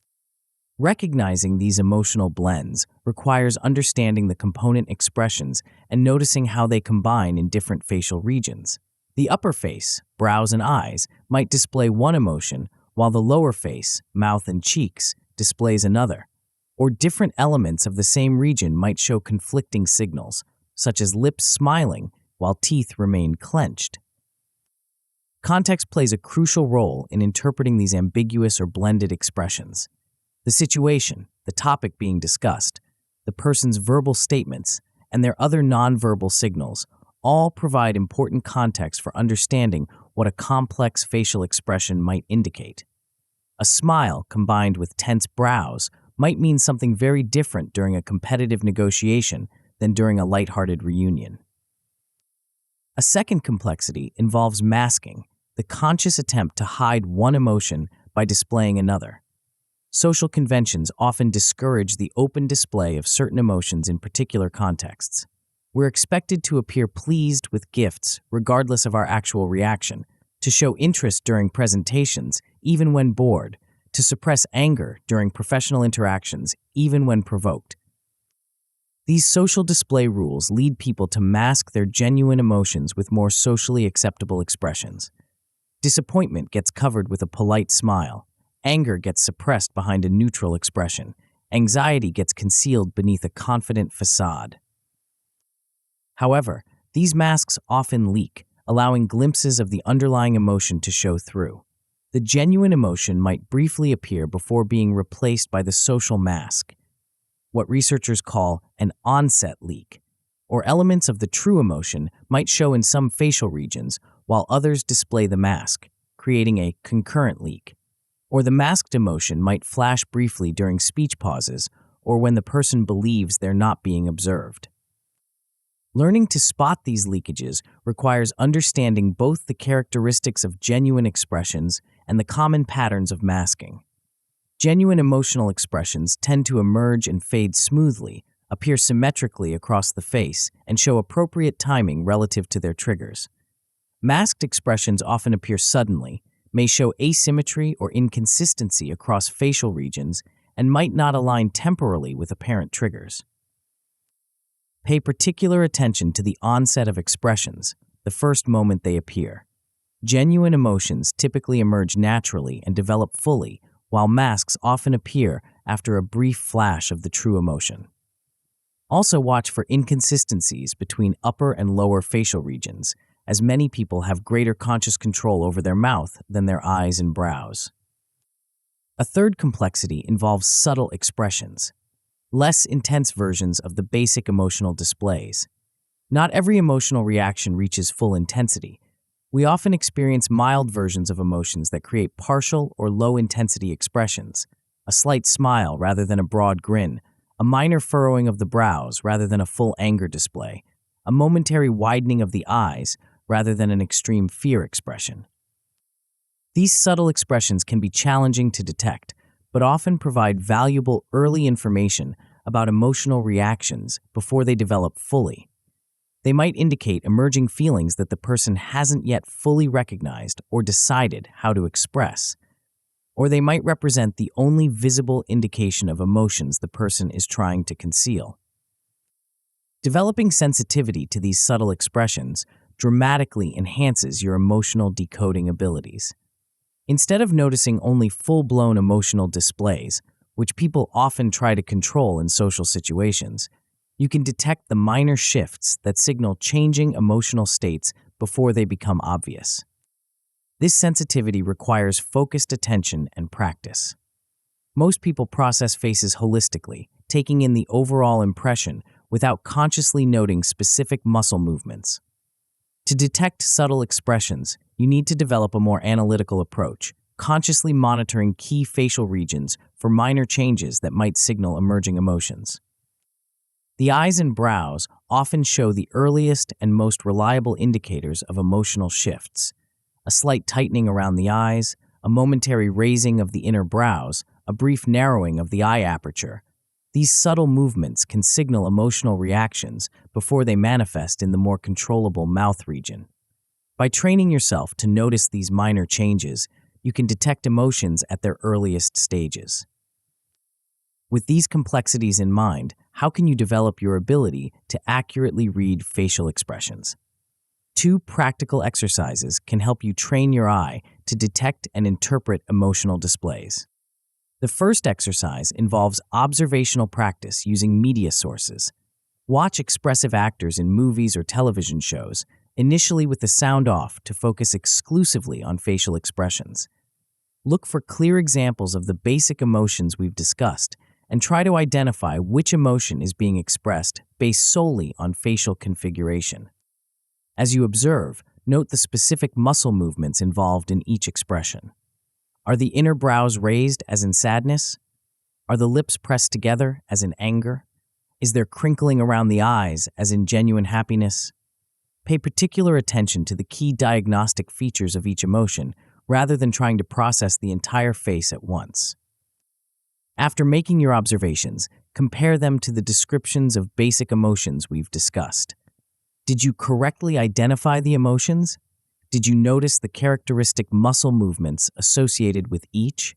Recognizing these emotional blends requires understanding the component expressions and noticing how they combine in different facial regions. The upper face, brows and eyes, might display one emotion, while the lower face, mouth and cheeks, displays another. Or different elements of the same region might show conflicting signals, such as lips smiling while teeth remain clenched. Context plays a crucial role in interpreting these ambiguous or blended expressions. The situation, the topic being discussed, the person's verbal statements, and their other nonverbal signals all provide important context for understanding what a complex facial expression might indicate. A smile combined with tense brows might mean something very different during a competitive negotiation than during a lighthearted reunion. A second complexity involves masking, the conscious attempt to hide one emotion by displaying another. Social conventions often discourage the open display of certain emotions in particular contexts. We're expected to appear pleased with gifts regardless of our actual reaction, to show interest during presentations even when bored, to suppress anger during professional interactions even when provoked. These social display rules lead people to mask their genuine emotions with more socially acceptable expressions. Disappointment gets covered with a polite smile. Anger gets suppressed behind a neutral expression. Anxiety gets concealed beneath a confident facade. However, these masks often leak, allowing glimpses of the underlying emotion to show through. The genuine emotion might briefly appear before being replaced by the social mask, what researchers call an onset leak, or elements of the true emotion might show in some facial regions while others display the mask, creating a concurrent leak. Or the masked emotion might flash briefly during speech pauses or when the person believes they're not being observed. Learning to spot these leakages requires understanding both the characteristics of genuine expressions and the common patterns of masking. Genuine emotional expressions tend to emerge and fade smoothly, appear symmetrically across the face, and show appropriate timing relative to their triggers. Masked expressions often appear suddenly, may show asymmetry or inconsistency across facial regions, and might not align temporally with apparent triggers. Pay particular attention to the onset of expressions, the first moment they appear. Genuine emotions typically emerge naturally and develop fully, while masks often appear after a brief flash of the true emotion. Also watch for inconsistencies between upper and lower facial regions, as many people have greater conscious control over their mouth than their eyes and brows. A third complexity involves subtle expressions, less intense versions of the basic emotional displays. Not every emotional reaction reaches full intensity. We often experience mild versions of emotions that create partial or low-intensity expressions, a slight smile rather than a broad grin, a minor furrowing of the brows rather than a full anger display, a momentary widening of the eyes rather than an extreme fear expression. These subtle expressions can be challenging to detect, but often provide valuable early information about emotional reactions before they develop fully. They might indicate emerging feelings that the person hasn't yet fully recognized or decided how to express. Or they might represent the only visible indication of emotions the person is trying to conceal. Developing sensitivity to these subtle expressions dramatically enhances your emotional decoding abilities. Instead of noticing only full-blown emotional displays, which people often try to control in social situations, you can detect the minor shifts that signal changing emotional states before they become obvious. This sensitivity requires focused attention and practice. Most people process faces holistically, taking in the overall impression without consciously noting specific muscle movements. To detect subtle expressions, you need to develop a more analytical approach, consciously monitoring key facial regions for minor changes that might signal emerging emotions. The eyes and brows often show the earliest and most reliable indicators of emotional shifts. A slight tightening around the eyes, a momentary raising of the inner brows, a brief narrowing of the eye aperture. These subtle movements can signal emotional reactions before they manifest in the more controllable mouth region. By training yourself to notice these minor changes, you can detect emotions at their earliest stages. With these complexities in mind, how can you develop your ability to accurately read facial expressions? 2 practical exercises can help you train your eye to detect and interpret emotional displays. The first exercise involves observational practice using media sources. Watch expressive actors in movies or television shows, initially with the sound off to focus exclusively on facial expressions. Look for clear examples of the basic emotions we've discussed and try to identify which emotion is being expressed based solely on facial configuration. As you observe, note the specific muscle movements involved in each expression. Are the inner brows raised as in sadness? Are the lips pressed together as in anger? Is there crinkling around the eyes as in genuine happiness? Pay particular attention to the key diagnostic features of each emotion rather than trying to process the entire face at once. After making your observations, compare them to the descriptions of basic emotions we've discussed. Did you correctly identify the emotions? Did you notice the characteristic muscle movements associated with each?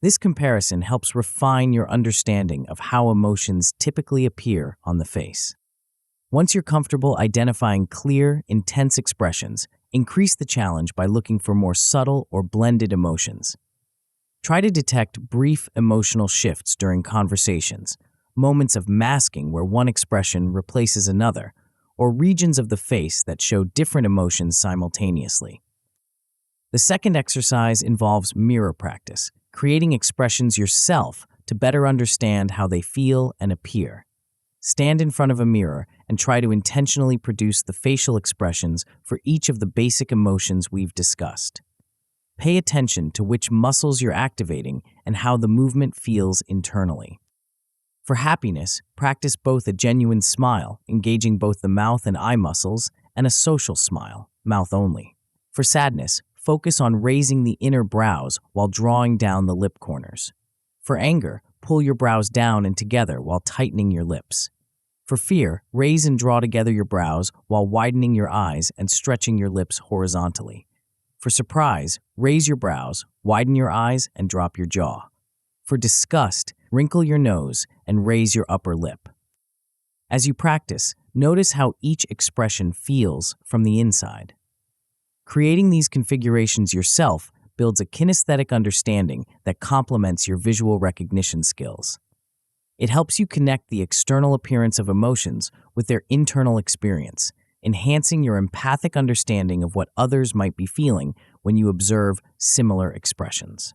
This comparison helps refine your understanding of how emotions typically appear on the face. Once you're comfortable identifying clear, intense expressions, increase the challenge by looking for more subtle or blended emotions. Try to detect brief emotional shifts during conversations, moments of masking where one expression replaces another, or regions of the face that show different emotions simultaneously. The second exercise involves mirror practice, creating expressions yourself to better understand how they feel and appear. Stand in front of a mirror and try to intentionally produce the facial expressions for each of the basic emotions we've discussed. Pay attention to which muscles you're activating and how the movement feels internally. For happiness, practice both a genuine smile, engaging both the mouth and eye muscles, and a social smile, mouth only. For sadness, focus on raising the inner brows while drawing down the lip corners. For anger, pull your brows down and together while tightening your lips. For fear, raise and draw together your brows while widening your eyes and stretching your lips horizontally. For surprise, raise your brows, widen your eyes, and drop your jaw. For disgust, wrinkle your nose and raise your upper lip. As you practice, notice how each expression feels from the inside. Creating these configurations yourself builds a kinesthetic understanding that complements your visual recognition skills. It helps you connect the external appearance of emotions with their internal experience, enhancing your empathic understanding of what others might be feeling when you observe similar expressions.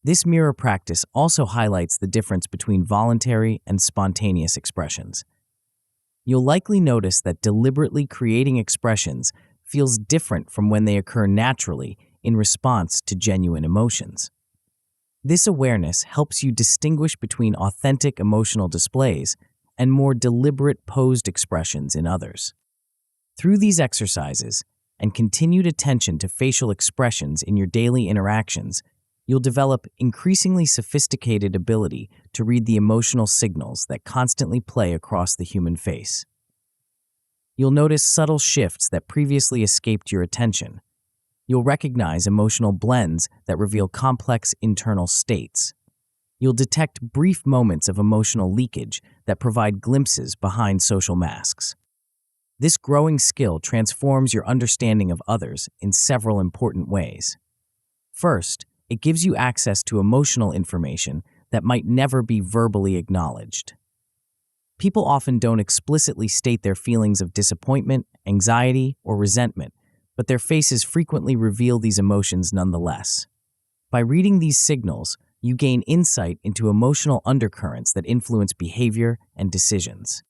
This mirror practice also highlights the difference between voluntary and spontaneous expressions. You'll likely notice that deliberately creating expressions feels different from when they occur naturally in response to genuine emotions. This awareness helps you distinguish between authentic emotional displays and more deliberate posed expressions in others. Through these exercises and continued attention to facial expressions in your daily interactions, you'll develop increasingly sophisticated ability to read the emotional signals that constantly play across the human face. You'll notice subtle shifts that previously escaped your attention. You'll recognize emotional blends that reveal complex internal states. You'll detect brief moments of emotional leakage that provide glimpses behind social masks. This growing skill transforms your understanding of others in several important ways. First, it gives you access to emotional information that might never be verbally acknowledged. People often don't explicitly state their feelings of disappointment, anxiety, or resentment, but their faces frequently reveal these emotions nonetheless. By reading these signals, you gain insight into emotional undercurrents that influence behavior and decisions.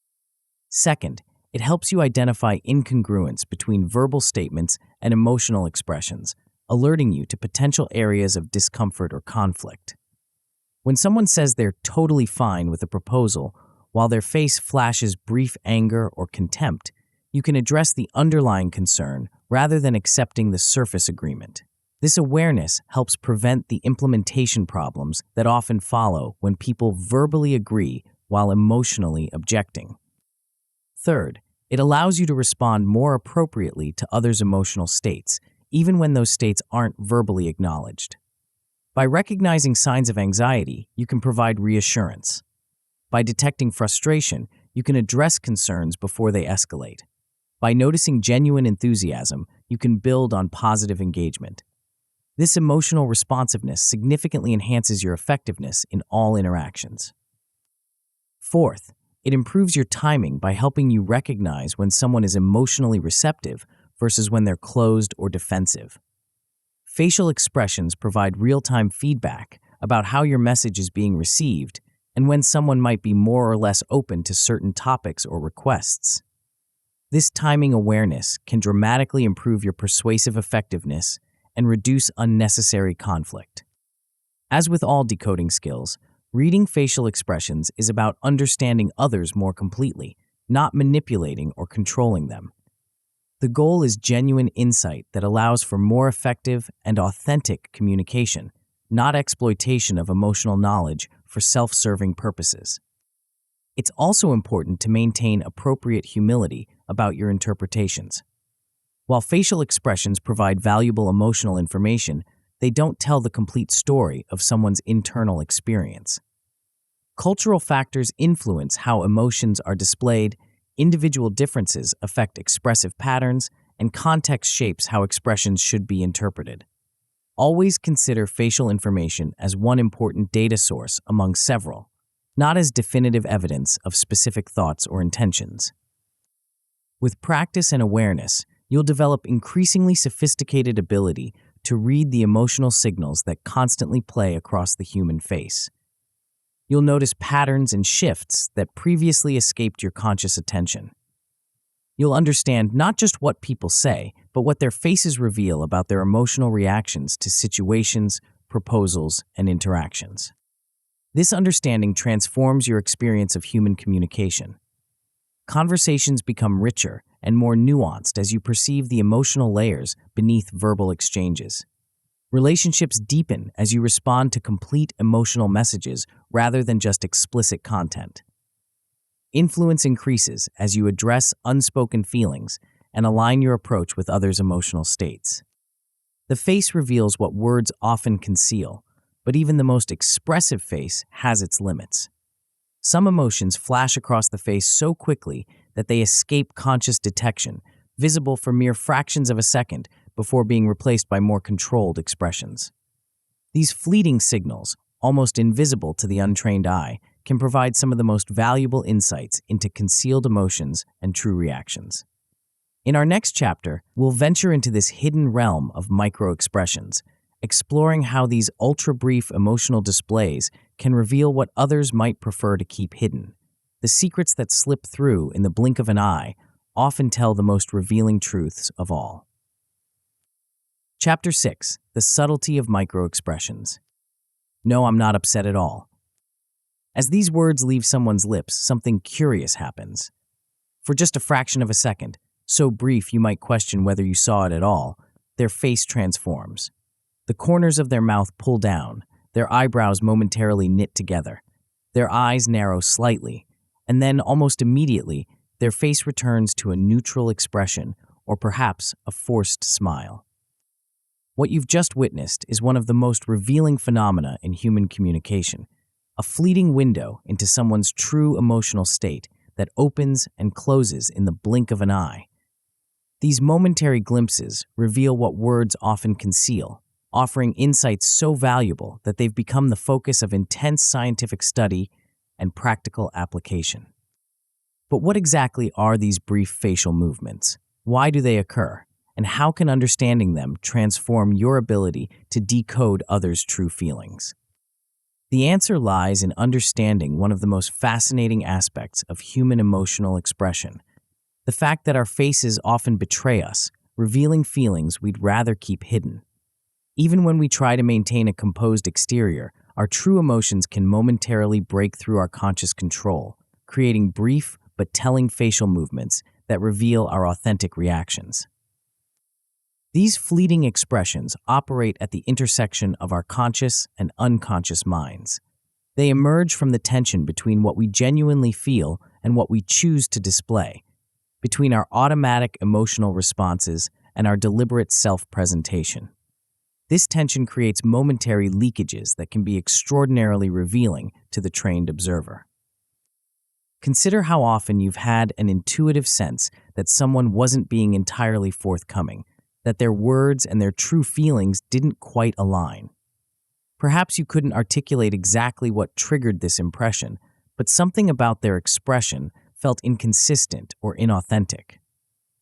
Second, it helps you identify incongruence between verbal statements and emotional expressions, alerting you to potential areas of discomfort or conflict. When someone says they're totally fine with a proposal, while their face flashes brief anger or contempt, you can address the underlying concern rather than accepting the surface agreement. This awareness helps prevent the implementation problems that often follow when people verbally agree while emotionally objecting. Third, it allows you to respond more appropriately to others' emotional states, even when those states aren't verbally acknowledged. By recognizing signs of anxiety, you can provide reassurance. By detecting frustration, you can address concerns before they escalate. By noticing genuine enthusiasm, you can build on positive engagement. This emotional responsiveness significantly enhances your effectiveness in all interactions. Fourth, it improves your timing by helping you recognize when someone is emotionally receptive versus when they're closed or defensive. Facial expressions provide real-time feedback about how your message is being received and when someone might be more or less open to certain topics or requests. This timing awareness can dramatically improve your persuasive effectiveness and reduce unnecessary conflict. As with all decoding skills, reading facial expressions is about understanding others more completely, not manipulating or controlling them. The goal is genuine insight that allows for more effective and authentic communication, not exploitation of emotional knowledge for self-serving purposes. It's also important to maintain appropriate humility about your interpretations. While facial expressions provide valuable emotional information, they don't tell the complete story of someone's internal experience. Cultural factors influence how emotions are displayed, individual differences affect expressive patterns, and context shapes how expressions should be interpreted. Always consider facial information as one important data source among several, not as definitive evidence of specific thoughts or intentions. With practice and awareness, you'll develop increasingly sophisticated ability to read the emotional signals that constantly play across the human face. You'll notice patterns and shifts that previously escaped your conscious attention. You'll understand not just what people say, but what their faces reveal about their emotional reactions to situations, proposals, and interactions. This understanding transforms your experience of human communication. Conversations become richer and more nuanced as you perceive the emotional layers beneath verbal exchanges. Relationships deepen as you respond to complete emotional messages rather than just explicit content. Influence increases as you address unspoken feelings and align your approach with others' emotional states. The face reveals what words often conceal, but even the most expressive face has its limits. Some emotions flash across the face so quickly that they escape conscious detection, visible for mere fractions of a second before being replaced by more controlled expressions. These fleeting signals, almost invisible to the untrained eye, can provide some of the most valuable insights into concealed emotions and true reactions. In our next chapter, we'll venture into this hidden realm of microexpressions, exploring how these ultra-brief emotional displays can reveal what others might prefer to keep hidden. The secrets that slip through in the blink of an eye often tell the most revealing truths of all. Chapter 6. The Subtlety of Microexpressions. No, I'm not upset at all. As these words leave someone's lips, something curious happens. For just a fraction of a second, so brief you might question whether you saw it at all, their face transforms. The corners of their mouth pull down, their eyebrows momentarily knit together, their eyes narrow slightly, and then almost immediately, their face returns to a neutral expression or perhaps a forced smile. What you've just witnessed is one of the most revealing phenomena in human communication, a fleeting window into someone's true emotional state that opens and closes in the blink of an eye. These momentary glimpses reveal what words often conceal, offering insights so valuable that they've become the focus of intense scientific study and practical application. But what exactly are these brief facial movements? Why do they occur? And how can understanding them transform your ability to decode others' true feelings? The answer lies in understanding one of the most fascinating aspects of human emotional expression, the fact that our faces often betray us, revealing feelings we'd rather keep hidden. Even when we try to maintain a composed exterior, our true emotions can momentarily break through our conscious control, creating brief but telling facial movements that reveal our authentic reactions. These fleeting expressions operate at the intersection of our conscious and unconscious minds. They emerge from the tension between what we genuinely feel and what we choose to display, between our automatic emotional responses and our deliberate self-presentation. This tension creates momentary leakages that can be extraordinarily revealing to the trained observer. Consider how often you've had an intuitive sense that someone wasn't being entirely forthcoming, that their words and their true feelings didn't quite align. Perhaps you couldn't articulate exactly what triggered this impression, but something about their expression felt inconsistent or inauthentic.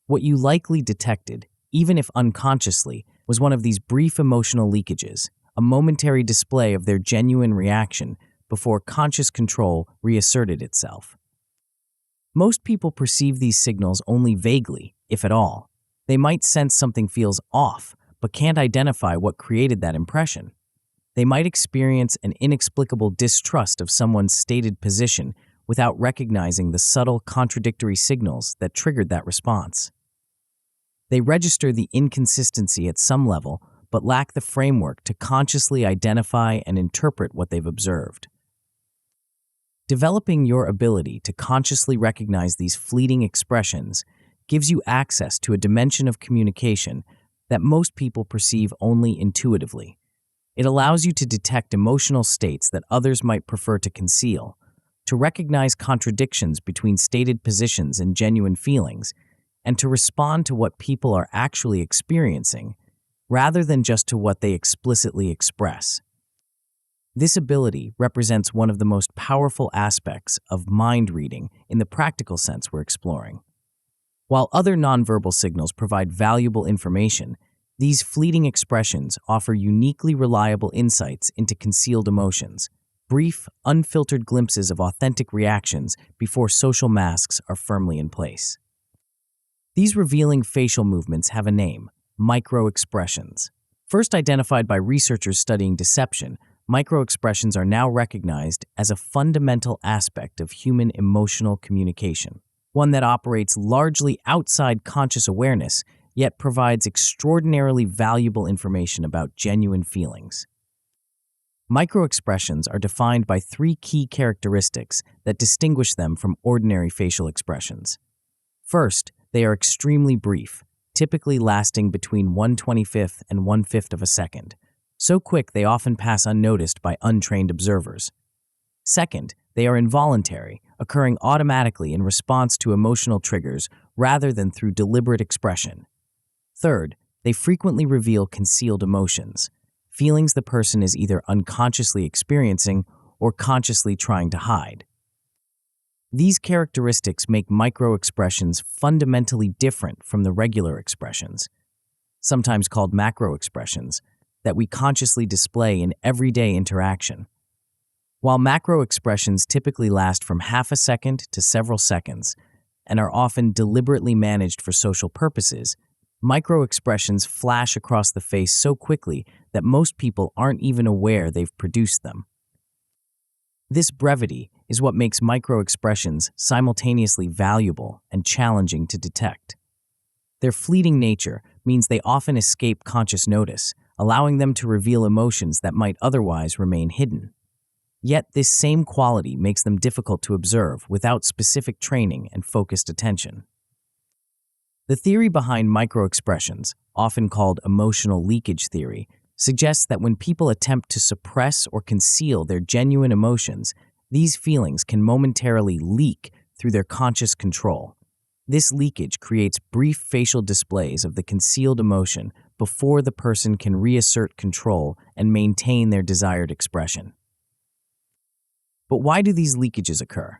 What you likely detected, even if unconsciously, was one of these brief emotional leakages, a momentary display of their genuine reaction before conscious control reasserted itself. Most people perceive these signals only vaguely, if at all. They might sense something feels off, but can't identify what created that impression. They might experience an inexplicable distrust of someone's stated position without recognizing the subtle contradictory signals that triggered that response. They register the inconsistency at some level, but lack the framework to consciously identify and interpret what they've observed. Developing your ability to consciously recognize these fleeting expressions gives you access to a dimension of communication that most people perceive only intuitively. It allows you to detect emotional states that others might prefer to conceal, to recognize contradictions between stated positions and genuine feelings, and to respond to what people are actually experiencing, rather than just to what they explicitly express. This ability represents one of the most powerful aspects of mind reading in the practical sense we're exploring. While other nonverbal signals provide valuable information, these fleeting expressions offer uniquely reliable insights into concealed emotions, brief, unfiltered glimpses of authentic reactions before social masks are firmly in place. These revealing facial movements have a name: microexpressions. First identified by researchers studying deception, microexpressions are now recognized as a fundamental aspect of human emotional communication, one that operates largely outside conscious awareness, yet provides extraordinarily valuable information about genuine feelings. Microexpressions are defined by three key characteristics that distinguish them from ordinary facial expressions. First, they are extremely brief, typically lasting between 1/25th and 1/5 of a second, so quick they often pass unnoticed by untrained observers. Second, they are involuntary, occurring automatically in response to emotional triggers rather than through deliberate expression. Third, they frequently reveal concealed emotions, feelings the person is either unconsciously experiencing or consciously trying to hide. These characteristics make microexpressions fundamentally different from the regular expressions, sometimes called macroexpressions, that we consciously display in everyday interaction. While macroexpressions typically last from half a second to several seconds and are often deliberately managed for social purposes, microexpressions flash across the face so quickly that most people aren't even aware they've produced them. This brevity is what makes microexpressions simultaneously valuable and challenging to detect. Their fleeting nature means they often escape conscious notice, allowing them to reveal emotions that might otherwise remain hidden. Yet this same quality makes them difficult to observe without specific training and focused attention. The theory behind microexpressions, often called emotional leakage theory, suggests that when people attempt to suppress or conceal their genuine emotions, these feelings can momentarily leak through their conscious control. This leakage creates brief facial displays of the concealed emotion before the person can reassert control and maintain their desired expression. But why do these leakages occur?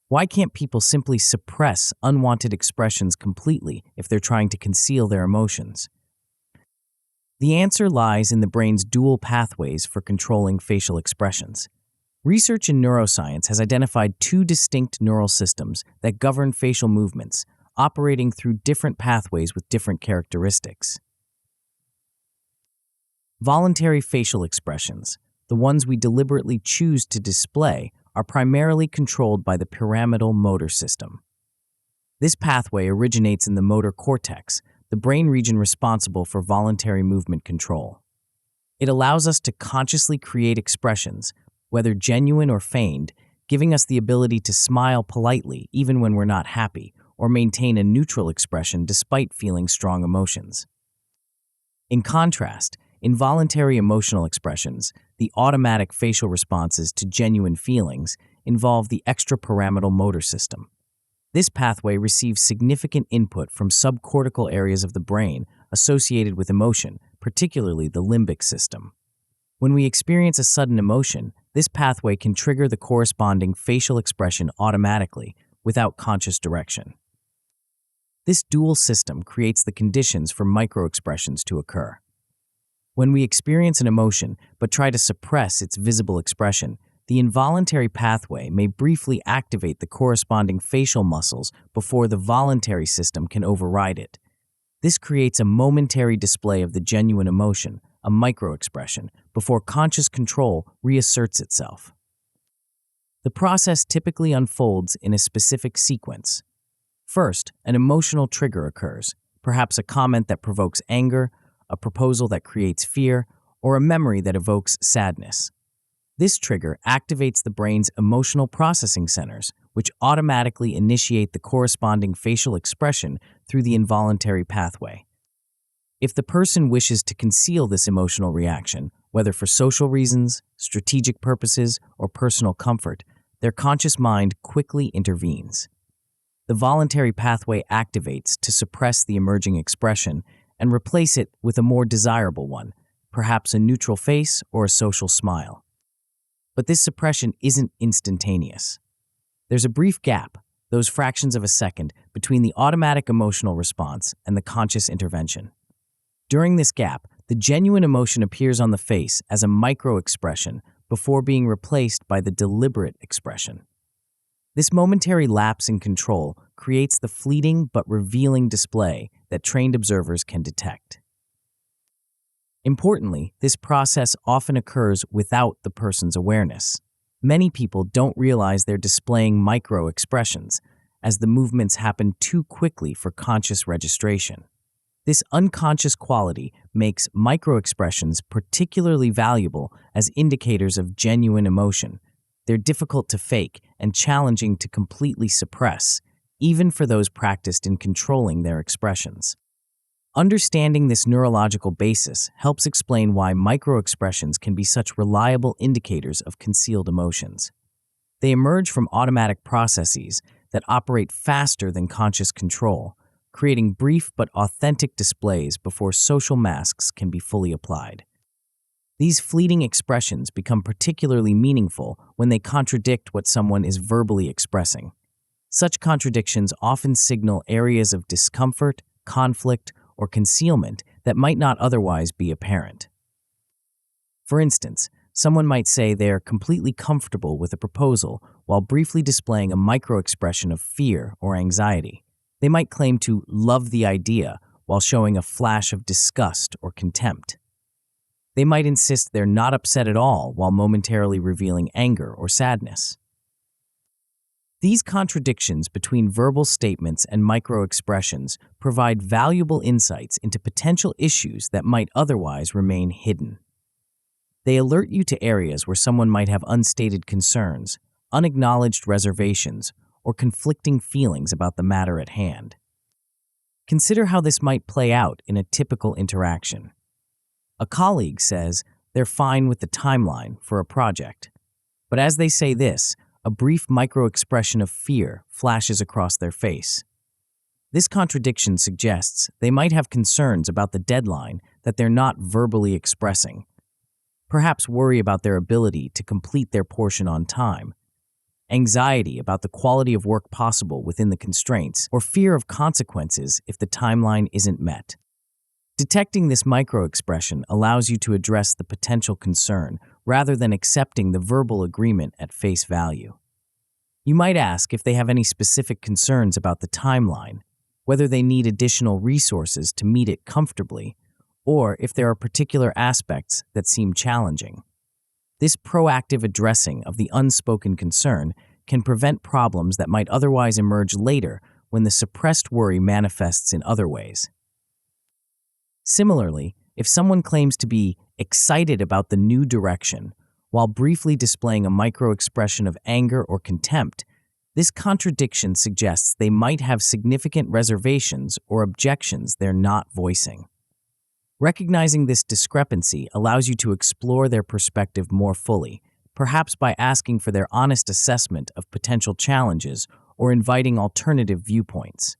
Why can't people simply suppress unwanted expressions completely if they're trying to conceal their emotions? The answer lies in the brain's dual pathways for controlling facial expressions. Research in neuroscience has identified two distinct neural systems that govern facial movements, operating through different pathways with different characteristics. Voluntary facial expressions, the ones we deliberately choose to display, are primarily controlled by the pyramidal motor system. This pathway originates in the motor cortex, the brain region responsible for voluntary movement control. It allows us to consciously create expressions, whether genuine or feigned, giving us the ability to smile politely even when we're not happy, or maintain a neutral expression despite feeling strong emotions. In contrast, involuntary emotional expressions, the automatic facial responses to genuine feelings, involve the extrapyramidal motor system. This pathway receives significant input from subcortical areas of the brain associated with emotion, particularly the limbic system. When we experience a sudden emotion, this pathway can trigger the corresponding facial expression automatically, without conscious direction. This dual system creates the conditions for microexpressions to occur. When we experience an emotion but try to suppress its visible expression, the involuntary pathway may briefly activate the corresponding facial muscles before the voluntary system can override it. This creates a momentary display of the genuine emotion, a microexpression, before conscious control reasserts itself. The process typically unfolds in a specific sequence. First, an emotional trigger occurs, perhaps a comment that provokes anger, a proposal that creates fear, or a memory that evokes sadness. This trigger activates the brain's emotional processing centers, which automatically initiate the corresponding facial expression through the involuntary pathway. If the person wishes to conceal this emotional reaction, whether for social reasons, strategic purposes, or personal comfort, their conscious mind quickly intervenes. The voluntary pathway activates to suppress the emerging expression and replace it with a more desirable one, perhaps a neutral face or a social smile. But this suppression isn't instantaneous. There's a brief gap, those fractions of a second, between the automatic emotional response and the conscious intervention. During this gap, the genuine emotion appears on the face as a micro-expression before being replaced by the deliberate expression. This momentary lapse in control creates the fleeting but revealing display that trained observers can detect. Importantly, this process often occurs without the person's awareness. Many people don't realize they're displaying micro-expressions, as the movements happen too quickly for conscious registration. This unconscious quality makes micro-expressions particularly valuable as indicators of genuine emotion. They're difficult to fake and challenging to completely suppress, even for those practiced in controlling their expressions. Understanding this neurological basis helps explain why microexpressions can be such reliable indicators of concealed emotions. They emerge from automatic processes that operate faster than conscious control, creating brief but authentic displays before social masks can be fully applied. These fleeting expressions become particularly meaningful when they contradict what someone is verbally expressing. Such contradictions often signal areas of discomfort, conflict, or concealment that might not otherwise be apparent. For instance, someone might say they are completely comfortable with a proposal while briefly displaying a microexpression of fear or anxiety. They might claim to love the idea while showing a flash of disgust or contempt. They might insist they're not upset at all while momentarily revealing anger or sadness. These contradictions between verbal statements and microexpressions provide valuable insights into potential issues that might otherwise remain hidden. They alert you to areas where someone might have unstated concerns, unacknowledged reservations, or conflicting feelings about the matter at hand. Consider how this might play out in a typical interaction. A colleague says they're fine with the timeline for a project, but as they say this, a brief microexpression of fear flashes across their face. This contradiction suggests they might have concerns about the deadline that they're not verbally expressing, perhaps worry about their ability to complete their portion on time, anxiety about the quality of work possible within the constraints, or fear of consequences if the timeline isn't met. Detecting this microexpression allows you to address the potential concern rather than accepting the verbal agreement at face value. You might ask if they have any specific concerns about the timeline, whether they need additional resources to meet it comfortably, or if there are particular aspects that seem challenging. This proactive addressing of the unspoken concern can prevent problems that might otherwise emerge later when the suppressed worry manifests in other ways. Similarly, if someone claims to be excited about the new direction while briefly displaying a microexpression of anger or contempt, this contradiction suggests they might have significant reservations or objections they're not voicing. Recognizing this discrepancy allows you to explore their perspective more fully, perhaps by asking for their honest assessment of potential challenges or inviting alternative viewpoints.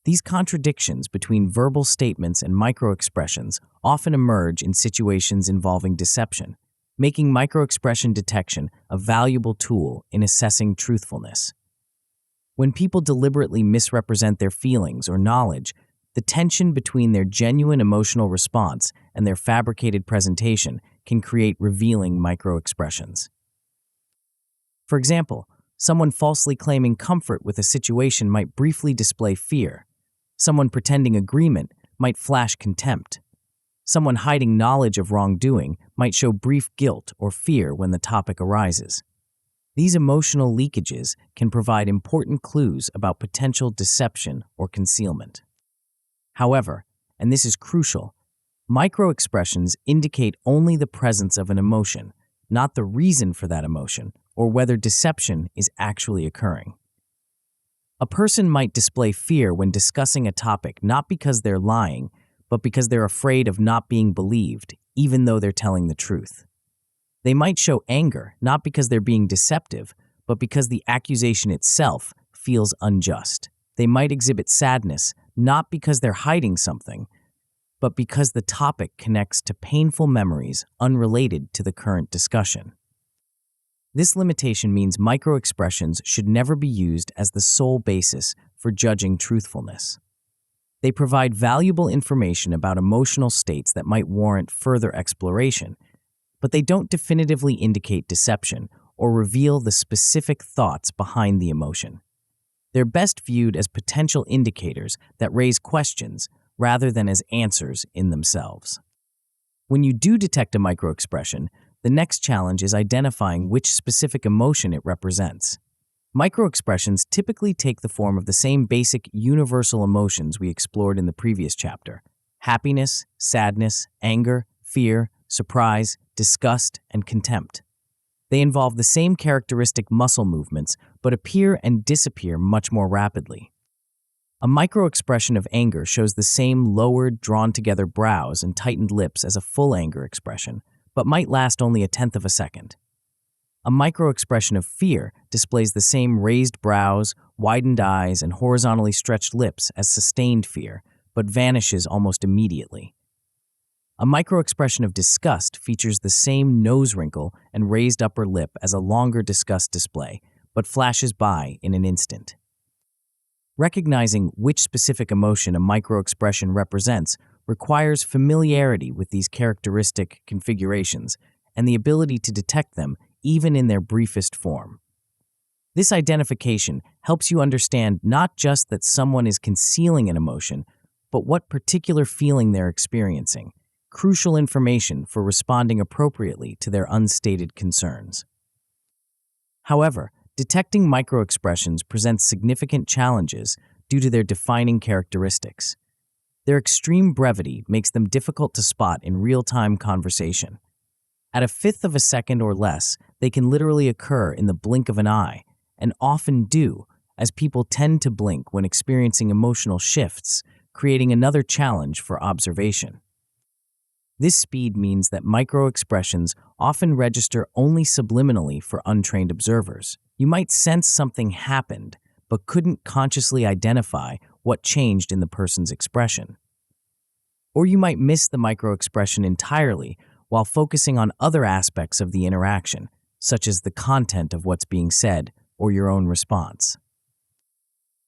These contradictions between verbal statements and microexpressions often emerge in situations involving deception, making microexpression detection a valuable tool in assessing truthfulness. When people deliberately misrepresent their feelings or knowledge, the tension between their genuine emotional response and their fabricated presentation can create revealing microexpressions. For example, someone falsely claiming comfort with a situation might briefly display fear. Someone pretending agreement might flash contempt. Someone hiding knowledge of wrongdoing might show brief guilt or fear when the topic arises. These emotional leakages can provide important clues about potential deception or concealment. However, and this is crucial, microexpressions indicate only the presence of an emotion, not the reason for that emotion, or whether deception is actually occurring. A person might display fear when discussing a topic not because they're lying, but because they're afraid of not being believed, even though they're telling the truth. They might show anger not because they're being deceptive, but because the accusation itself feels unjust. They might exhibit sadness not because they're hiding something, but because the topic connects to painful memories unrelated to the current discussion. This limitation means microexpressions should never be used as the sole basis for judging truthfulness. They provide valuable information about emotional states that might warrant further exploration, but they don't definitively indicate deception or reveal the specific thoughts behind the emotion. They're best viewed as potential indicators that raise questions rather than as answers in themselves. When you do detect a microexpression, the next challenge is identifying which specific emotion it represents. Microexpressions typically take the form of the same basic universal emotions we explored in the previous chapter: happiness, sadness, anger, fear, surprise, disgust, and contempt. They involve the same characteristic muscle movements, but appear and disappear much more rapidly. A microexpression of anger shows the same lowered, drawn-together brows and tightened lips as a full anger expression, but might last only a tenth of a second. A microexpression of fear displays the same raised brows, widened eyes, and horizontally stretched lips as sustained fear, but vanishes almost immediately. A microexpression of disgust features the same nose wrinkle and raised upper lip as a longer disgust display, but flashes by in an instant. Recognizing which specific emotion a microexpression represents requires familiarity with these characteristic configurations and the ability to detect them even in their briefest form. This identification helps you understand not just that someone is concealing an emotion, but what particular feeling they're experiencing, crucial information for responding appropriately to their unstated concerns. However, Detecting microexpressions presents significant challenges due to their defining characteristics. Their extreme brevity makes them difficult to spot in real-time conversation. At a fifth of a second or less, they can literally occur in the blink of an eye, and often do, as people tend to blink when experiencing emotional shifts, creating another challenge for observation. This speed means that microexpressions often register only subliminally for untrained observers. You might sense something happened, but couldn't consciously identify what changed in the person's expression. Or you might miss the microexpression entirely while focusing on other aspects of the interaction, such as the content of what's being said or your own response.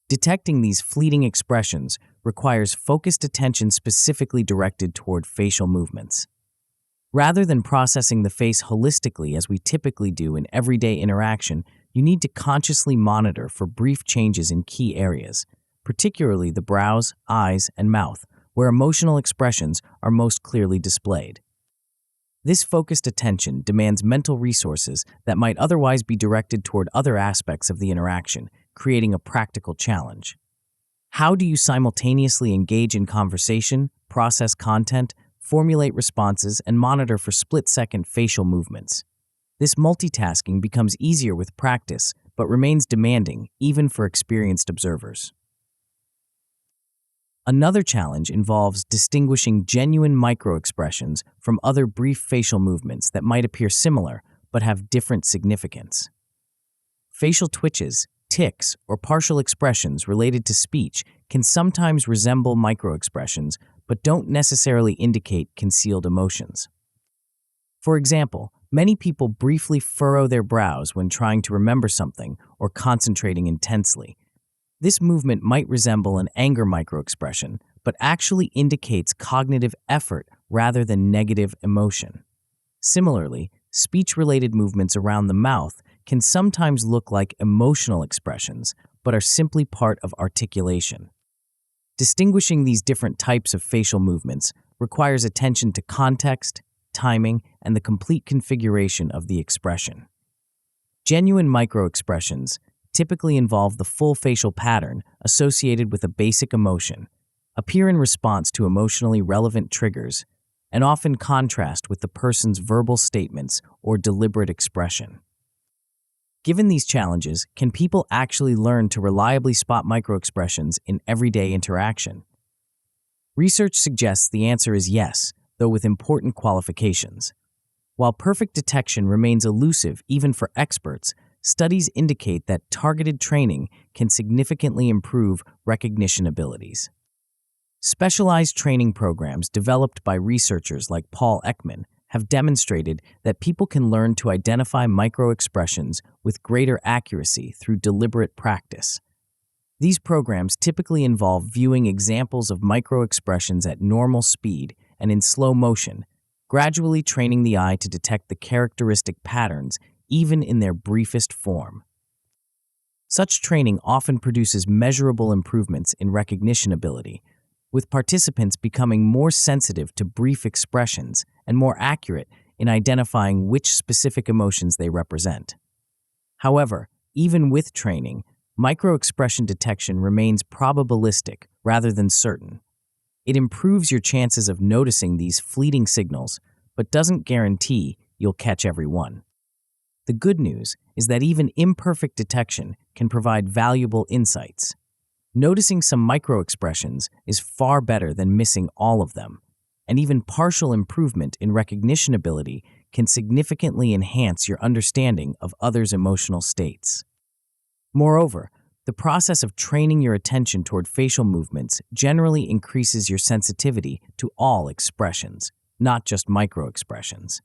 Detecting these fleeting expressions requires focused attention specifically directed toward facial movements. Rather than processing the face holistically as we typically do in everyday interaction, you need to consciously monitor for brief changes in key areas, particularly the brows, eyes, and mouth, where emotional expressions are most clearly displayed. This focused attention demands mental resources that might otherwise be directed toward other aspects of the interaction, creating a practical challenge. How do you simultaneously engage in conversation, process content, formulate responses, and monitor for split-second facial movements? This multitasking becomes easier with practice, but remains demanding even for experienced observers. Another challenge involves distinguishing genuine microexpressions from other brief facial movements that might appear similar but have different significance. Facial twitches, tics, or partial expressions related to speech can sometimes resemble microexpressions but don't necessarily indicate concealed emotions. For example, many people briefly furrow their brows when trying to remember something or concentrating intensely. This movement might resemble an anger microexpression, but actually indicates cognitive effort rather than negative emotion. Similarly, speech-related movements around the mouth can sometimes look like emotional expressions, but are simply part of articulation. Distinguishing these different types of facial movements requires attention to context, timing, and the complete configuration of the expression. Genuine microexpressions typically involve the full facial pattern associated with a basic emotion, appear in response to emotionally relevant triggers, and often contrast with the person's verbal statements or deliberate expression. Given these challenges, can people actually learn to reliably spot microexpressions in everyday interaction? Research suggests the answer is yes, though with important qualifications. While perfect detection remains elusive even for experts, studies indicate that targeted training can significantly improve recognition abilities. Specialized training programs developed by researchers like Paul Ekman have demonstrated that people can learn to identify microexpressions with greater accuracy through deliberate practice. These programs typically involve viewing examples of microexpressions at normal speed and in slow motion, gradually training the eye to detect the characteristic patterns even in their briefest form. Such training often produces measurable improvements in recognition ability, with participants becoming more sensitive to brief expressions and more accurate in identifying which specific emotions they represent. However, even with training, microexpression detection remains probabilistic rather than certain. It improves your chances of noticing these fleeting signals, but doesn't guarantee you'll catch every one. The good news is that even imperfect detection can provide valuable insights. Noticing some microexpressions is far better than missing all of them, and even partial improvement in recognition ability can significantly enhance your understanding of others' emotional states. Moreover, the process of training your attention toward facial movements generally increases your sensitivity to all expressions, not just microexpressions.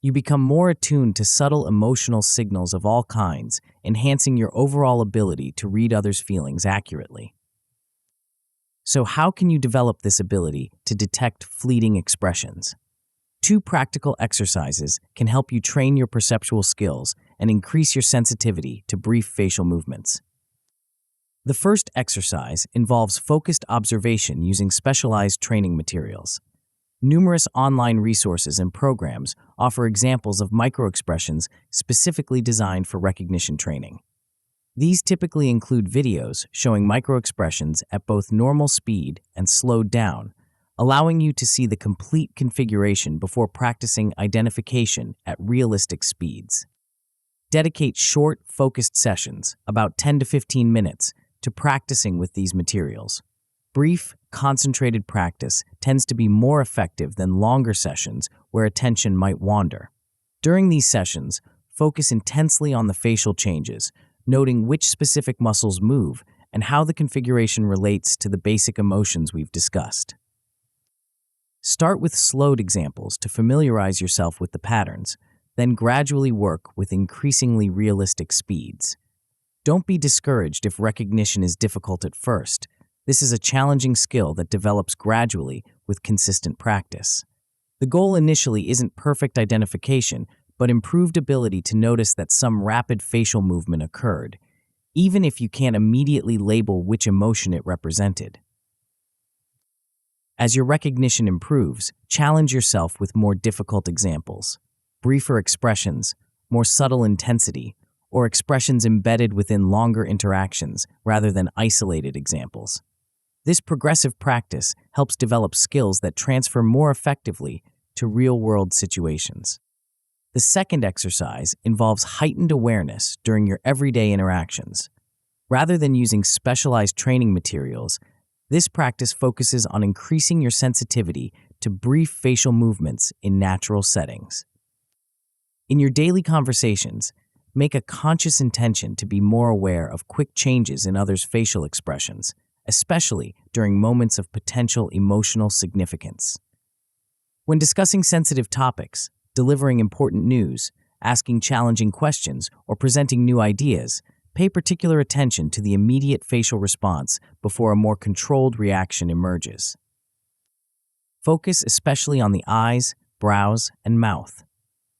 You become more attuned to subtle emotional signals of all kinds, enhancing your overall ability to read others' feelings accurately. So how can you develop this ability to detect fleeting expressions? 2 practical exercises can help you train your perceptual skills and increase your sensitivity to brief facial movements. The first exercise involves focused observation using specialized training materials. Numerous online resources and programs offer examples of microexpressions specifically designed for recognition training. These typically include videos showing microexpressions at both normal speed and slowed down, allowing you to see the complete configuration before practicing identification at realistic speeds. Dedicate short, focused sessions, about 10 to 15 minutes, to practicing with these materials. Brief, concentrated practice tends to be more effective than longer sessions where attention might wander. During these sessions, focus intensely on the facial changes, noting which specific muscles move and how the configuration relates to the basic emotions we've discussed. Start with slowed examples to familiarize yourself with the patterns, then gradually work with increasingly realistic speeds. Don't be discouraged if recognition is difficult at first. This is a challenging skill that develops gradually with consistent practice. The goal initially isn't perfect identification, but improved ability to notice that some rapid facial movement occurred, even if you can't immediately label which emotion it represented. As your recognition improves, challenge yourself with more difficult examples, briefer expressions, more subtle intensity, or expressions embedded within longer interactions rather than isolated examples. This progressive practice helps develop skills that transfer more effectively to real-world situations. The second exercise involves heightened awareness during your everyday interactions. Rather than using specialized training materials, this practice focuses on increasing your sensitivity to brief facial movements in natural settings. In your daily conversations, make a conscious intention to be more aware of quick changes in others' facial expressions, especially during moments of potential emotional significance. When discussing sensitive topics, delivering important news, asking challenging questions, or presenting new ideas, pay particular attention to the immediate facial response before a more controlled reaction emerges. Focus especially on the eyes, brows, and mouth,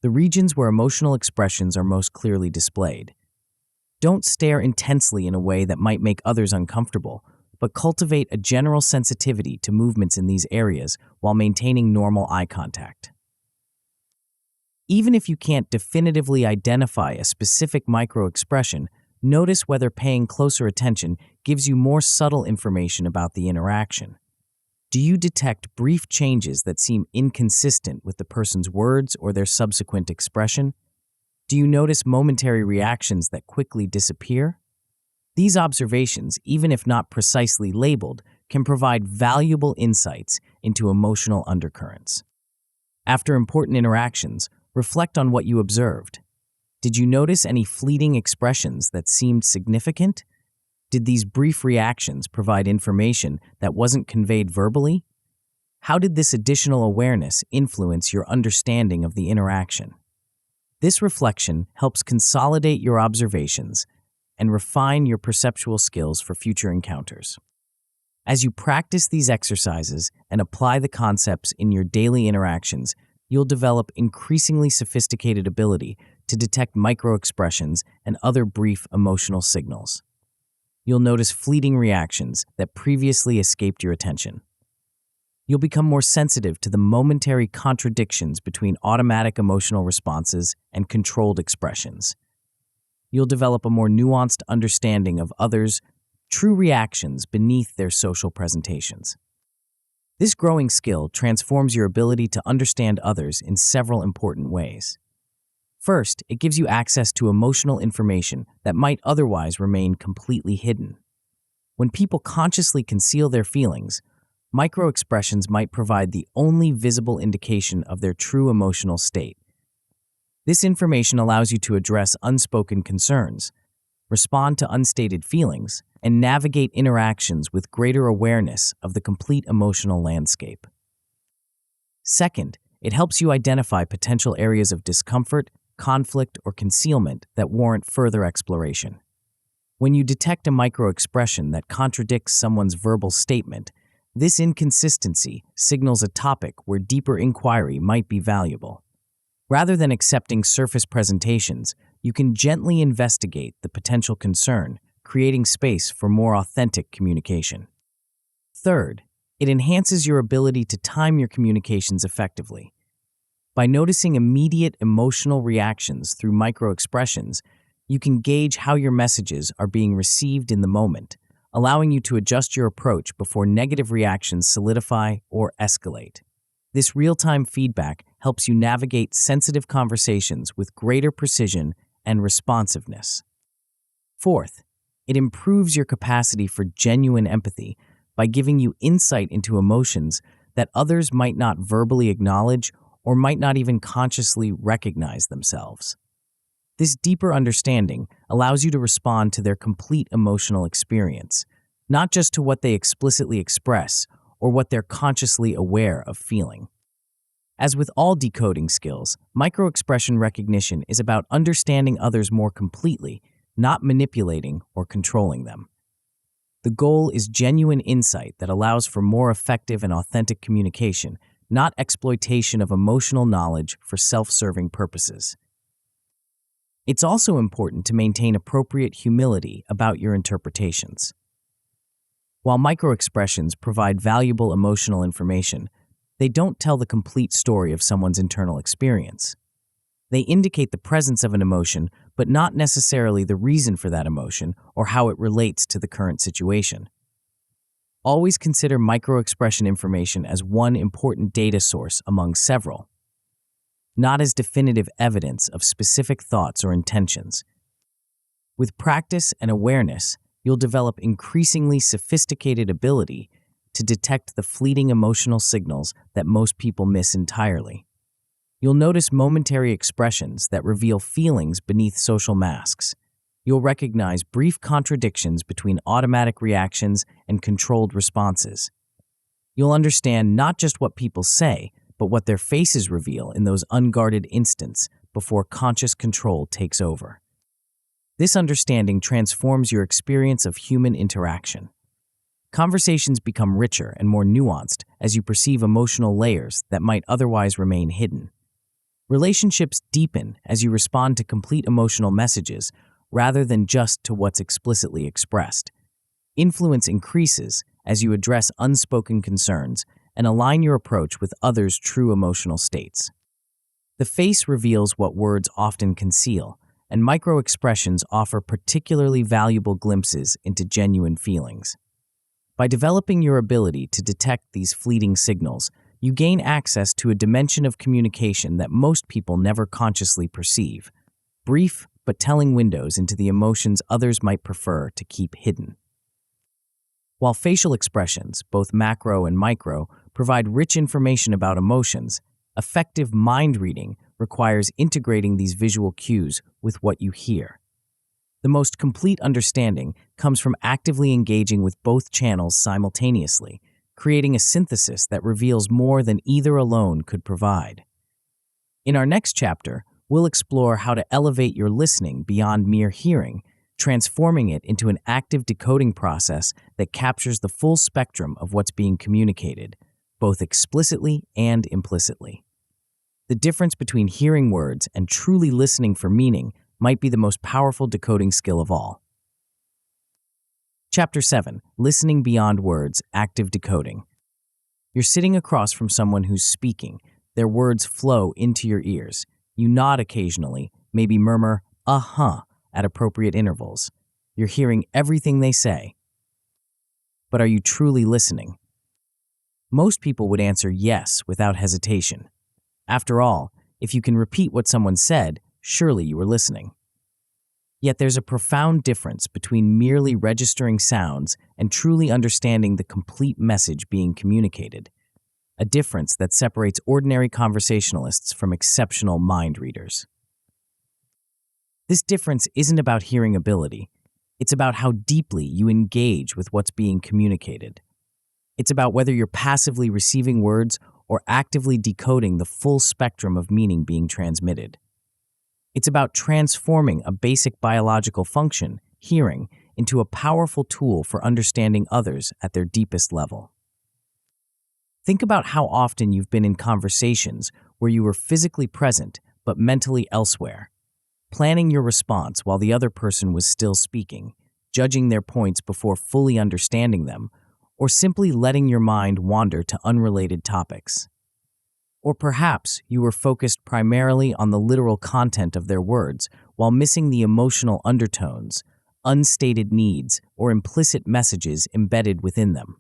the regions where emotional expressions are most clearly displayed. Don't stare intensely in a way that might make others uncomfortable, but cultivate a general sensitivity to movements in these areas while maintaining normal eye contact. Even if you can't definitively identify a specific microexpression, notice whether paying closer attention gives you more subtle information about the interaction. Do you detect brief changes that seem inconsistent with the person's words or their subsequent expression? Do you notice momentary reactions that quickly disappear? These observations, even if not precisely labeled, can provide valuable insights into emotional undercurrents. After important interactions, reflect on what you observed. Did you notice any fleeting expressions that seemed significant? Did these brief reactions provide information that wasn't conveyed verbally? How did this additional awareness influence your understanding of the interaction? This reflection helps consolidate your observations and refine your perceptual skills for future encounters. As you practice these exercises and apply the concepts in your daily interactions, you'll develop increasingly sophisticated ability to detect microexpressions and other brief emotional signals. You'll notice fleeting reactions that previously escaped your attention. You'll become more sensitive to the momentary contradictions between automatic emotional responses and controlled expressions. You'll develop a more nuanced understanding of others' true reactions beneath their social presentations. This growing skill transforms your ability to understand others in several important ways. First, it gives you access to emotional information that might otherwise remain completely hidden. When people consciously conceal their feelings, microexpressions might provide the only visible indication of their true emotional state. This information allows you to address unspoken concerns, respond to unstated feelings, and navigate interactions with greater awareness of the complete emotional landscape. Second, it helps you identify potential areas of discomfort, conflict, or concealment that warrant further exploration. When you detect a microexpression that contradicts someone's verbal statement, this inconsistency signals a topic where deeper inquiry might be valuable. Rather than accepting surface presentations, you can gently investigate the potential concern, creating space for more authentic communication. Third, it enhances your ability to time your communications effectively. By noticing immediate emotional reactions through microexpressions, You can gauge how your messages are being received in the moment, allowing you to adjust your approach before negative reactions solidify or escalate. This real-time feedback helps you navigate sensitive conversations with greater precision and responsiveness. Fourth, it improves your capacity for genuine empathy by giving you insight into emotions that others might not verbally acknowledge or might not even consciously recognize themselves. This deeper understanding allows you to respond to their complete emotional experience, not just to what they explicitly express or what they're consciously aware of feeling. As with all decoding skills, microexpression recognition is about understanding others more completely, not manipulating or controlling them. The goal is genuine insight that allows for more effective and authentic communication, not exploitation of emotional knowledge for self-serving purposes. It's also important to maintain appropriate humility about your interpretations. While microexpressions provide valuable emotional information, they don't tell the complete story of someone's internal experience. They indicate the presence of an emotion, but not necessarily the reason for that emotion or how it relates to the current situation. Always consider microexpression information as one important data source among several, not as definitive evidence of specific thoughts or intentions. With practice and awareness, you'll develop increasingly sophisticated ability to detect the fleeting emotional signals that most people miss entirely. You'll notice momentary expressions that reveal feelings beneath social masks. You'll recognize brief contradictions between automatic reactions and controlled responses. You'll understand not just what people say, but what their faces reveal in those unguarded instants before conscious control takes over. This understanding transforms your experience of human interaction. Conversations become richer and more nuanced as you perceive emotional layers that might otherwise remain hidden. Relationships deepen as you respond to complete emotional messages rather than just to what's explicitly expressed. Influence increases as you address unspoken concerns and align your approach with others' true emotional states. The face reveals what words often conceal, and microexpressions offer particularly valuable glimpses into genuine feelings. By developing your ability to detect these fleeting signals, you gain access to a dimension of communication that most people never consciously perceive, brief but telling windows into the emotions others might prefer to keep hidden. While facial expressions, both macro and micro, provide rich information about emotions, effective mind reading requires integrating these visual cues with what you hear. The most complete understanding comes from actively engaging with both channels simultaneously, creating a synthesis that reveals more than either alone could provide. In our next chapter, we'll explore how to elevate your listening beyond mere hearing, transforming it into an active decoding process that captures the full spectrum of what's being communicated, both explicitly and implicitly. The difference between hearing words and truly listening for meaning might be the most powerful decoding skill of all. Chapter 7. Listening Beyond Words, Active Decoding. You're sitting across from someone who's speaking. Their words flow into your ears. You nod occasionally, maybe murmur, "uh-huh," at appropriate intervals. You're hearing everything they say. But are you truly listening? Most people would answer yes without hesitation. After all, if you can repeat what someone said, surely you were listening. Yet there's a profound difference between merely registering sounds and truly understanding the complete message being communicated. A difference that separates ordinary conversationalists from exceptional mind readers. This difference isn't about hearing ability. It's about how deeply you engage with what's being communicated. It's about whether you're passively receiving words or actively decoding the full spectrum of meaning being transmitted. It's about transforming a basic biological function, hearing, into a powerful tool for understanding others at their deepest level. Think about how often you've been in conversations where you were physically present but mentally elsewhere, planning your response while the other person was still speaking, judging their points before fully understanding them, or simply letting your mind wander to unrelated topics. Or perhaps you were focused primarily on the literal content of their words, while missing the emotional undertones, unstated needs, or implicit messages embedded within them.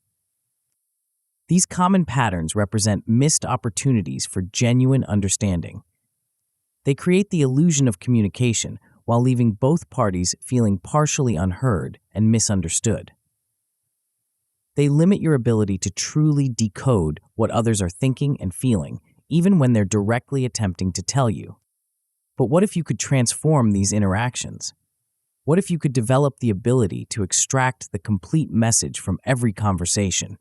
These common patterns represent missed opportunities for genuine understanding. They create the illusion of communication while leaving both parties feeling partially unheard and misunderstood. They limit your ability to truly decode what others are thinking and feeling, even when they're directly attempting to tell you. But what if you could transform these interactions? What if you could develop the ability to extract the complete message from every conversation,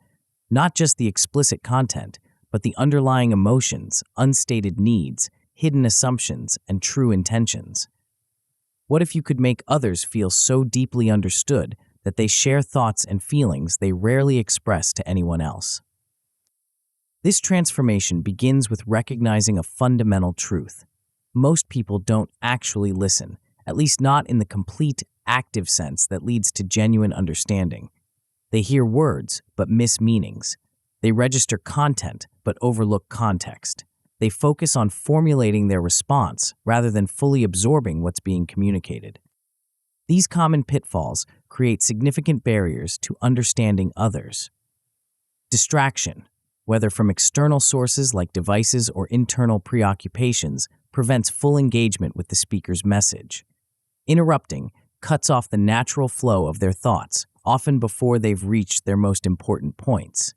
not just the explicit content, but the underlying emotions, unstated needs, hidden assumptions, and true intentions? What if you could make others feel so deeply understood that they share thoughts and feelings they rarely express to anyone else? This transformation begins with recognizing a fundamental truth. Most people don't actually listen, at least not in the complete, active sense that leads to genuine understanding. They hear words, but miss meanings. They register content, but overlook context. They focus on formulating their response rather than fully absorbing what's being communicated. These common pitfalls create significant barriers to understanding others. Distraction, whether from external sources like devices or internal preoccupations, prevents full engagement with the speaker's message. Interrupting cuts off the natural flow of their thoughts, often before they've reached their most important points.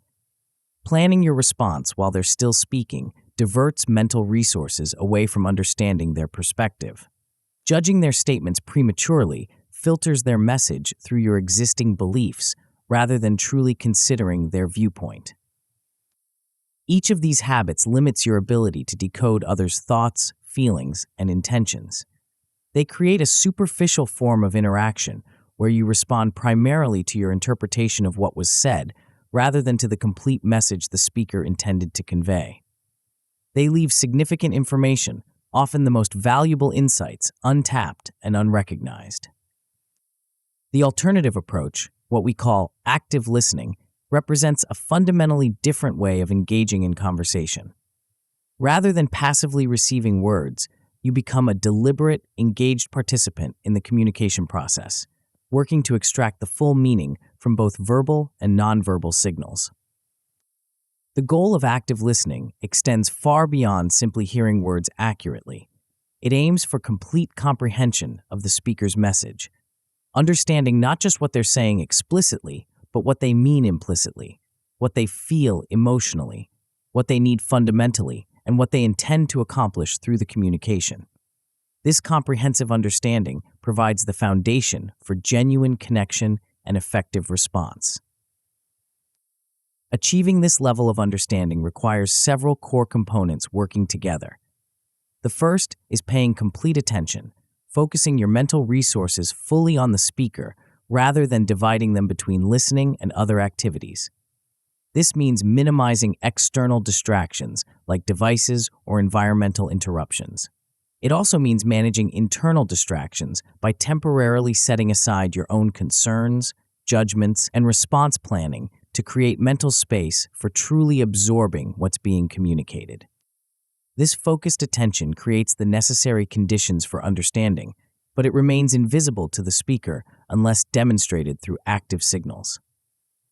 Planning your response while they're still speaking diverts mental resources away from understanding their perspective. Judging their statements prematurely filters their message through your existing beliefs rather than truly considering their viewpoint. Each of these habits limits your ability to decode others' thoughts, feelings, and intentions. They create a superficial form of interaction where you respond primarily to your interpretation of what was said rather than to the complete message the speaker intended to convey. They leave significant information, often the most valuable insights, untapped and unrecognized. The alternative approach, what we call active listening, represents a fundamentally different way of engaging in conversation. Rather than passively receiving words, you become a deliberate, engaged participant in the communication process, working to extract the full meaning from both verbal and nonverbal signals. The goal of active listening extends far beyond simply hearing words accurately. It aims for complete comprehension of the speaker's message, understanding not just what they're saying explicitly, but what they mean implicitly, what they feel emotionally, what they need fundamentally, and what they intend to accomplish through the communication. This comprehensive understanding provides the foundation for genuine connection and effective response. Achieving this level of understanding requires several core components working together. The first is paying complete attention, focusing your mental resources fully on the speaker rather than dividing them between listening and other activities. This means minimizing external distractions like devices or environmental interruptions. It also means managing internal distractions by temporarily setting aside your own concerns, judgments, and response planning to create mental space for truly absorbing what's being communicated. This focused attention creates the necessary conditions for understanding, but it remains invisible to the speaker unless demonstrated through active signals.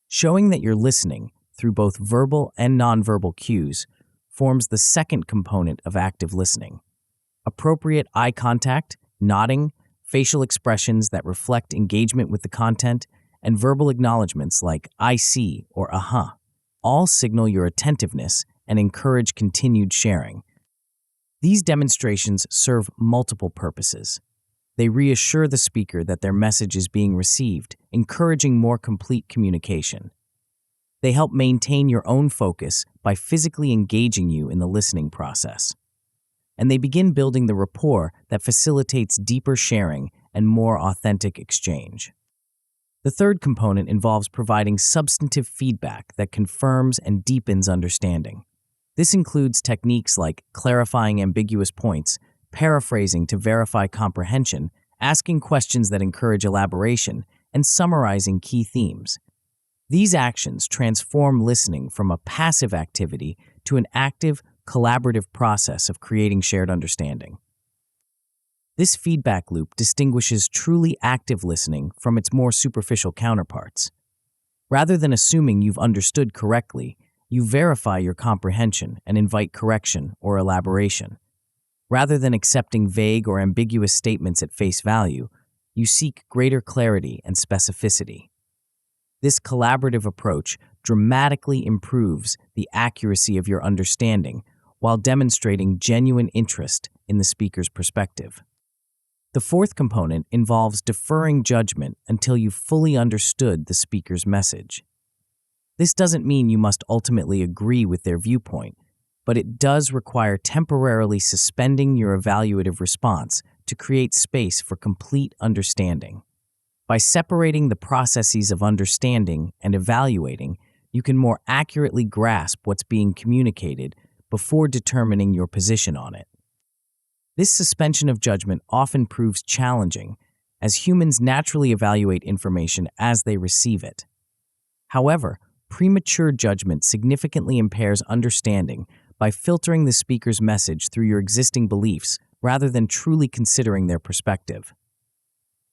Showing that you're listening through both verbal and nonverbal cues forms the second component of active listening. Appropriate eye contact, nodding, facial expressions that reflect engagement with the content, and verbal acknowledgments like "I see" or "uh-huh" all signal your attentiveness and encourage continued sharing. These demonstrations serve multiple purposes. They reassure the speaker that their message is being received, encouraging more complete communication. They help maintain your own focus by physically engaging you in the listening process. And they begin building the rapport that facilitates deeper sharing and more authentic exchange. The third component involves providing substantive feedback that confirms and deepens understanding. This includes techniques like clarifying ambiguous points, paraphrasing to verify comprehension, asking questions that encourage elaboration, and summarizing key themes. These actions transform listening from a passive activity to an active, collaborative process of creating shared understanding. This feedback loop distinguishes truly active listening from its more superficial counterparts. Rather than assuming you've understood correctly, you verify your comprehension and invite correction or elaboration. Rather than accepting vague or ambiguous statements at face value, you seek greater clarity and specificity. This collaborative approach dramatically improves the accuracy of your understanding while demonstrating genuine interest in the speaker's perspective. The fourth component involves deferring judgment until you've fully understood the speaker's message. This doesn't mean you must ultimately agree with their viewpoint, but it does require temporarily suspending your evaluative response to create space for complete understanding. By separating the processes of understanding and evaluating, you can more accurately grasp what's being communicated before determining your position on it. This suspension of judgment often proves challenging, as humans naturally evaluate information as they receive it. However, premature judgment significantly impairs understanding by filtering the speaker's message through your existing beliefs rather than truly considering their perspective.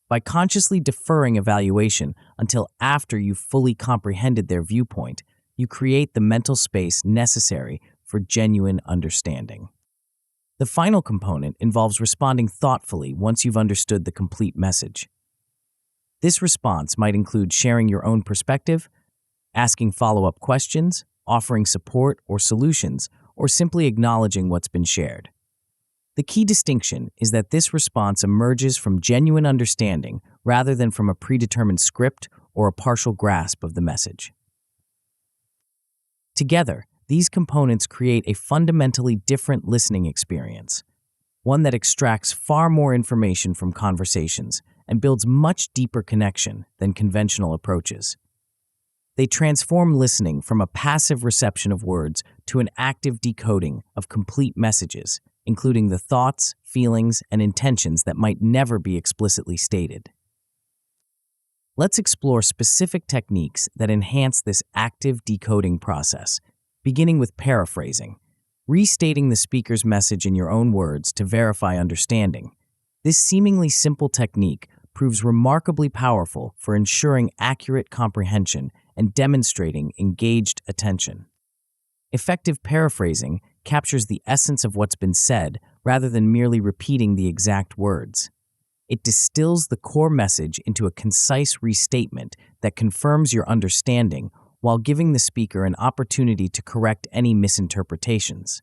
By consciously deferring evaluation until after you've fully comprehended their viewpoint, you create the mental space necessary for genuine understanding. The final component involves responding thoughtfully once you've understood the complete message. This response might include sharing your own perspective, asking follow-up questions, offering support or solutions, or simply acknowledging what's been shared. The key distinction is that this response emerges from genuine understanding rather than from a predetermined script or a partial grasp of the message. Together, these components create a fundamentally different listening experience, one that extracts far more information from conversations and builds much deeper connection than conventional approaches. They transform listening from a passive reception of words to an active decoding of complete messages, including the thoughts, feelings, and intentions that might never be explicitly stated. Let's explore specific techniques that enhance this active decoding process, beginning with paraphrasing, restating the speaker's message in your own words to verify understanding. This seemingly simple technique proves remarkably powerful for ensuring accurate comprehension and demonstrating engaged attention. Effective paraphrasing captures the essence of what's been said rather than merely repeating the exact words. It distills the core message into a concise restatement that confirms your understanding while giving the speaker an opportunity to correct any misinterpretations.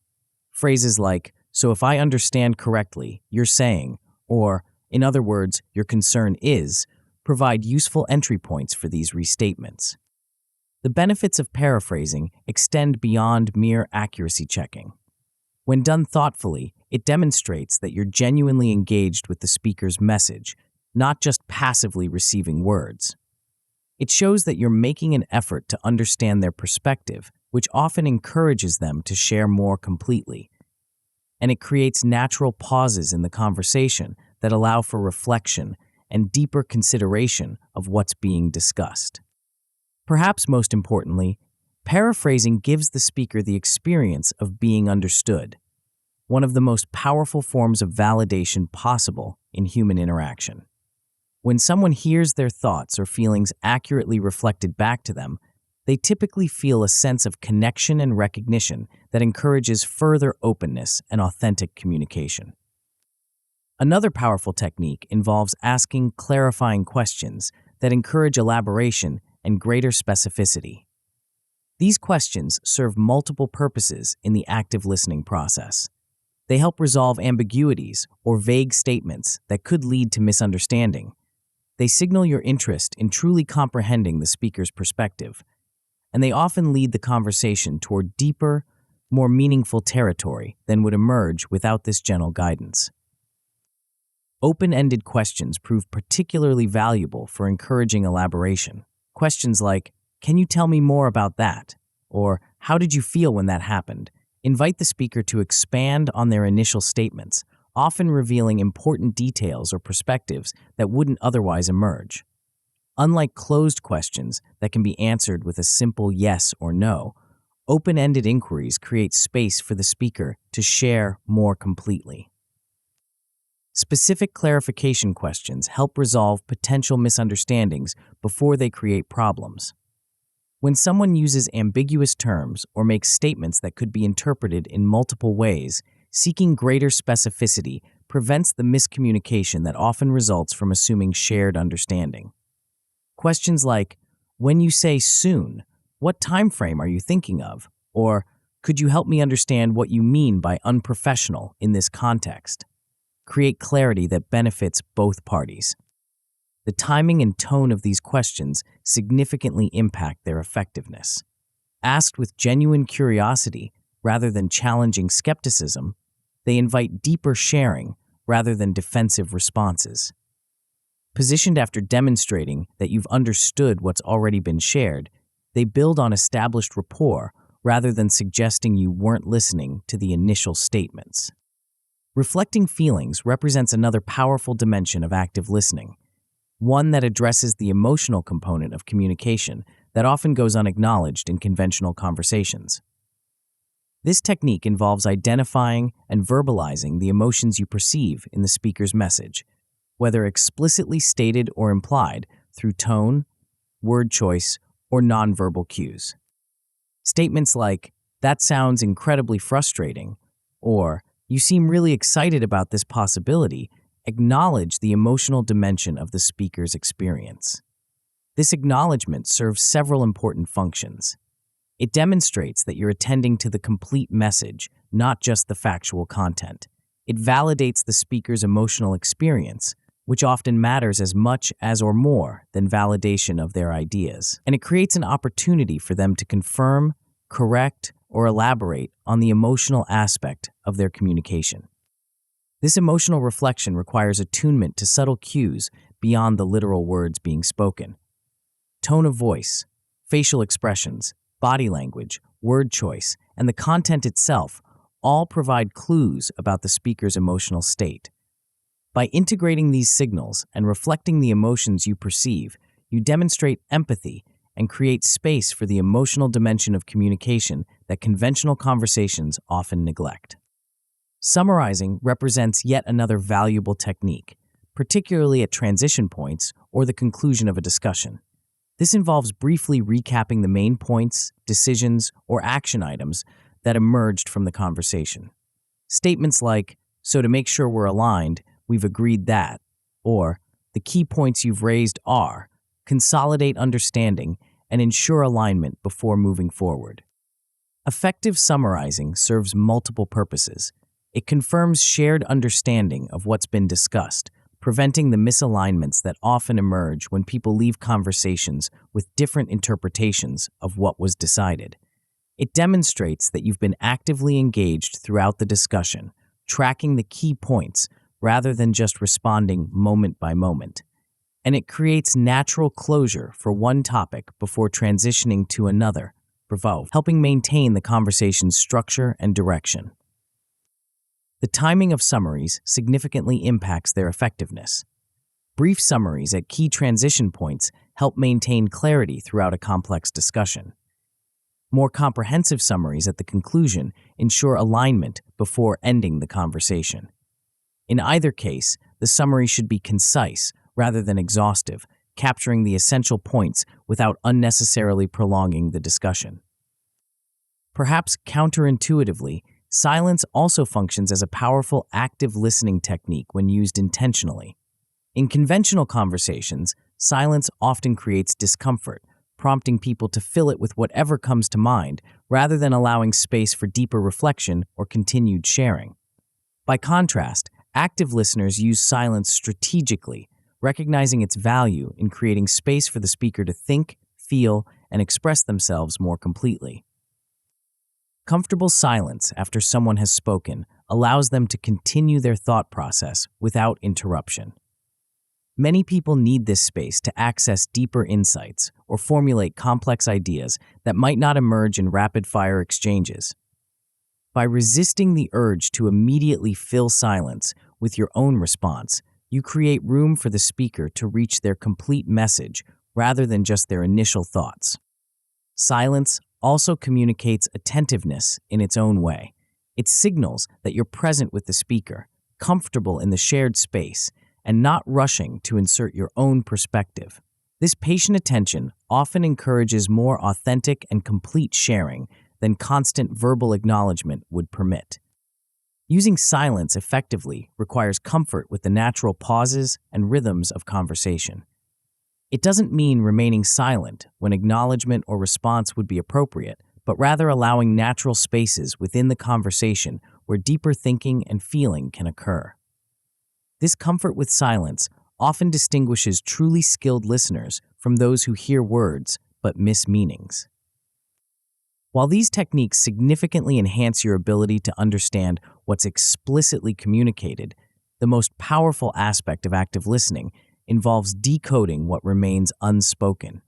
Phrases like, "So if I understand correctly, you're saying," or, "In other words, your concern is," provide useful entry points for these restatements. The benefits of paraphrasing extend beyond mere accuracy checking. When done thoughtfully, it demonstrates that you're genuinely engaged with the speaker's message, not just passively receiving words. It shows that you're making an effort to understand their perspective, which often encourages them to share more completely. And it creates natural pauses in the conversation that allow for reflection and deeper consideration of what's being discussed. Perhaps most importantly, paraphrasing gives the speaker the experience of being understood, one of the most powerful forms of validation possible in human interaction. When someone hears their thoughts or feelings accurately reflected back to them, they typically feel a sense of connection and recognition that encourages further openness and authentic communication. Another powerful technique involves asking clarifying questions that encourage elaboration and greater specificity. These questions serve multiple purposes in the active listening process. They help resolve ambiguities or vague statements that could lead to misunderstanding. They signal your interest in truly comprehending the speaker's perspective, and they often lead the conversation toward deeper, more meaningful territory than would emerge without this gentle guidance. Open-ended questions prove particularly valuable for encouraging elaboration. Questions like, "Can you tell me more about that?" or "How did you feel when that happened?" invite the speaker to expand on their initial statements, often revealing important details or perspectives that wouldn't otherwise emerge. Unlike closed questions that can be answered with a simple yes or no, open-ended inquiries create space for the speaker to share more completely. Specific clarification questions help resolve potential misunderstandings before they create problems. When someone uses ambiguous terms or makes statements that could be interpreted in multiple ways, seeking greater specificity prevents the miscommunication that often results from assuming shared understanding. Questions like, "When you say soon, what time frame are you thinking of?" Or, "Could you help me understand what you mean by unprofessional in this context?" create clarity that benefits both parties. The timing and tone of these questions significantly impact their effectiveness. Asked with genuine curiosity rather than challenging skepticism, they invite deeper sharing rather than defensive responses. Positioned after demonstrating that you've understood what's already been shared, they build on established rapport rather than suggesting you weren't listening to the initial statements. Reflecting feelings represents another powerful dimension of active listening, one that addresses the emotional component of communication that often goes unacknowledged in conventional conversations. This technique involves identifying and verbalizing the emotions you perceive in the speaker's message, whether explicitly stated or implied through tone, word choice, or nonverbal cues. Statements like, "That sounds incredibly frustrating," or "You seem really excited about this possibility," acknowledge the emotional dimension of the speaker's experience. This acknowledgement serves several important functions. It demonstrates that you're attending to the complete message, not just the factual content. It validates the speaker's emotional experience, which often matters as much as or more than validation of their ideas. And it creates an opportunity for them to confirm, correct, or elaborate on the emotional aspect of their communication. This emotional reflection requires attunement to subtle cues beyond the literal words being spoken. Tone of voice, facial expressions, body language, word choice, and the content itself all provide clues about the speaker's emotional state. By integrating these signals and reflecting the emotions you perceive, you demonstrate empathy and create space for the emotional dimension of communication that conventional conversations often neglect. Summarizing represents yet another valuable technique, particularly at transition points or the conclusion of a discussion. This involves briefly recapping the main points, decisions, or action items that emerged from the conversation. Statements like, "So to make sure we're aligned, we've agreed that," or "The key points you've raised are," consolidate understanding and ensure alignment before moving forward. Effective summarizing serves multiple purposes. It confirms shared understanding of what's been discussed, preventing the misalignments that often emerge when people leave conversations with different interpretations of what was decided. It demonstrates that you've been actively engaged throughout the discussion, tracking the key points rather than just responding moment by moment. And it creates natural closure for one topic before transitioning to another, helping maintain the conversation's structure and direction. The timing of summaries significantly impacts their effectiveness. Brief summaries at key transition points help maintain clarity throughout a complex discussion. More comprehensive summaries at the conclusion ensure alignment before ending the conversation. In either case, the summary should be concise rather than exhaustive, capturing the essential points without unnecessarily prolonging the discussion. Perhaps counterintuitively, silence also functions as a powerful active listening technique when used intentionally. In conventional conversations, silence often creates discomfort, prompting people to fill it with whatever comes to mind rather than allowing space for deeper reflection or continued sharing. By contrast, active listeners use silence strategically, recognizing its value in creating space for the speaker to think, feel, and express themselves more completely. Comfortable silence after someone has spoken allows them to continue their thought process without interruption. Many people need this space to access deeper insights or formulate complex ideas that might not emerge in rapid-fire exchanges. By resisting the urge to immediately fill silence with your own response, you create room for the speaker to reach their complete message rather than just their initial thoughts. Silence also communicates attentiveness in its own way. It signals that you're present with the speaker, comfortable in the shared space, and not rushing to insert your own perspective. This patient attention often encourages more authentic and complete sharing than constant verbal acknowledgement would permit. Using silence effectively requires comfort with the natural pauses and rhythms of conversation. It doesn't mean remaining silent when acknowledgement or response would be appropriate, but rather allowing natural spaces within the conversation where deeper thinking and feeling can occur. This comfort with silence often distinguishes truly skilled listeners from those who hear words but miss meanings. While these techniques significantly enhance your ability to understand what's explicitly communicated, the most powerful aspect of active listening involves decoding what remains unspoken,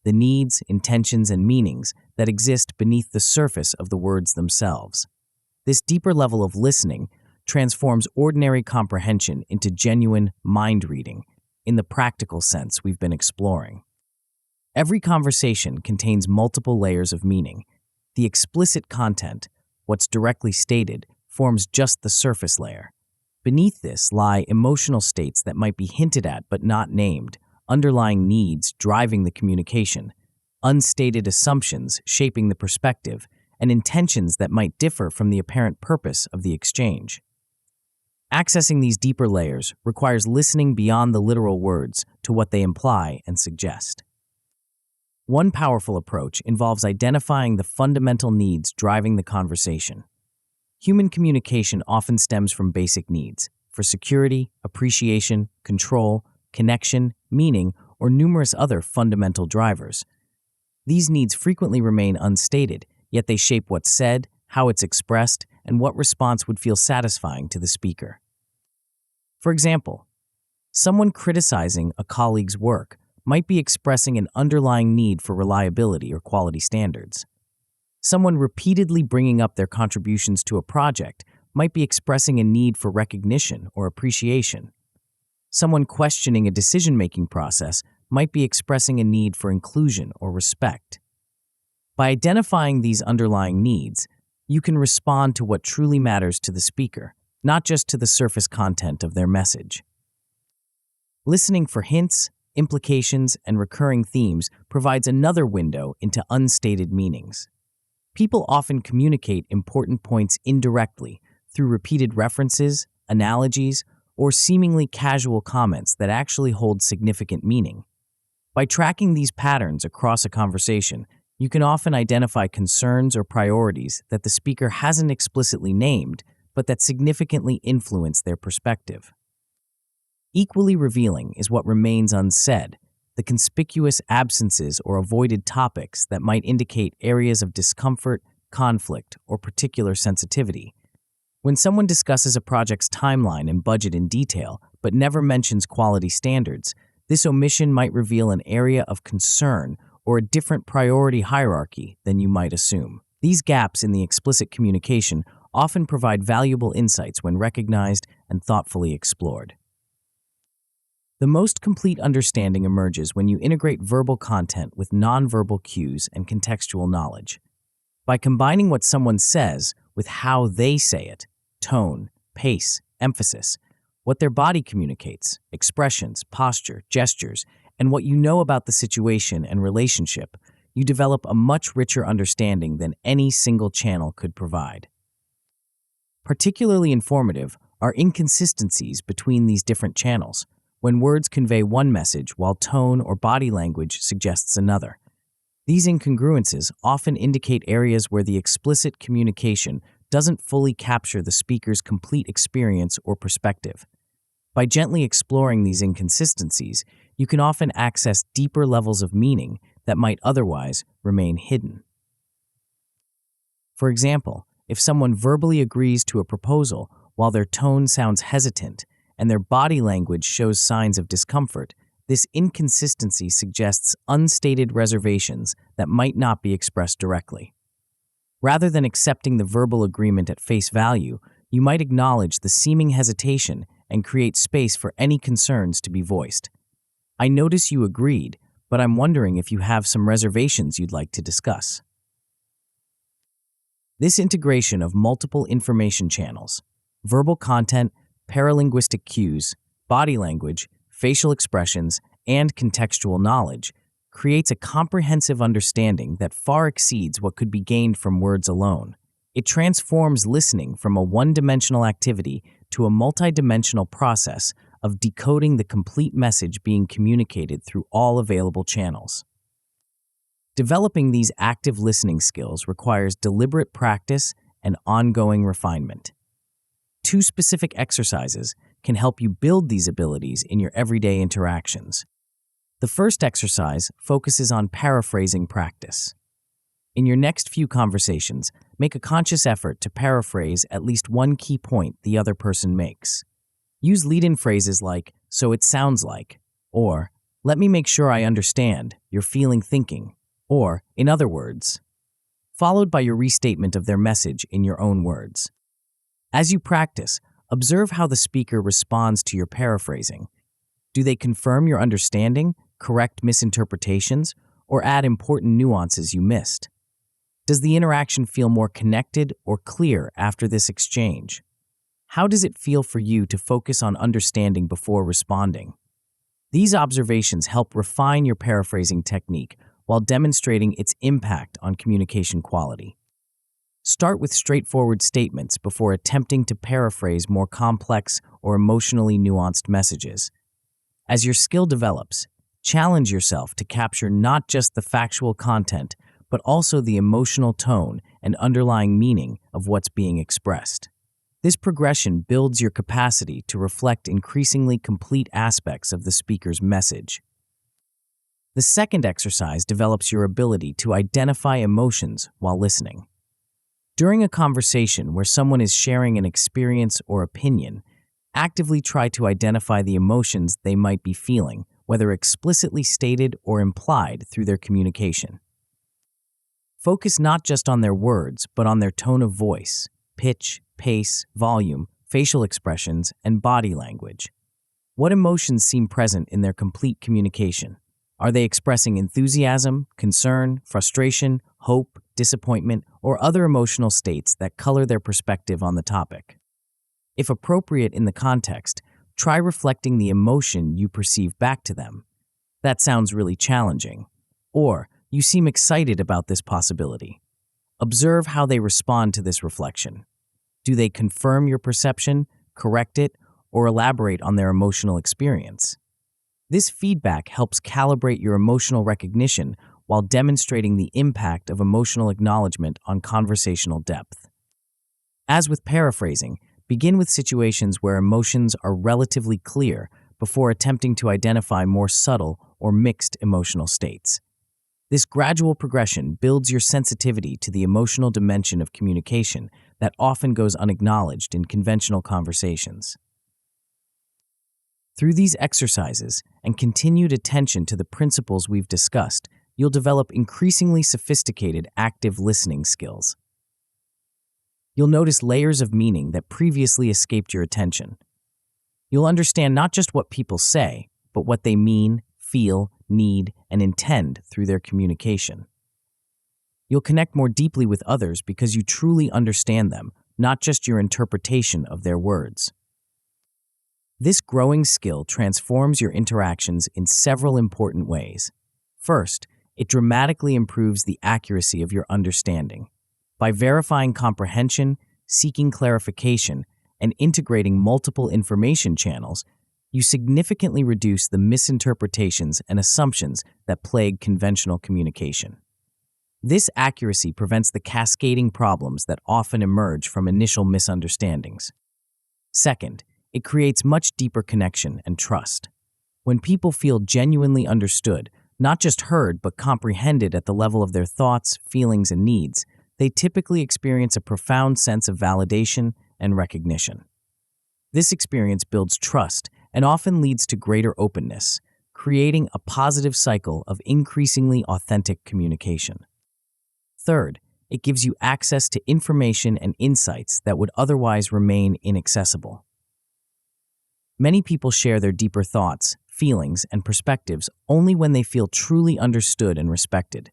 the needs, intentions, and meanings that exist beneath the surface of the words themselves. This deeper level of listening transforms ordinary comprehension into genuine mind reading, in the practical sense we've been exploring. Every conversation contains multiple layers of meaning. The explicit content, what's directly stated, forms just the surface layer. Beneath this lie emotional states that might be hinted at but not named, underlying needs driving the communication, unstated assumptions shaping the perspective, and intentions that might differ from the apparent purpose of the exchange. Accessing these deeper layers requires listening beyond the literal words to what they imply and suggest. One powerful approach involves identifying the fundamental needs driving the conversation. Human communication often stems from basic needs for security, appreciation, control, connection, meaning, or numerous other fundamental drivers. These needs frequently remain unstated, yet they shape what's said, how it's expressed, and what response would feel satisfying to the speaker. For example, someone criticizing a colleague's work might be expressing an underlying need for reliability or quality standards. Someone repeatedly bringing up their contributions to a project might be expressing a need for recognition or appreciation. Someone questioning a decision-making process might be expressing a need for inclusion or respect. By identifying these underlying needs, you can respond to what truly matters to the speaker, not just to the surface content of their message. Listening for hints, implications, and recurring themes provides another window into unstated meanings. People often communicate important points indirectly through repeated references, analogies, or seemingly casual comments that actually hold significant meaning. By tracking these patterns across a conversation, you can often identify concerns or priorities that the speaker hasn't explicitly named, but that significantly influence their perspective. Equally revealing is what remains unsaid, the conspicuous absences or avoided topics that might indicate areas of discomfort, conflict, or particular sensitivity. When someone discusses a project's timeline and budget in detail, but never mentions quality standards, this omission might reveal an area of concern or a different priority hierarchy than you might assume. These gaps in the explicit communication often provide valuable insights when recognized and thoughtfully explored. The most complete understanding emerges when you integrate verbal content with nonverbal cues and contextual knowledge. By combining what someone says with how they say it, tone, pace, emphasis, what their body communicates, expressions, posture, gestures, and what you know about the situation and relationship, you develop a much richer understanding than any single channel could provide. Particularly informative are inconsistencies between these different channels, when words convey one message while tone or body language suggests another. These incongruences often indicate areas where the explicit communication doesn't fully capture the speaker's complete experience or perspective. By gently exploring these inconsistencies, you can often access deeper levels of meaning that might otherwise remain hidden. For example, if someone verbally agrees to a proposal while their tone sounds hesitant and their body language shows signs of discomfort, this inconsistency suggests unstated reservations that might not be expressed directly. Rather than accepting the verbal agreement at face value, you might acknowledge the seeming hesitation and create space for any concerns to be voiced. I notice you agreed, but I'm wondering if you have some reservations you'd like to discuss. This integration of multiple information channels, verbal content, paralinguistic cues, body language, facial expressions, and contextual knowledge creates a comprehensive understanding that far exceeds what could be gained from words alone. It transforms listening from a one-dimensional activity to a multidimensional process of decoding the complete message being communicated through all available channels. Developing these active listening skills requires deliberate practice and ongoing refinement. 2 specific exercises can help you build these abilities in your everyday interactions. The first exercise focuses on paraphrasing practice. In your next few conversations, make a conscious effort to paraphrase at least one key point the other person makes. Use lead-in phrases like, "so it sounds like," or "let me make sure I understand, you're feeling thinking," or, in other words, followed by your restatement of their message in your own words. As you practice, observe how the speaker responds to your paraphrasing. Do they confirm your understanding, correct misinterpretations, or add important nuances you missed? Does the interaction feel more connected or clear after this exchange? How does it feel for you to focus on understanding before responding? These observations help refine your paraphrasing technique while demonstrating its impact on communication quality. Start with straightforward statements before attempting to paraphrase more complex or emotionally nuanced messages. As your skill develops, challenge yourself to capture not just the factual content, but also the emotional tone and underlying meaning of what's being expressed. This progression builds your capacity to reflect increasingly complete aspects of the speaker's message. The second exercise develops your ability to identify emotions while listening. During a conversation where someone is sharing an experience or opinion, actively try to identify the emotions they might be feeling, whether explicitly stated or implied through their communication. Focus not just on their words, but on their tone of voice, pitch, pace, volume, facial expressions, and body language. What emotions seem present in their complete communication? Are they expressing enthusiasm, concern, frustration, hope, disappointment, or other emotional states that color their perspective on the topic? If appropriate in the context, try reflecting the emotion you perceive back to them. That sounds really challenging. Or, you seem excited about this possibility. Observe how they respond to this reflection. Do they confirm your perception, correct it, or elaborate on their emotional experience? This feedback helps calibrate your emotional recognition while demonstrating the impact of emotional acknowledgement on conversational depth. As with paraphrasing, begin with situations where emotions are relatively clear before attempting to identify more subtle or mixed emotional states. This gradual progression builds your sensitivity to the emotional dimension of communication that often goes unacknowledged in conventional conversations. Through these exercises and continued attention to the principles we've discussed, you'll develop increasingly sophisticated active listening skills. You'll notice layers of meaning that previously escaped your attention. You'll understand not just what people say, but what they mean, feel, need, and intend through their communication. You'll connect more deeply with others because you truly understand them, not just your interpretation of their words. This growing skill transforms your interactions in several important ways. First, it dramatically improves the accuracy of your understanding. By verifying comprehension, seeking clarification, and integrating multiple information channels, you significantly reduce the misinterpretations and assumptions that plague conventional communication. This accuracy prevents the cascading problems that often emerge from initial misunderstandings. Second, it creates much deeper connection and trust. When people feel genuinely understood, not just heard but comprehended at the level of their thoughts, feelings, and needs, they typically experience a profound sense of validation and recognition. This experience builds trust and often leads to greater openness, creating a positive cycle of increasingly authentic communication. Third, it gives you access to information and insights that would otherwise remain inaccessible. Many people share their deeper thoughts, feelings, and perspectives only when they feel truly understood and respected.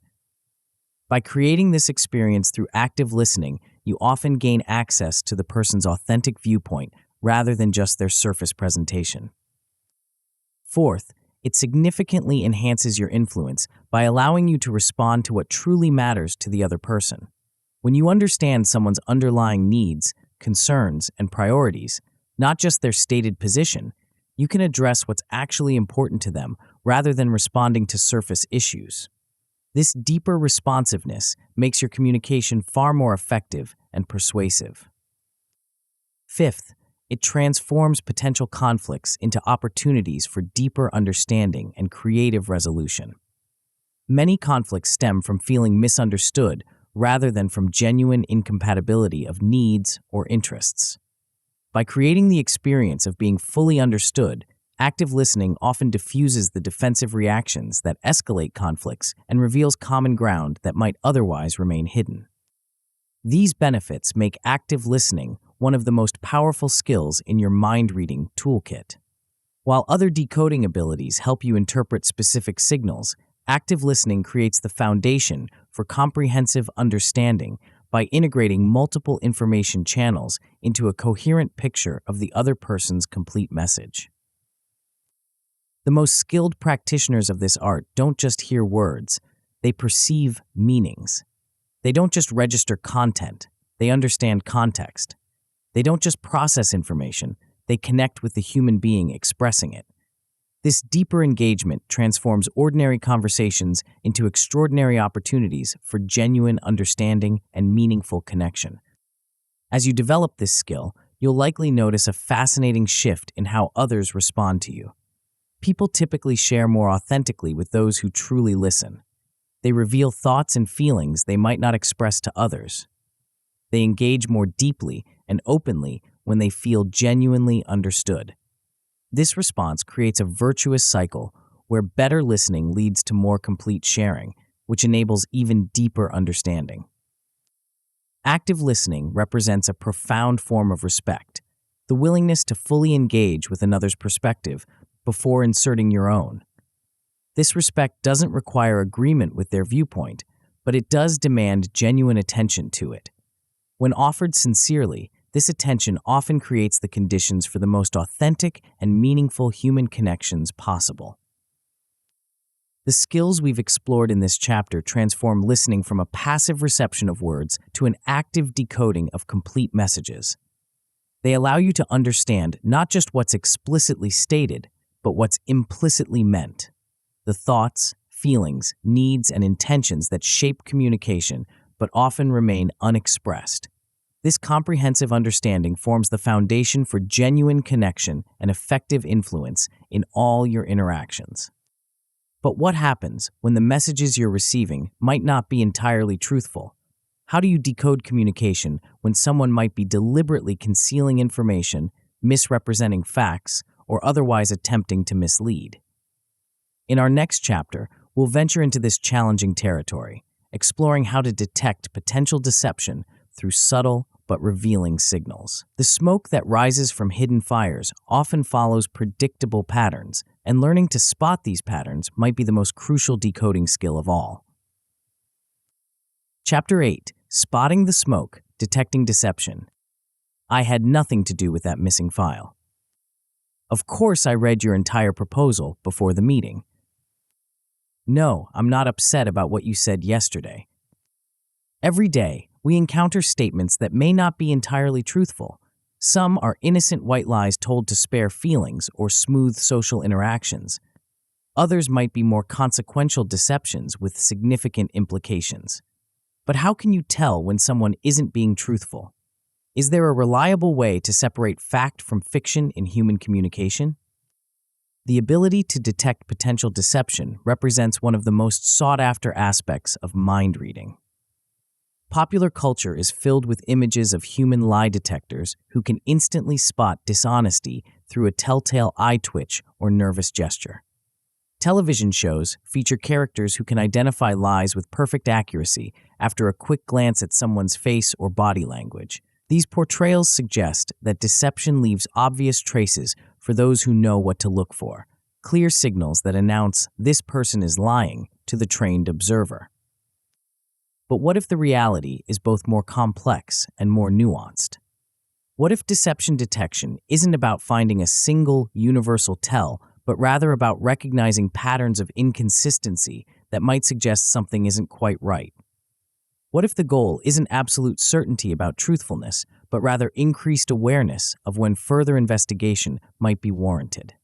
By creating this experience through active listening, you often gain access to the person's authentic viewpoint rather than just their surface presentation. Fourth, it significantly enhances your influence by allowing you to respond to what truly matters to the other person. When you understand someone's underlying needs, concerns, and priorities, not just their stated position, you can address what's actually important to them rather than responding to surface issues. This deeper responsiveness makes your communication far more effective and persuasive. Fifth, it transforms potential conflicts into opportunities for deeper understanding and creative resolution. Many conflicts stem from feeling misunderstood rather than from genuine incompatibility of needs or interests. By creating the experience of being fully understood, active listening often diffuses the defensive reactions that escalate conflicts and reveals common ground that might otherwise remain hidden. These benefits make active listening one of the most powerful skills in your mind-reading toolkit. While other decoding abilities help you interpret specific signals, active listening creates the foundation for comprehensive understanding by integrating multiple information channels into a coherent picture of the other person's complete message. The most skilled practitioners of this art don't just hear words, they perceive meanings. They don't just register content, they understand context. They don't just process information, they connect with the human being expressing it. This deeper engagement transforms ordinary conversations into extraordinary opportunities for genuine understanding and meaningful connection. As you develop this skill, you'll likely notice a fascinating shift in how others respond to you. People typically share more authentically with those who truly listen. They reveal thoughts and feelings they might not express to others. They engage more deeply and openly when they feel genuinely understood. This response creates a virtuous cycle where better listening leads to more complete sharing, which enables even deeper understanding. Active listening represents a profound form of respect, the willingness to fully engage with another's perspective before inserting your own. This respect doesn't require agreement with their viewpoint, but it does demand genuine attention to it. When offered sincerely, this attention often creates the conditions for the most authentic and meaningful human connections possible. The skills we've explored in this chapter transform listening from a passive reception of words to an active decoding of complete messages. They allow you to understand not just what's explicitly stated, but what's implicitly meant. The thoughts, feelings, needs, and intentions that shape communication but often remain unexpressed. This comprehensive understanding forms the foundation for genuine connection and effective influence in all your interactions. But what happens when the messages you're receiving might not be entirely truthful? How do you decode communication when someone might be deliberately concealing information, misrepresenting facts, or otherwise attempting to mislead? In our next chapter, we'll venture into this challenging territory, exploring how to detect potential deception through subtle but revealing signals. The smoke that rises from hidden fires often follows predictable patterns, and learning to spot these patterns might be the most crucial decoding skill of all. Chapter 8: Spotting the Smoke, Detecting Deception. I had nothing to do with that missing file. Of course I read your entire proposal before the meeting. No, I'm not upset about what you said yesterday. Every day, we encounter statements that may not be entirely truthful. Some are innocent white lies told to spare feelings or smooth social interactions. Others might be more consequential deceptions with significant implications. But how can you tell when someone isn't being truthful? Is there a reliable way to separate fact from fiction in human communication? The ability to detect potential deception represents one of the most sought-after aspects of mind reading. Popular culture is filled with images of human lie detectors who can instantly spot dishonesty through a telltale eye twitch or nervous gesture. Television shows feature characters who can identify lies with perfect accuracy after a quick glance at someone's face or body language. These portrayals suggest that deception leaves obvious traces for those who know what to look for, clear signals that announce this person is lying to the trained observer. But what if the reality is both more complex and more nuanced? What if deception detection isn't about finding a single universal tell, but rather about recognizing patterns of inconsistency that might suggest something isn't quite right? What if the goal isn't absolute certainty about truthfulness, but rather increased awareness of when further investigation might be warranted?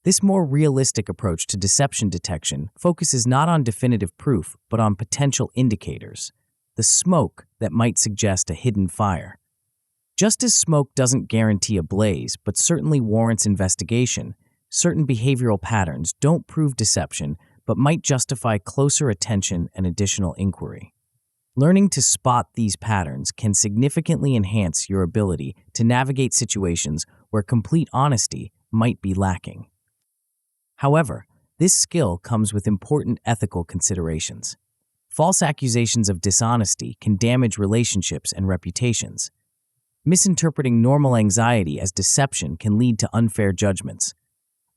This more realistic approach to deception detection focuses not on definitive proof, but on potential indicators, the smoke that might suggest a hidden fire. Just as smoke doesn't guarantee a blaze, but certainly warrants investigation, certain behavioral patterns don't prove deception, but might justify closer attention and additional inquiry. Learning to spot these patterns can significantly enhance your ability to navigate situations where complete honesty might be lacking. However, this skill comes with important ethical considerations. False accusations of dishonesty can damage relationships and reputations. Misinterpreting normal anxiety as deception can lead to unfair judgments.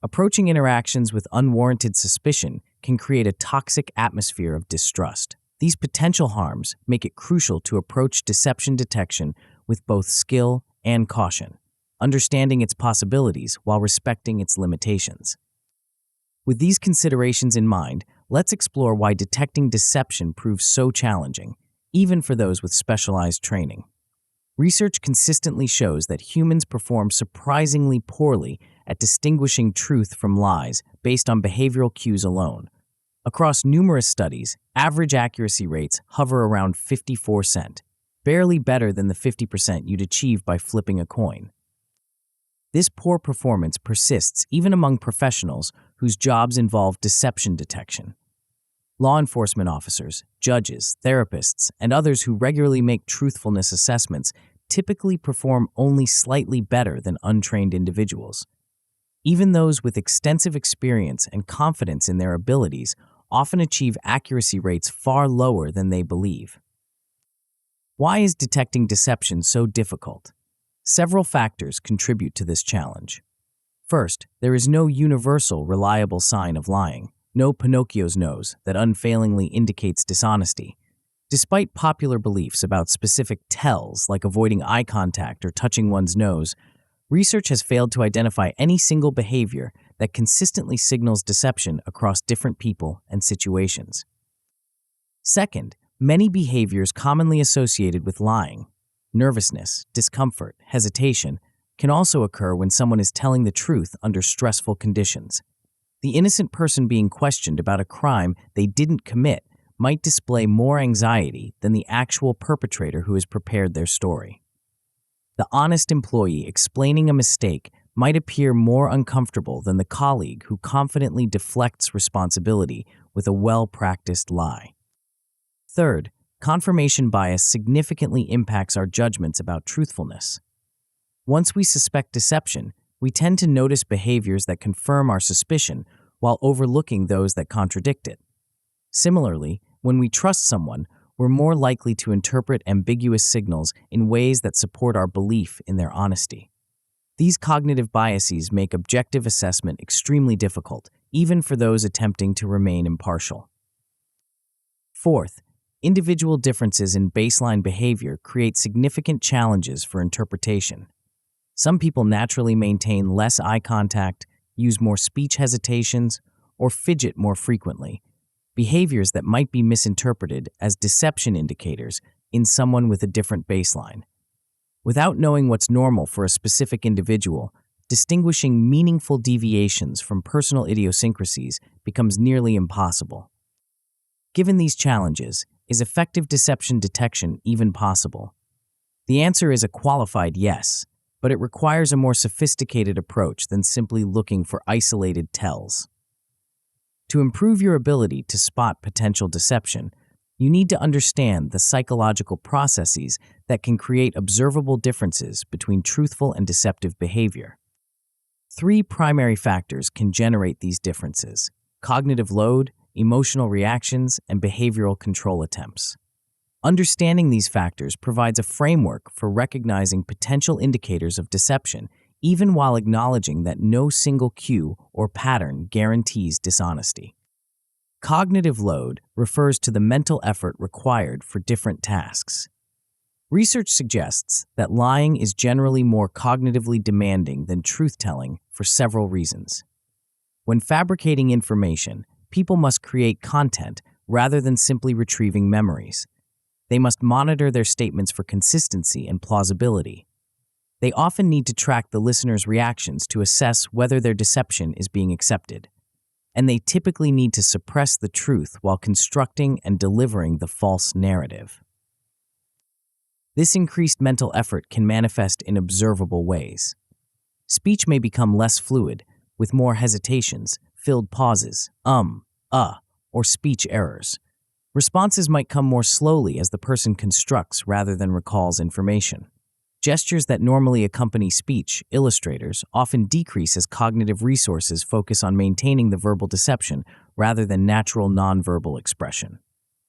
Approaching interactions with unwarranted suspicion can create a toxic atmosphere of distrust. These potential harms make it crucial to approach deception detection with both skill and caution, understanding its possibilities while respecting its limitations. With these considerations in mind, let's explore why detecting deception proves so challenging, even for those with specialized training. Research consistently shows that humans perform surprisingly poorly at distinguishing truth from lies based on behavioral cues alone. Across numerous studies, average accuracy rates hover around 54%, barely better than the 50% you'd achieve by flipping a coin. This poor performance persists even among professionals whose jobs involve deception detection. Law enforcement officers, judges, therapists, and others who regularly make truthfulness assessments typically perform only slightly better than untrained individuals. Even those with extensive experience and confidence in their abilities often achieve accuracy rates far lower than they believe. Why is detecting deception so difficult? Several factors contribute to this challenge. First, there is no universal, reliable sign of lying. No Pinocchio's nose that unfailingly indicates dishonesty. Despite popular beliefs about specific tells like avoiding eye contact or touching one's nose, research has failed to identify any single behavior that consistently signals deception across different people and situations. Second, many behaviors commonly associated with lying, nervousness, discomfort, hesitation, can also occur when someone is telling the truth under stressful conditions. The innocent person being questioned about a crime they didn't commit might display more anxiety than the actual perpetrator who has prepared their story. The honest employee explaining a mistake might appear more uncomfortable than the colleague who confidently deflects responsibility with a well-practiced lie. Third, confirmation bias significantly impacts our judgments about truthfulness. Once we suspect deception, we tend to notice behaviors that confirm our suspicion while overlooking those that contradict it. Similarly, when we trust someone, we're more likely to interpret ambiguous signals in ways that support our belief in their honesty. These cognitive biases make objective assessment extremely difficult, even for those attempting to remain impartial. Fourth, individual differences in baseline behavior create significant challenges for interpretation. Some people naturally maintain less eye contact, use more speech hesitations, or fidget more frequently, behaviors that might be misinterpreted as deception indicators in someone with a different baseline. Without knowing what's normal for a specific individual, distinguishing meaningful deviations from personal idiosyncrasies becomes nearly impossible. Given these challenges, is effective deception detection even possible? The answer is a qualified yes, but it requires a more sophisticated approach than simply looking for isolated tells. To improve your ability to spot potential deception, you need to understand the psychological processes that can create observable differences between truthful and deceptive behavior. Three primary factors can generate these differences: cognitive load, emotional reactions, and behavioral control attempts. Understanding these factors provides a framework for recognizing potential indicators of deception, even while acknowledging that no single cue or pattern guarantees dishonesty. Cognitive load refers to the mental effort required for different tasks. Research suggests that lying is generally more cognitively demanding than truth-telling for several reasons. When fabricating information, people must create content rather than simply retrieving memories. They must monitor their statements for consistency and plausibility. They often need to track the listener's reactions to assess whether their deception is being accepted. And they typically need to suppress the truth while constructing and delivering the false narrative. This increased mental effort can manifest in observable ways. Speech may become less fluid, with more hesitations, filled pauses, or speech errors. Responses might come more slowly as the person constructs rather than recalls information. Gestures that normally accompany speech, illustrators, often decrease as cognitive resources focus on maintaining the verbal deception rather than natural nonverbal expression.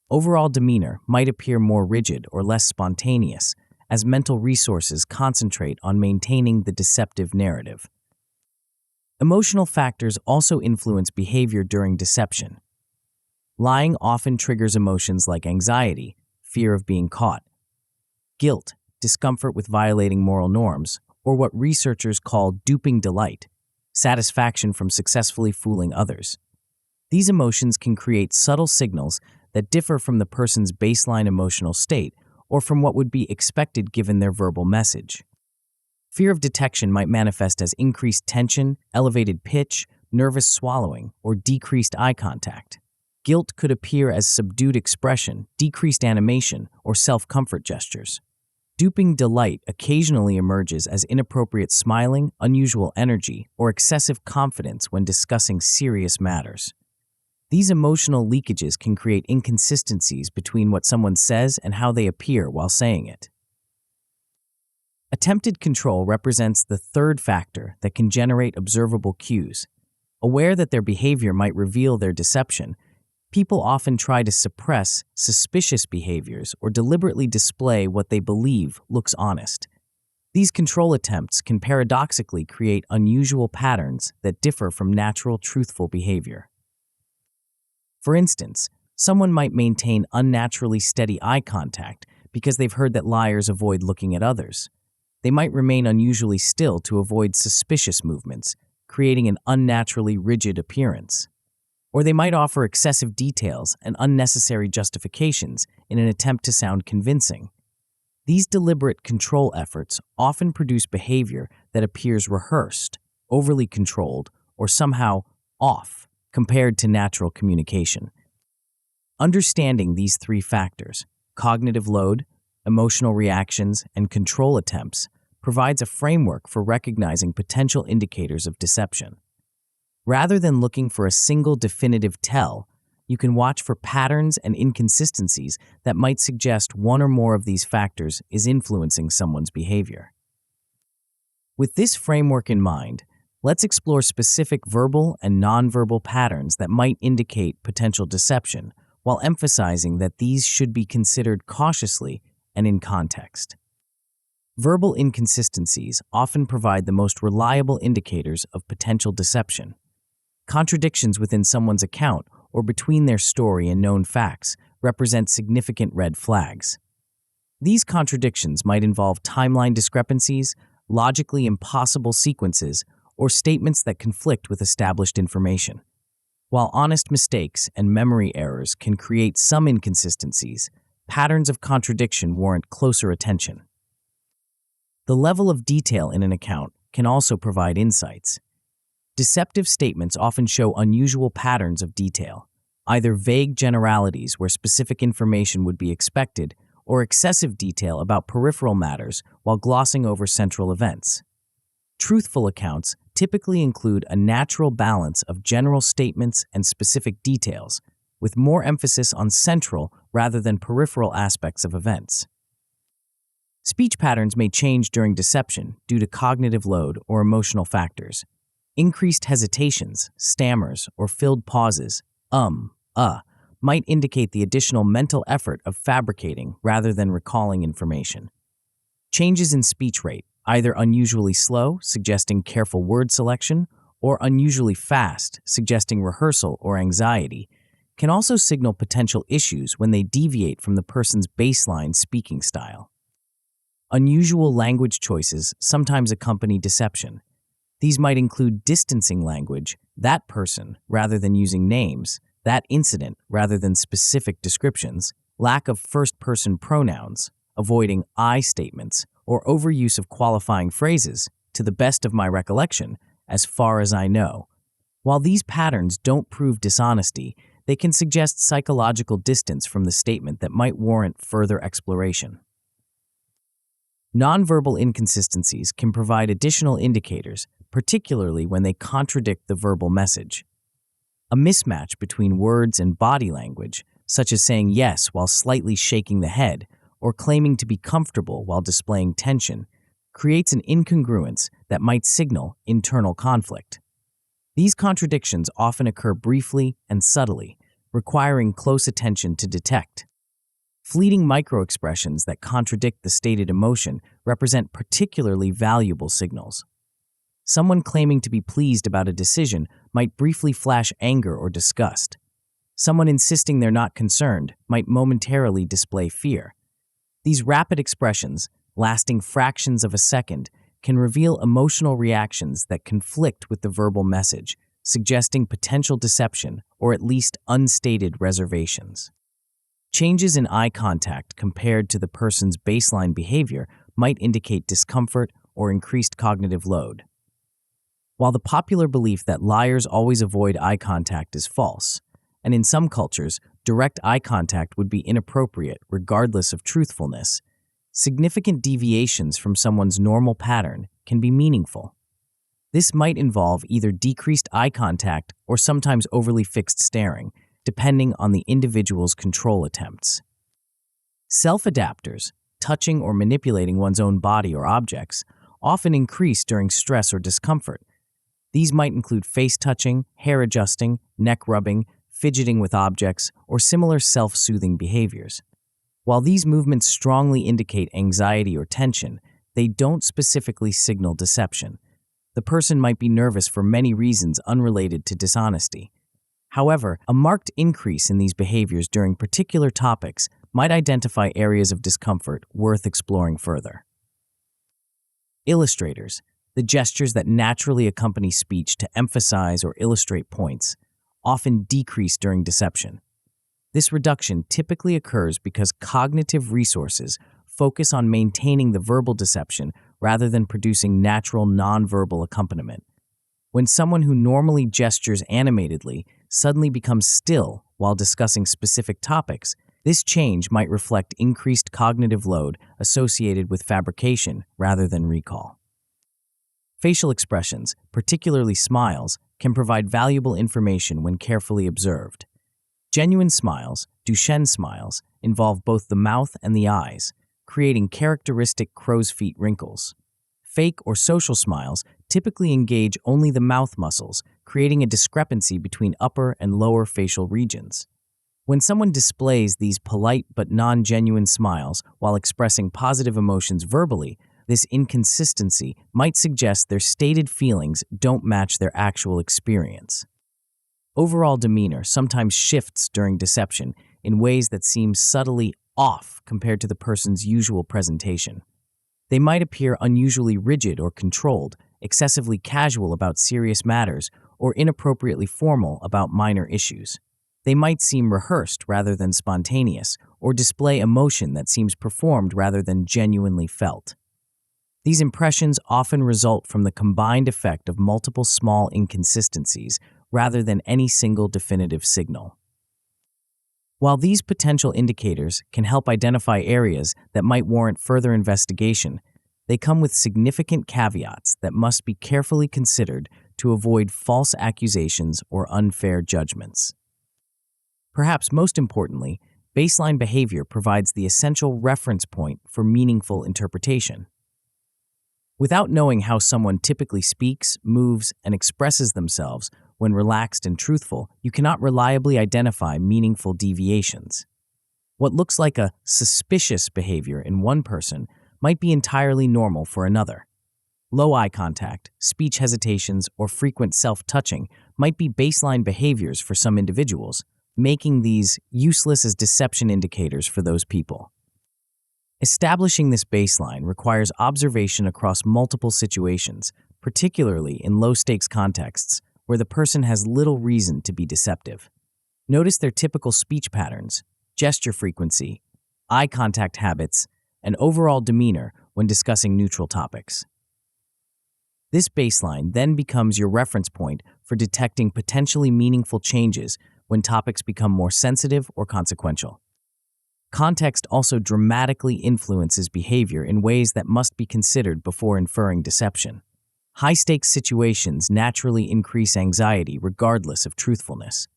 Overall demeanor might appear more rigid or less spontaneous as mental resources concentrate on maintaining the deceptive narrative. Emotional factors also influence behavior during deception. Lying often triggers emotions like anxiety, fear of being caught, guilt, discomfort with violating moral norms, or what researchers call duping delight, satisfaction from successfully fooling others. These emotions can create subtle signals that differ from the person's baseline emotional state or from what would be expected given their verbal message. Fear of detection might manifest as increased tension, elevated pitch, nervous swallowing, or decreased eye contact. Guilt could appear as subdued expression, decreased animation, or self-comfort gestures. Duping delight occasionally emerges as inappropriate smiling, unusual energy, or excessive confidence when discussing serious matters. These emotional leakages can create inconsistencies between what someone says and how they appear while saying it. Attempted control represents the third factor that can generate observable cues. Aware that their behavior might reveal their deception, people often try to suppress suspicious behaviors or deliberately display what they believe looks honest. These control attempts can paradoxically create unusual patterns that differ from natural, truthful behavior. For instance, someone might maintain unnaturally steady eye contact because they've heard that liars avoid looking at others. They might remain unusually still to avoid suspicious movements, creating an unnaturally rigid appearance. Or they might offer excessive details and unnecessary justifications in an attempt to sound convincing. These deliberate control efforts often produce behavior that appears rehearsed, overly controlled, or somehow off compared to natural communication. Understanding these three factors, cognitive load, emotional reactions, and control attempts, provides a framework for recognizing potential indicators of deception. Rather than looking for a single definitive tell, you can watch for patterns and inconsistencies that might suggest one or more of these factors is influencing someone's behavior. With this framework in mind, let's explore specific verbal and nonverbal patterns that might indicate potential deception, while emphasizing that these should be considered cautiously and in context. Verbal inconsistencies often provide the most reliable indicators of potential deception. Contradictions within someone's account or between their story and known facts represent significant red flags. These contradictions might involve timeline discrepancies, logically impossible sequences, or statements that conflict with established information. While honest mistakes and memory errors can create some inconsistencies, patterns of contradiction warrant closer attention. The level of detail in an account can also provide insights. Deceptive statements often show unusual patterns of detail, either vague generalities where specific information would be expected, or excessive detail about peripheral matters while glossing over central events. Truthful accounts typically include a natural balance of general statements and specific details, with more emphasis on central rather than peripheral aspects of events. Speech patterns may change during deception due to cognitive load or emotional factors. Increased hesitations, stammers, or filled pauses, might indicate the additional mental effort of fabricating rather than recalling information. Changes in speech rate, either unusually slow, suggesting careful word selection, or unusually fast, suggesting rehearsal or anxiety, can also signal potential issues when they deviate from the person's baseline speaking style. Unusual language choices sometimes accompany deception. These might include distancing language, that person, rather than using names, that incident, rather than specific descriptions, lack of first-person pronouns, avoiding I statements, or overuse of qualifying phrases, to the best of my recollection, as far as I know. While these patterns don't prove dishonesty, they can suggest psychological distance from the statement that might warrant further exploration. Nonverbal inconsistencies can provide additional indicators, particularly when they contradict the verbal message. A mismatch between words and body language, such as saying yes while slightly shaking the head or claiming to be comfortable while displaying tension, creates an incongruence that might signal internal conflict. These contradictions often occur briefly and subtly, requiring close attention to detect. Fleeting microexpressions that contradict the stated emotion represent particularly valuable signals. Someone claiming to be pleased about a decision might briefly flash anger or disgust. Someone insisting they're not concerned might momentarily display fear. These rapid expressions, lasting fractions of a second, can reveal emotional reactions that conflict with the verbal message, suggesting potential deception or at least unstated reservations. Changes in eye contact compared to the person's baseline behavior might indicate discomfort or increased cognitive load. While the popular belief that liars always avoid eye contact is false, and in some cultures, direct eye contact would be inappropriate regardless of truthfulness, significant deviations from someone's normal pattern can be meaningful. This might involve either decreased eye contact or sometimes overly fixed staring, depending on the individual's control attempts. Self-adapters, touching or manipulating one's own body or objects, often increase during stress or discomfort. These might include face touching, hair adjusting, neck rubbing, fidgeting with objects, or similar self-soothing behaviors. While these movements strongly indicate anxiety or tension, they don't specifically signal deception. The person might be nervous for many reasons unrelated to dishonesty. However, a marked increase in these behaviors during particular topics might identify areas of discomfort worth exploring further. Illustrators, the gestures that naturally accompany speech to emphasize or illustrate points, often decrease during deception. This reduction typically occurs because cognitive resources focus on maintaining the verbal deception rather than producing natural nonverbal accompaniment. When someone who normally gestures animatedly suddenly becomes still while discussing specific topics, this change might reflect increased cognitive load associated with fabrication rather than recall. Facial expressions, particularly smiles, can provide valuable information when carefully observed. Genuine smiles, Duchenne smiles, involve both the mouth and the eyes, creating characteristic crow's feet wrinkles. Fake or social smiles typically engage only the mouth muscles, creating a discrepancy between upper and lower facial regions. When someone displays these polite but non-genuine smiles while expressing positive emotions verbally, this inconsistency might suggest their stated feelings don't match their actual experience. Overall demeanor sometimes shifts during deception in ways that seem subtly off compared to the person's usual presentation. They might appear unusually rigid or controlled, excessively casual about serious matters, or inappropriately formal about minor issues. They might seem rehearsed rather than spontaneous, or display emotion that seems performed rather than genuinely felt. These impressions often result from the combined effect of multiple small inconsistencies rather than any single definitive signal. While these potential indicators can help identify areas that might warrant further investigation, they come with significant caveats that must be carefully considered to avoid false accusations or unfair judgments. Perhaps most importantly, baseline behavior provides the essential reference point for meaningful interpretation. Without knowing how someone typically speaks, moves, and expresses themselves when relaxed and truthful, you cannot reliably identify meaningful deviations. What looks like a suspicious behavior in one person might be entirely normal for another. Low eye contact, speech hesitations, or frequent self-touching might be baseline behaviors for some individuals, making these useless as deception indicators for those people. Establishing this baseline requires observation across multiple situations, particularly in low-stakes contexts where the person has little reason to be deceptive. Notice their typical speech patterns, gesture frequency, eye contact habits, and overall demeanor when discussing neutral topics. This baseline then becomes your reference point for detecting potentially meaningful changes when topics become more sensitive or consequential. Context also dramatically influences behavior in ways that must be considered before inferring deception. High-stakes situations naturally increase anxiety regardless of truthfulness.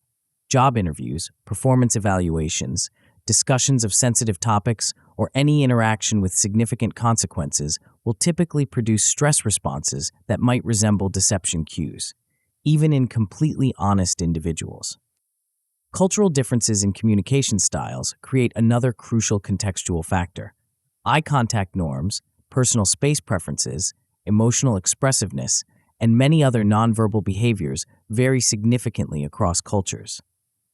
Job interviews, performance evaluations, discussions of sensitive topics, or any interaction with significant consequences will typically produce stress responses that might resemble deception cues, even in completely honest individuals. Cultural differences in communication styles create another crucial contextual factor. Eye contact norms, personal space preferences, emotional expressiveness, and many other nonverbal behaviors vary significantly across cultures.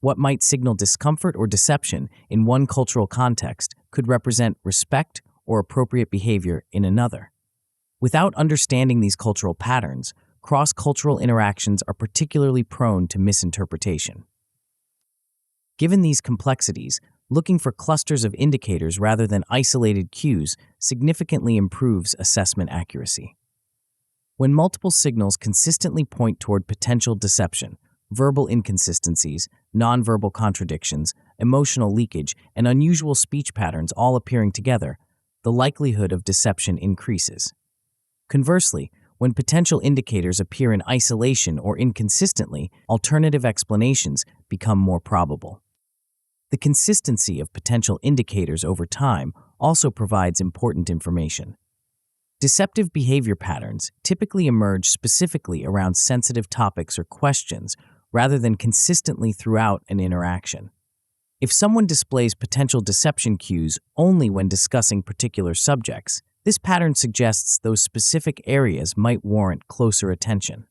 What might signal discomfort or deception in one cultural context could represent respect or appropriate behavior in another. Without understanding these cultural patterns, cross-cultural interactions are particularly prone to misinterpretation. Given these complexities, looking for clusters of indicators rather than isolated cues significantly improves assessment accuracy. When multiple signals consistently point toward potential deception, verbal inconsistencies, nonverbal contradictions, emotional leakage, and unusual speech patterns all appearing together, the likelihood of deception increases. Conversely, when potential indicators appear in isolation or inconsistently, alternative explanations become more probable. The consistency of potential indicators over time also provides important information. Deceptive behavior patterns typically emerge specifically around sensitive topics or questions rather than consistently throughout an interaction. If someone displays potential deception cues only when discussing particular subjects, this pattern suggests those specific areas might warrant closer attention.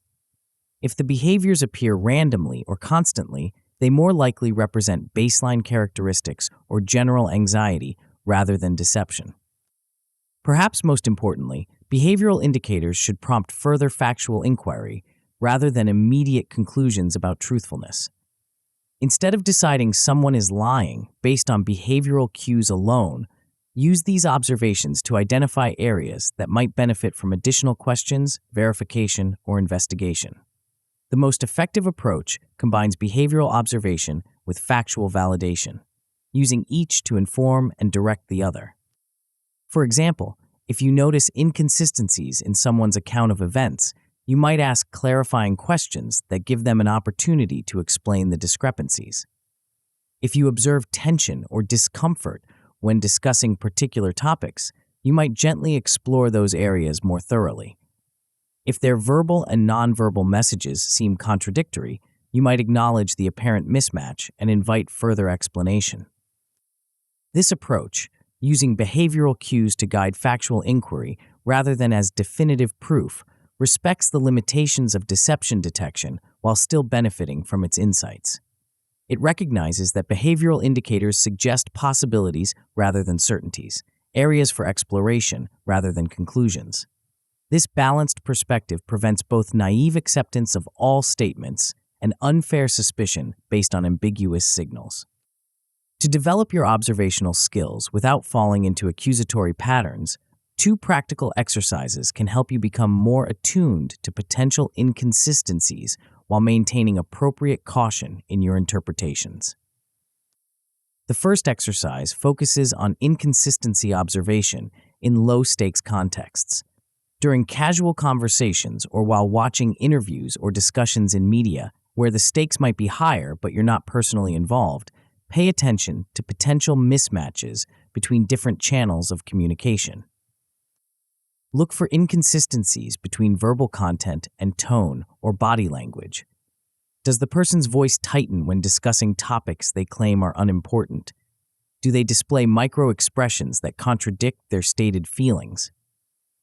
If the behaviors appear randomly or constantly, they more likely represent baseline characteristics or general anxiety rather than deception. Perhaps most importantly, behavioral indicators should prompt further factual inquiry rather than immediate conclusions about truthfulness. Instead of deciding someone is lying based on behavioral cues alone, use these observations to identify areas that might benefit from additional questions, verification, or investigation. The most effective approach combines behavioral observation with factual validation, using each to inform and direct the other. For example, if you notice inconsistencies in someone's account of events, you might ask clarifying questions that give them an opportunity to explain the discrepancies. If you observe tension or discomfort when discussing particular topics, you might gently explore those areas more thoroughly. If their verbal and nonverbal messages seem contradictory, you might acknowledge the apparent mismatch and invite further explanation. This approach, using behavioral cues to guide factual inquiry rather than as definitive proof, respects the limitations of deception detection while still benefiting from its insights. It recognizes that behavioral indicators suggest possibilities rather than certainties, areas for exploration rather than conclusions. This balanced perspective prevents both naive acceptance of all statements and unfair suspicion based on ambiguous signals. To develop your observational skills without falling into accusatory patterns, 2 practical exercises can help you become more attuned to potential inconsistencies while maintaining appropriate caution in your interpretations. The first exercise focuses on inconsistency observation in low-stakes contexts. During casual conversations or while watching interviews or discussions in media where the stakes might be higher but you're not personally involved, pay attention to potential mismatches between different channels of communication. Look for inconsistencies between verbal content and tone or body language. Does the person's voice tighten when discussing topics they claim are unimportant? Do they display microexpressions that contradict their stated feelings?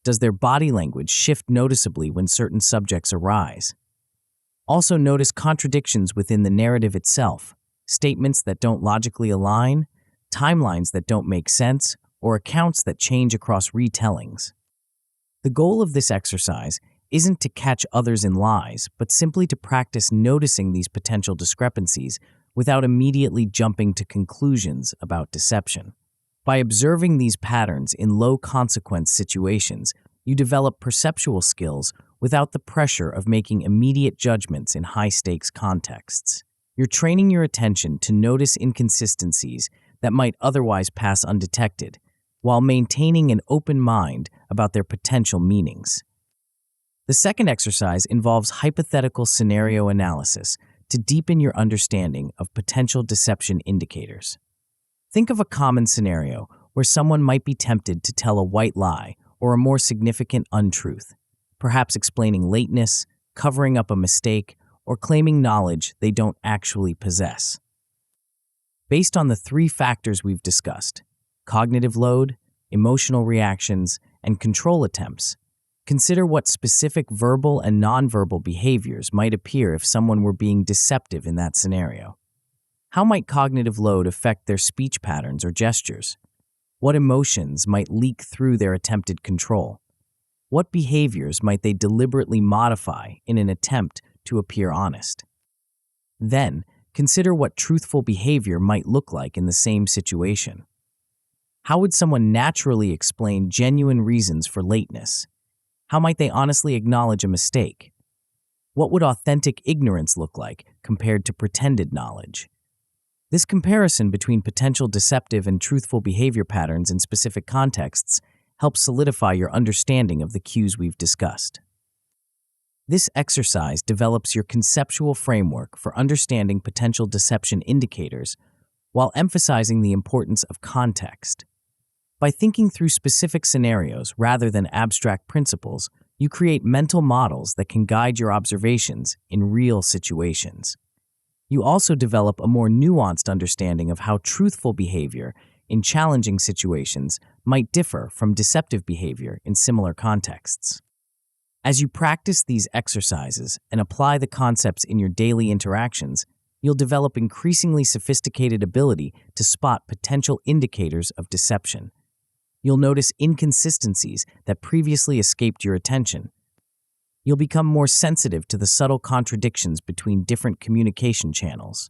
Does their body language shift noticeably when certain subjects arise? Also notice contradictions within the narrative itself, statements that don't logically align, timelines that don't make sense, or accounts that change across retellings. The goal of this exercise isn't to catch others in lies, but simply to practice noticing these potential discrepancies without immediately jumping to conclusions about deception. By observing these patterns in low-consequence situations, you develop perceptual skills without the pressure of making immediate judgments in high-stakes contexts. You're training your attention to notice inconsistencies that might otherwise pass undetected, while maintaining an open mind about their potential meanings. The second exercise involves hypothetical scenario analysis to deepen your understanding of potential deception indicators. Think of a common scenario where someone might be tempted to tell a white lie or a more significant untruth, perhaps explaining lateness, covering up a mistake, or claiming knowledge they don't actually possess. Based on the three factors we've discussed, cognitive load, emotional reactions, and control attempts, consider what specific verbal and nonverbal behaviors might appear if someone were being deceptive in that scenario. How might cognitive load affect their speech patterns or gestures? What emotions might leak through their attempted control? What behaviors might they deliberately modify in an attempt to appear honest? Then, consider what truthful behavior might look like in the same situation. How would someone naturally explain genuine reasons for lateness? How might they honestly acknowledge a mistake? What would authentic ignorance look like compared to pretended knowledge? This comparison between potential deceptive and truthful behavior patterns in specific contexts helps solidify your understanding of the cues we've discussed. This exercise develops your conceptual framework for understanding potential deception indicators while emphasizing the importance of context. By thinking through specific scenarios rather than abstract principles, you create mental models that can guide your observations in real situations. You also develop a more nuanced understanding of how truthful behavior in challenging situations might differ from deceptive behavior in similar contexts. As you practice these exercises and apply the concepts in your daily interactions, you'll develop increasingly sophisticated ability to spot potential indicators of deception. You'll notice inconsistencies that previously escaped your attention. You'll become more sensitive to the subtle contradictions between different communication channels.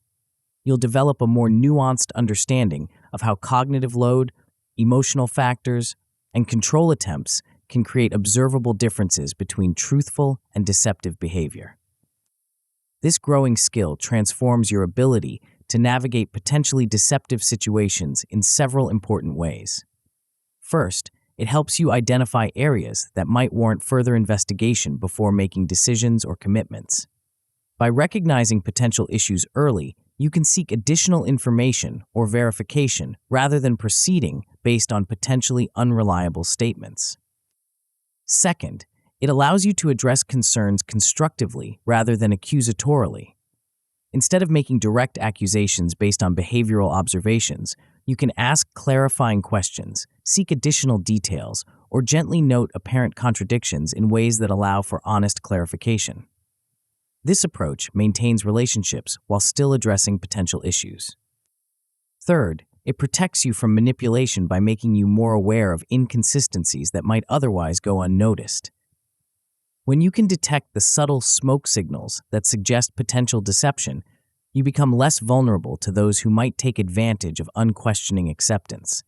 You'll develop a more nuanced understanding of how cognitive load, emotional factors, and control attempts can create observable differences between truthful and deceptive behavior. This growing skill transforms your ability to navigate potentially deceptive situations in several important ways. First, it helps you identify areas that might warrant further investigation before making decisions or commitments. By recognizing potential issues early, you can seek additional information or verification rather than proceeding based on potentially unreliable statements. Second, it allows you to address concerns constructively rather than accusatorily. Instead of making direct accusations based on behavioral observations, you can ask clarifying questions, seek additional details, or gently note apparent contradictions in ways that allow for honest clarification. This approach maintains relationships while still addressing potential issues. Third, it protects you from manipulation by making you more aware of inconsistencies that might otherwise go unnoticed. When you can detect the subtle smoke signals that suggest potential deception, you become less vulnerable to those who might take advantage of unquestioning acceptance.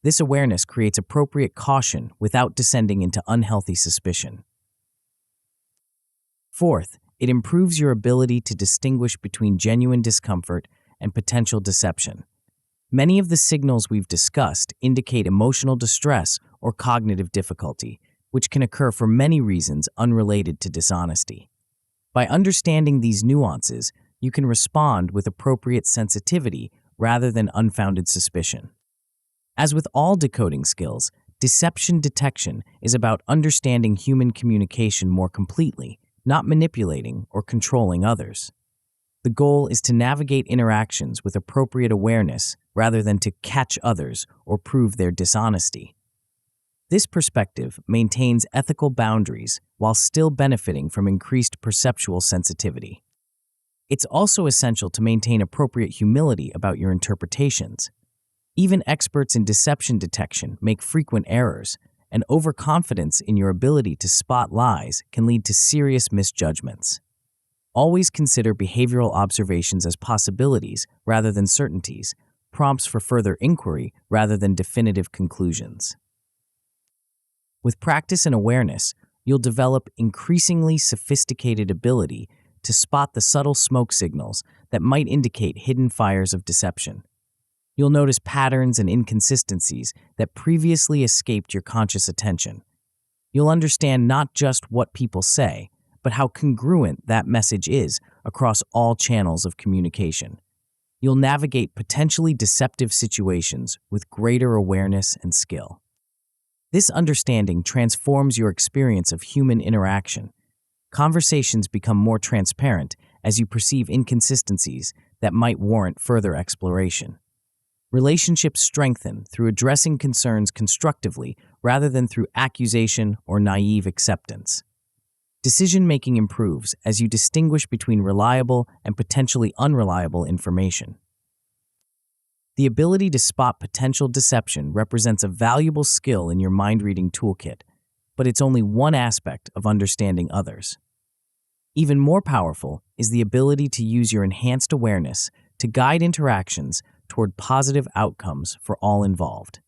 This awareness creates appropriate caution without descending into unhealthy suspicion. Fourth, it improves your ability to distinguish between genuine discomfort and potential deception. Many of the signals we've discussed indicate emotional distress or cognitive difficulty, which can occur for many reasons unrelated to dishonesty. By understanding these nuances, you can respond with appropriate sensitivity rather than unfounded suspicion. As with all decoding skills, deception detection is about understanding human communication more completely, not manipulating or controlling others. The goal is to navigate interactions with appropriate awareness rather than to catch others or prove their dishonesty. This perspective maintains ethical boundaries while still benefiting from increased perceptual sensitivity. It's also essential to maintain appropriate humility about your interpretations. Even experts in deception detection make frequent errors, and overconfidence in your ability to spot lies can lead to serious misjudgments. Always consider behavioral observations as possibilities rather than certainties, prompts for further inquiry rather than definitive conclusions. With practice and awareness, you'll develop increasingly sophisticated ability to spot the subtle smoke signals that might indicate hidden fires of deception. You'll notice patterns and inconsistencies that previously escaped your conscious attention. You'll understand not just what people say, but how congruent that message is across all channels of communication. You'll navigate potentially deceptive situations with greater awareness and skill. This understanding transforms your experience of human interaction. Conversations become more transparent as you perceive inconsistencies that might warrant further exploration. Relationships strengthen through addressing concerns constructively rather than through accusation or naive acceptance. Decision-making improves as you distinguish between reliable and potentially unreliable information. The ability to spot potential deception represents a valuable skill in your mind-reading toolkit, but it's only one aspect of understanding others. Even more powerful is the ability to use your enhanced awareness to guide interactions toward positive outcomes for all involved.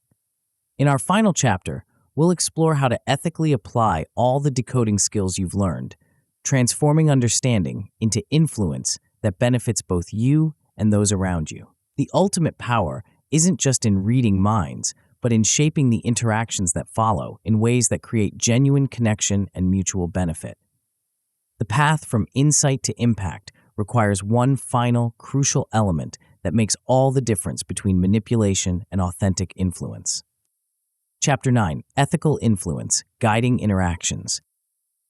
In our final chapter, we'll explore how to ethically apply all the decoding skills you've learned, transforming understanding into influence that benefits both you and those around you. The ultimate power isn't just in reading minds, but in shaping the interactions that follow in ways that create genuine connection and mutual benefit. The path from insight to impact requires one final, crucial element that makes all the difference between manipulation and authentic influence. Chapter 9, Ethical Influence, Guiding Interactions.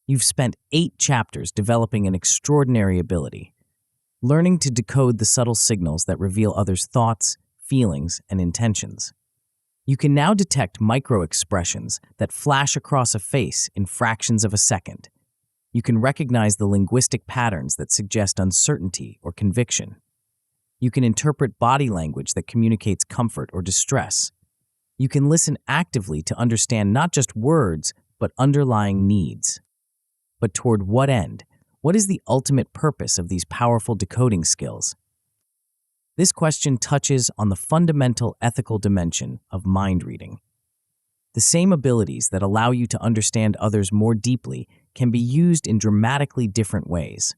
You've spent 8 chapters developing an extraordinary ability, learning to decode the subtle signals that reveal others' thoughts, feelings, and intentions. You can now detect microexpressions that flash across a face in fractions of a second. You can recognize the linguistic patterns that suggest uncertainty or conviction. You can interpret body language that communicates comfort or distress. You can listen actively to understand not just words, but underlying needs. But toward what end? What is the ultimate purpose of these powerful decoding skills? This question touches on the fundamental ethical dimension of mind reading. The same abilities that allow you to understand others more deeply can be used in dramatically different ways.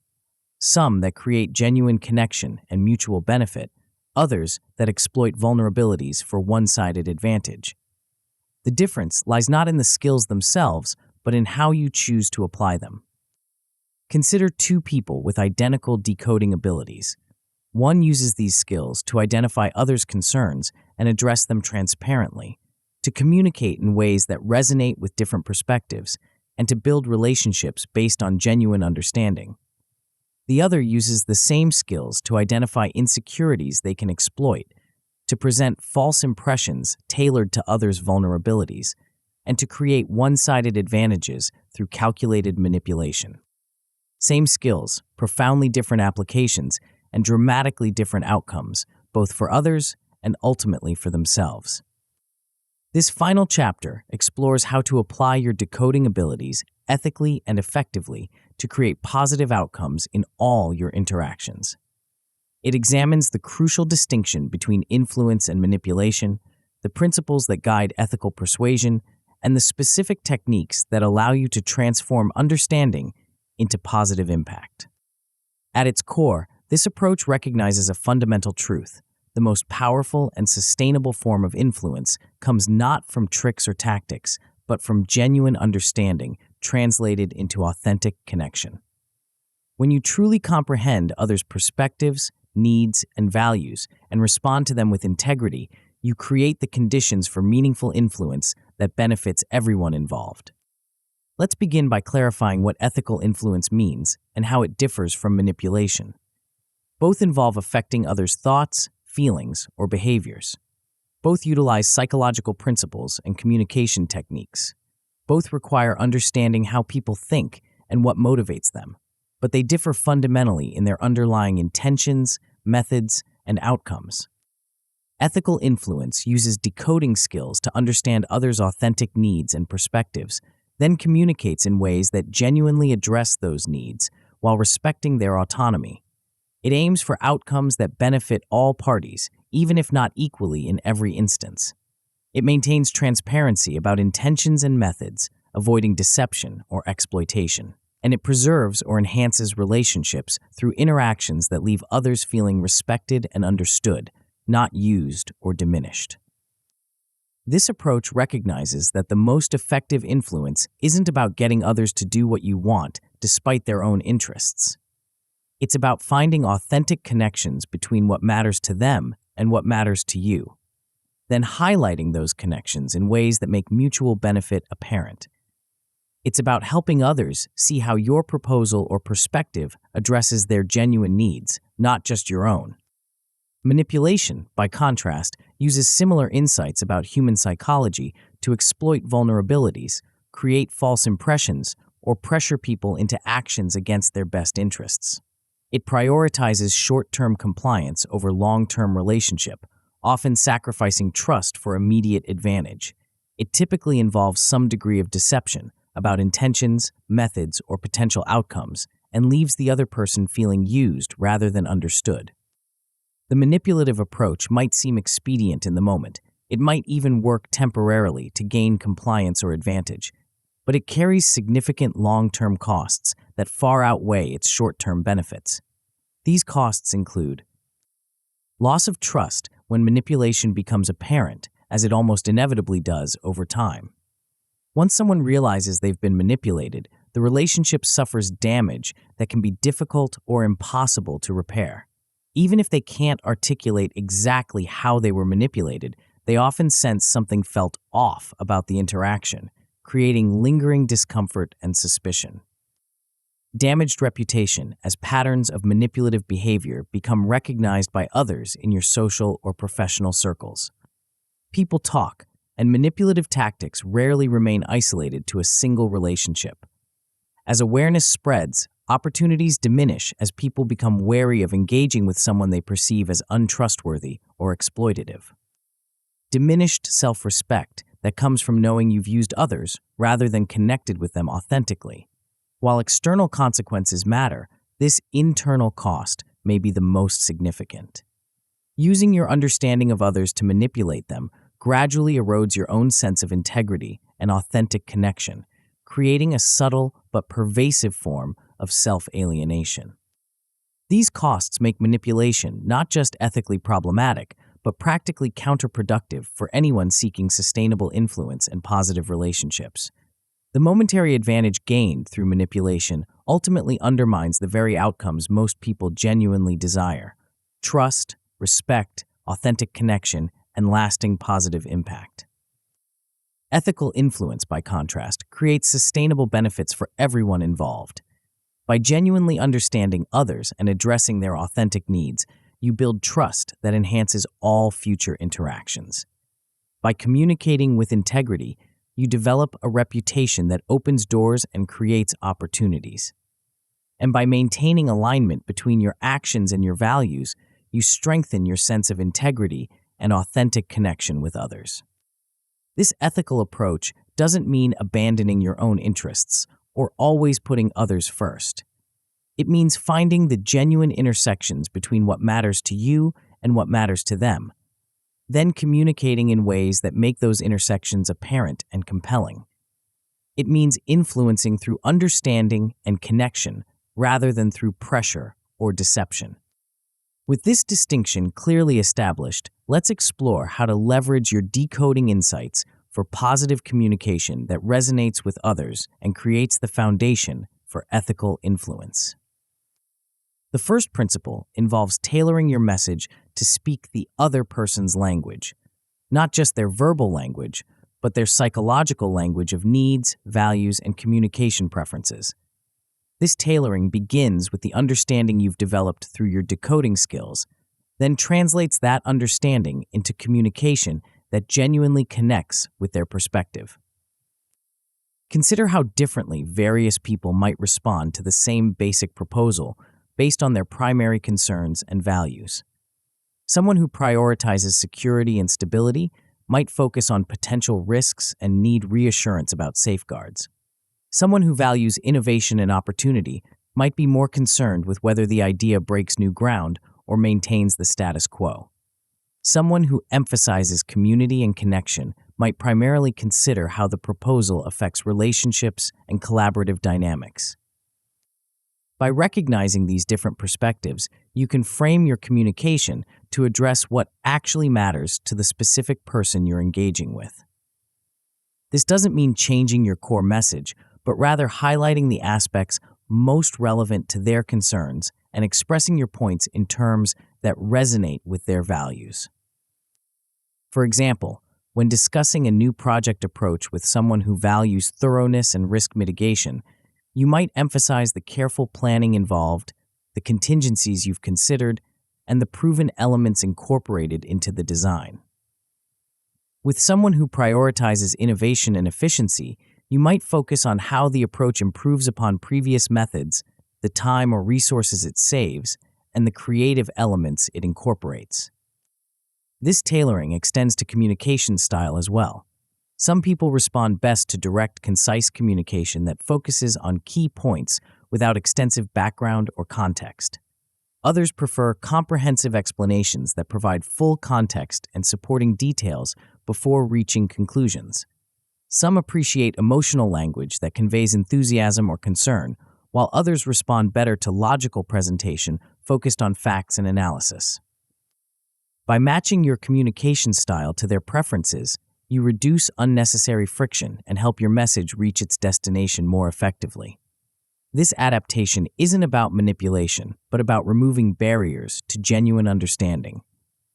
Some that create genuine connection and mutual benefit, others that exploit vulnerabilities for one-sided advantage. The difference lies not in the skills themselves, but in how you choose to apply them. Consider 2 people with identical decoding abilities. One uses these skills to identify others' concerns and address them transparently, to communicate in ways that resonate with different perspectives, and to build relationships based on genuine understanding. The other uses the same skills to identify insecurities they can exploit, to present false impressions tailored to others' vulnerabilities, and to create one-sided advantages through calculated manipulation. Same skills, profoundly different applications, and dramatically different outcomes, both for others and ultimately for themselves. This final chapter explores how to apply your decoding abilities ethically and effectively to create positive outcomes in all your interactions. It examines the crucial distinction between influence and manipulation, the principles that guide ethical persuasion, and the specific techniques that allow you to transform understanding into positive impact. At its core, this approach recognizes a fundamental truth. The most powerful and sustainable form of influence comes not from tricks or tactics, but from genuine understanding translated into authentic connection. When you truly comprehend others' perspectives, needs, and values, and respond to them with integrity, you create the conditions for meaningful influence that benefits everyone involved. Let's begin by clarifying what ethical influence means and how it differs from manipulation. Both involve affecting others' thoughts, feelings, or behaviors. Both utilize psychological principles and communication techniques. Both require understanding how people think and what motivates them, but they differ fundamentally in their underlying intentions, methods, and outcomes. Ethical influence uses decoding skills to understand others' authentic needs and perspectives, then communicates in ways that genuinely address those needs while respecting their autonomy. It aims for outcomes that benefit all parties, even if not equally in every instance. It maintains transparency about intentions and methods, avoiding deception or exploitation. And it preserves or enhances relationships through interactions that leave others feeling respected and understood, not used or diminished. This approach recognizes that the most effective influence isn't about getting others to do what you want despite their own interests. It's about finding authentic connections between what matters to them and what matters to you, then highlighting those connections in ways that make mutual benefit apparent. It's about helping others see how your proposal or perspective addresses their genuine needs, not just your own. Manipulation, by contrast, uses similar insights about human psychology to exploit vulnerabilities, create false impressions, or pressure people into actions against their best interests. It prioritizes short-term compliance over long-term relationship, often sacrificing trust for immediate advantage. It typically involves some degree of deception about intentions, methods, or potential outcomes, and leaves the other person feeling used rather than understood. The manipulative approach might seem expedient in the moment. It might even work temporarily to gain compliance or advantage, but it carries significant long-term costs that far outweigh its short-term benefits. These costs include loss of trust when manipulation becomes apparent, as it almost inevitably does over time. Once someone realizes they've been manipulated, the relationship suffers damage that can be difficult or impossible to repair. Even if they can't articulate exactly how they were manipulated, they often sense something felt off about the interaction, creating lingering discomfort and suspicion. Damaged reputation, as patterns of manipulative behavior become recognized by others in your social or professional circles. People talk, and manipulative tactics rarely remain isolated to a single relationship. As awareness spreads, opportunities diminish as people become wary of engaging with someone they perceive as untrustworthy or exploitative. Diminished self-respect that comes from knowing you've used others rather than connected with them authentically. While external consequences matter, this internal cost may be the most significant. Using your understanding of others to manipulate them gradually erodes your own sense of integrity and authentic connection, creating a subtle but pervasive form of self-alienation. These costs make manipulation not just ethically problematic, but practically counterproductive for anyone seeking sustainable influence and positive relationships. The momentary advantage gained through manipulation ultimately undermines the very outcomes most people genuinely desire: trust, respect, authentic connection, and lasting positive impact. Ethical influence, by contrast, creates sustainable benefits for everyone involved. By genuinely understanding others and addressing their authentic needs, you build trust that enhances all future interactions. By communicating with integrity, you develop a reputation that opens doors and creates opportunities. And by maintaining alignment between your actions and your values, you strengthen your sense of integrity and authentic connection with others. This ethical approach doesn't mean abandoning your own interests or always putting others first. It means finding the genuine intersections between what matters to you and what matters to them, then communicating in ways that make those intersections apparent and compelling. It means influencing through understanding and connection rather than through pressure or deception. With this distinction clearly established, let's explore how to leverage your decoding insights for positive communication that resonates with others and creates the foundation for ethical influence. The first principle involves tailoring your message to speak the other person's language, not just their verbal language, but their psychological language of needs, values, and communication preferences. This tailoring begins with the understanding you've developed through your decoding skills, then translates that understanding into communication that genuinely connects with their perspective. Consider how differently various people might respond to the same basic proposal based on their primary concerns and values. Someone who prioritizes security and stability might focus on potential risks and need reassurance about safeguards. Someone who values innovation and opportunity might be more concerned with whether the idea breaks new ground or maintains the status quo. Someone who emphasizes community and connection might primarily consider how the proposal affects relationships and collaborative dynamics. By recognizing these different perspectives, you can frame your communication to address what actually matters to the specific person you're engaging with. This doesn't mean changing your core message, but rather highlighting the aspects most relevant to their concerns and expressing your points in terms that resonate with their values. For example, when discussing a new project approach with someone who values thoroughness and risk mitigation, you might emphasize the careful planning involved, the contingencies you've considered, and the proven elements incorporated into the design. With someone who prioritizes innovation and efficiency, you might focus on how the approach improves upon previous methods, the time or resources it saves, and the creative elements it incorporates. This tailoring extends to communication style as well. Some people respond best to direct, concise communication that focuses on key points without extensive background or context. Others prefer comprehensive explanations that provide full context and supporting details before reaching conclusions. Some appreciate emotional language that conveys enthusiasm or concern, while others respond better to logical presentation focused on facts and analysis. By matching your communication style to their preferences, you reduce unnecessary friction and help your message reach its destination more effectively. This adaptation isn't about manipulation, but about removing barriers to genuine understanding.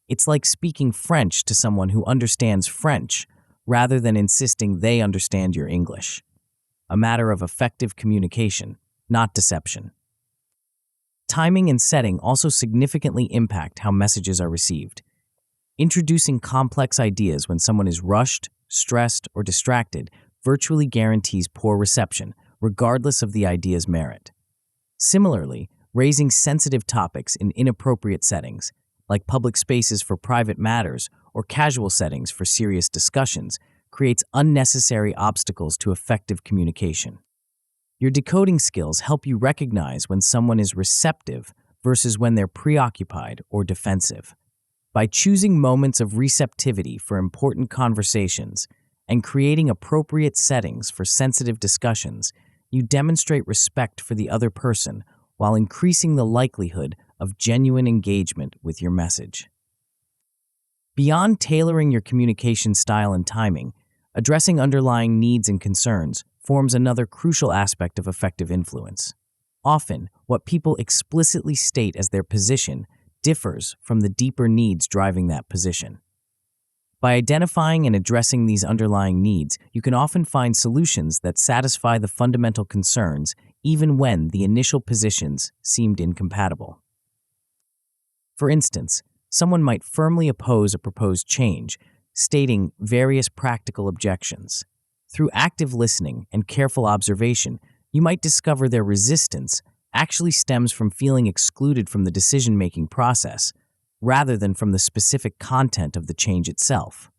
It's like speaking French to someone who understands French, rather than insisting they understand your English. A matter of effective communication, not deception. Timing and setting also significantly impact how messages are received. Introducing complex ideas when someone is rushed, stressed, or distracted virtually guarantees poor reception, regardless of the idea's merit. Similarly, raising sensitive topics in inappropriate settings, like public spaces for private matters or casual settings for serious discussions, creates unnecessary obstacles to effective communication. Your decoding skills help you recognize when someone is receptive versus when they're preoccupied or defensive. By choosing moments of receptivity for important conversations and creating appropriate settings for sensitive discussions, you demonstrate respect for the other person while increasing the likelihood of genuine engagement with your message. Beyond tailoring your communication style and timing, addressing underlying needs and concerns forms another crucial aspect of effective influence. Often, what people explicitly state as their position differs from the deeper needs driving that position. By identifying and addressing these underlying needs, you can often find solutions that satisfy the fundamental concerns even when the initial positions seemed incompatible. For instance, someone might firmly oppose a proposed change, stating various practical objections. Through active listening and careful observation, you might discover their resistance actually stems from feeling excluded from the decision-making process, rather than from the specific content of the change itself.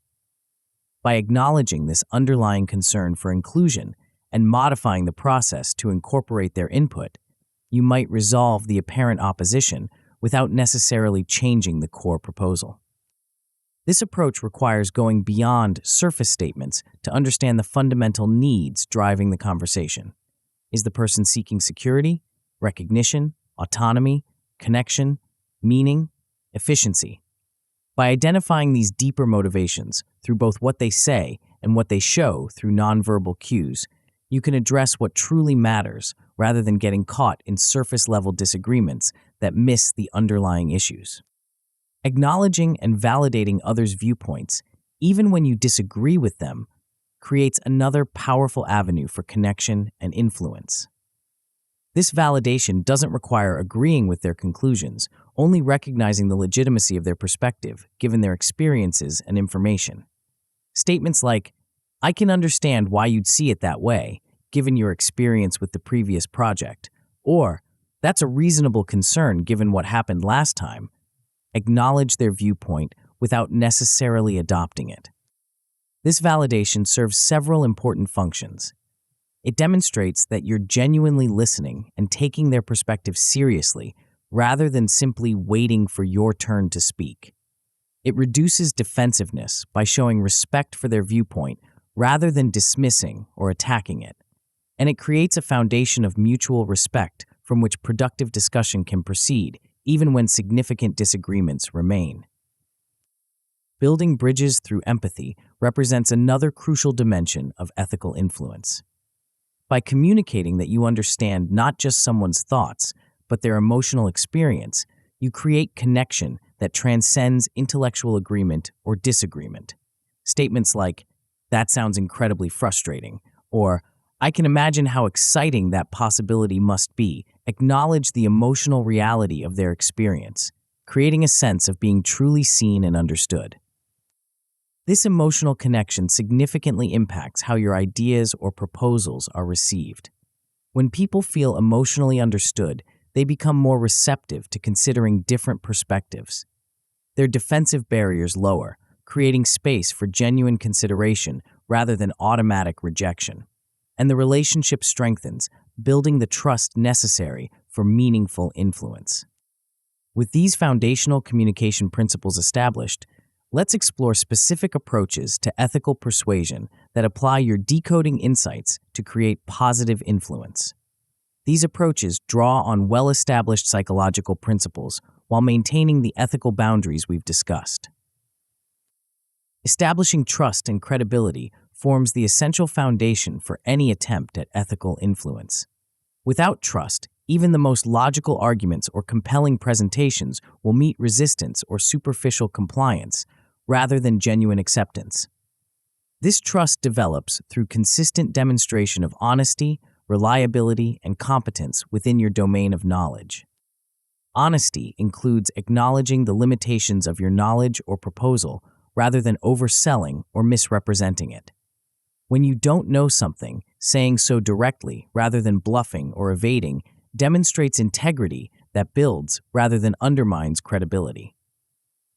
By acknowledging this underlying concern for inclusion and modifying the process to incorporate their input, you might resolve the apparent opposition without necessarily changing the core proposal. This approach requires going beyond surface statements to understand the fundamental needs driving the conversation. Is the person seeking security, recognition, autonomy, connection, meaning, efficiency? By identifying these deeper motivations through both what they say and what they show through nonverbal cues, you can address what truly matters rather than getting caught in surface-level disagreements that miss the underlying issues. Acknowledging and validating others' viewpoints, even when you disagree with them, creates another powerful avenue for connection and influence. This validation doesn't require agreeing with their conclusions, only recognizing the legitimacy of their perspective, given their experiences and information. Statements like, "I can understand why you'd see it that way, given your experience with the previous project," or, "That's a reasonable concern given what happened last time," acknowledge their viewpoint without necessarily adopting it. This validation serves several important functions. It demonstrates that you're genuinely listening and taking their perspective seriously rather than simply waiting for your turn to speak. It reduces defensiveness by showing respect for their viewpoint rather than dismissing or attacking it. And it creates a foundation of mutual respect from which productive discussion can proceed, even when significant disagreements remain. Building bridges through empathy represents another crucial dimension of ethical influence. By communicating that you understand not just someone's thoughts, but their emotional experience, you create connection that transcends intellectual agreement or disagreement. Statements like, "That sounds incredibly frustrating," or "I can imagine how exciting that possibility must be," acknowledge the emotional reality of their experience, creating a sense of being truly seen and understood. This emotional connection significantly impacts how your ideas or proposals are received. When people feel emotionally understood, they become more receptive to considering different perspectives. Their defensive barriers lower, creating space for genuine consideration rather than automatic rejection. And the relationship strengthens, building the trust necessary for meaningful influence. With these foundational communication principles established, let's explore specific approaches to ethical persuasion that apply your decoding insights to create positive influence. These approaches draw on well-established psychological principles while maintaining the ethical boundaries we've discussed. Establishing trust and credibility forms the essential foundation for any attempt at ethical influence. Without trust, even the most logical arguments or compelling presentations will meet resistance or superficial compliance, rather than genuine acceptance. This trust develops through consistent demonstration of honesty, reliability, and competence within your domain of knowledge. Honesty includes acknowledging the limitations of your knowledge or proposal rather than overselling or misrepresenting it. When you don't know something, saying so directly rather than bluffing or evading demonstrates integrity that builds rather than undermines credibility.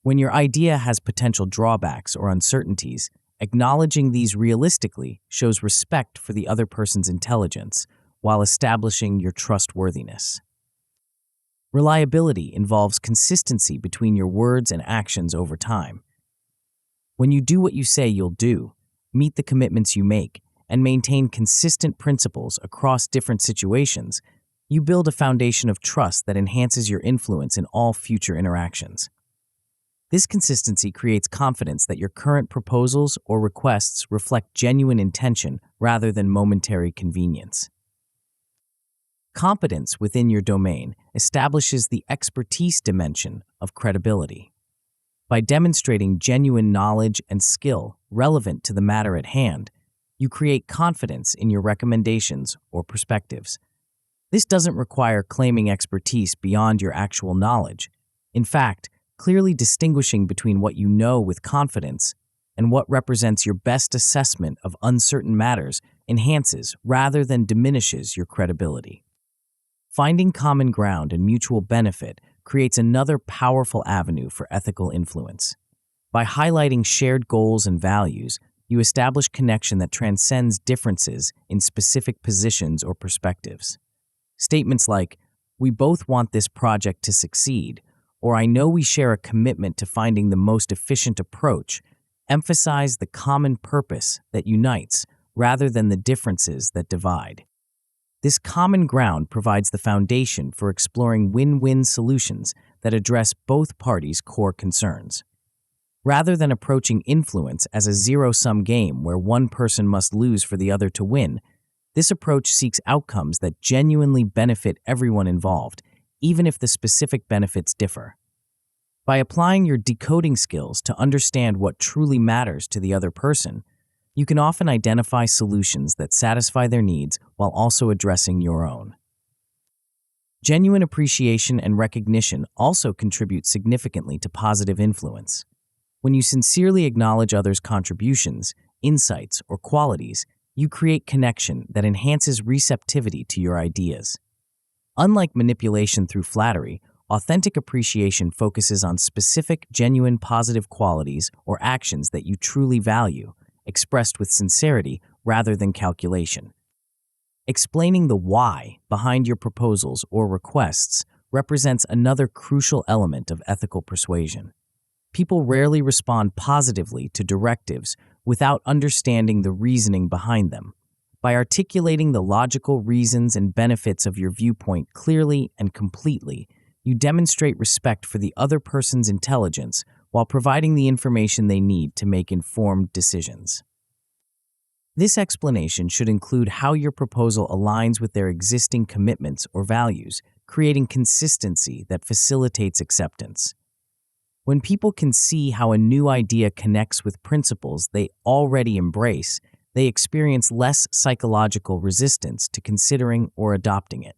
When your idea has potential drawbacks or uncertainties, acknowledging these realistically shows respect for the other person's intelligence while establishing your trustworthiness. Reliability involves consistency between your words and actions over time. When you do what you say you'll do, meet the commitments you make, and maintain consistent principles across different situations, you build a foundation of trust that enhances your influence in all future interactions. This consistency creates confidence that your current proposals or requests reflect genuine intention rather than momentary convenience. Competence within your domain establishes the expertise dimension of credibility. By demonstrating genuine knowledge and skill relevant to the matter at hand, you create confidence in your recommendations or perspectives. This doesn't require claiming expertise beyond your actual knowledge. In fact, clearly distinguishing between what you know with confidence and what represents your best assessment of uncertain matters enhances rather than diminishes your credibility. Finding common ground and mutual benefit creates another powerful avenue for ethical influence. By highlighting shared goals and values, you establish connection that transcends differences in specific positions or perspectives. Statements like, "We both want this project to succeed," or "I know we share a commitment to finding the most efficient approach," emphasize the common purpose that unites rather than the differences that divide. This common ground provides the foundation for exploring win-win solutions that address both parties' core concerns. Rather than approaching influence as a zero-sum game where one person must lose for the other to win, this approach seeks outcomes that genuinely benefit everyone involved, even if the specific benefits differ. By applying your decoding skills to understand what truly matters to the other person, you can often identify solutions that satisfy their needs while also addressing your own. Genuine appreciation and recognition also contribute significantly to positive influence. When you sincerely acknowledge others' contributions, insights, or qualities, you create connection that enhances receptivity to your ideas. Unlike manipulation through flattery authentic appreciation focuses on specific, genuine positive qualities or actions that you truly value, expressed with sincerity rather than calculation. Explaining the why behind your proposals or requests represents another crucial element of ethical persuasion. People rarely respond positively to directives without understanding the reasoning behind them. By articulating the logical reasons and benefits of your viewpoint clearly and completely, you demonstrate respect for the other person's intelligence while providing the information they need to make informed decisions. This explanation should include how your proposal aligns with their existing commitments or values, creating consistency that facilitates acceptance. When people can see how a new idea connects with principles they already embrace, they experience less psychological resistance to considering or adopting it.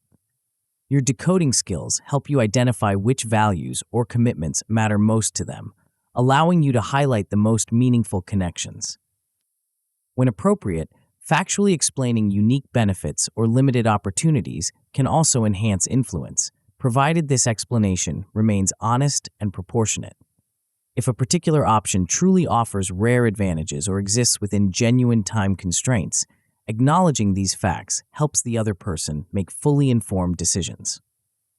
Your decoding skills help you identify which values or commitments matter most to them, allowing you to highlight the most meaningful connections. When appropriate, factually explaining unique benefits or limited opportunities can also enhance influence, provided this explanation remains honest and proportionate. If a particular option truly offers rare advantages or exists within genuine time constraints, acknowledging these facts helps the other person make fully informed decisions.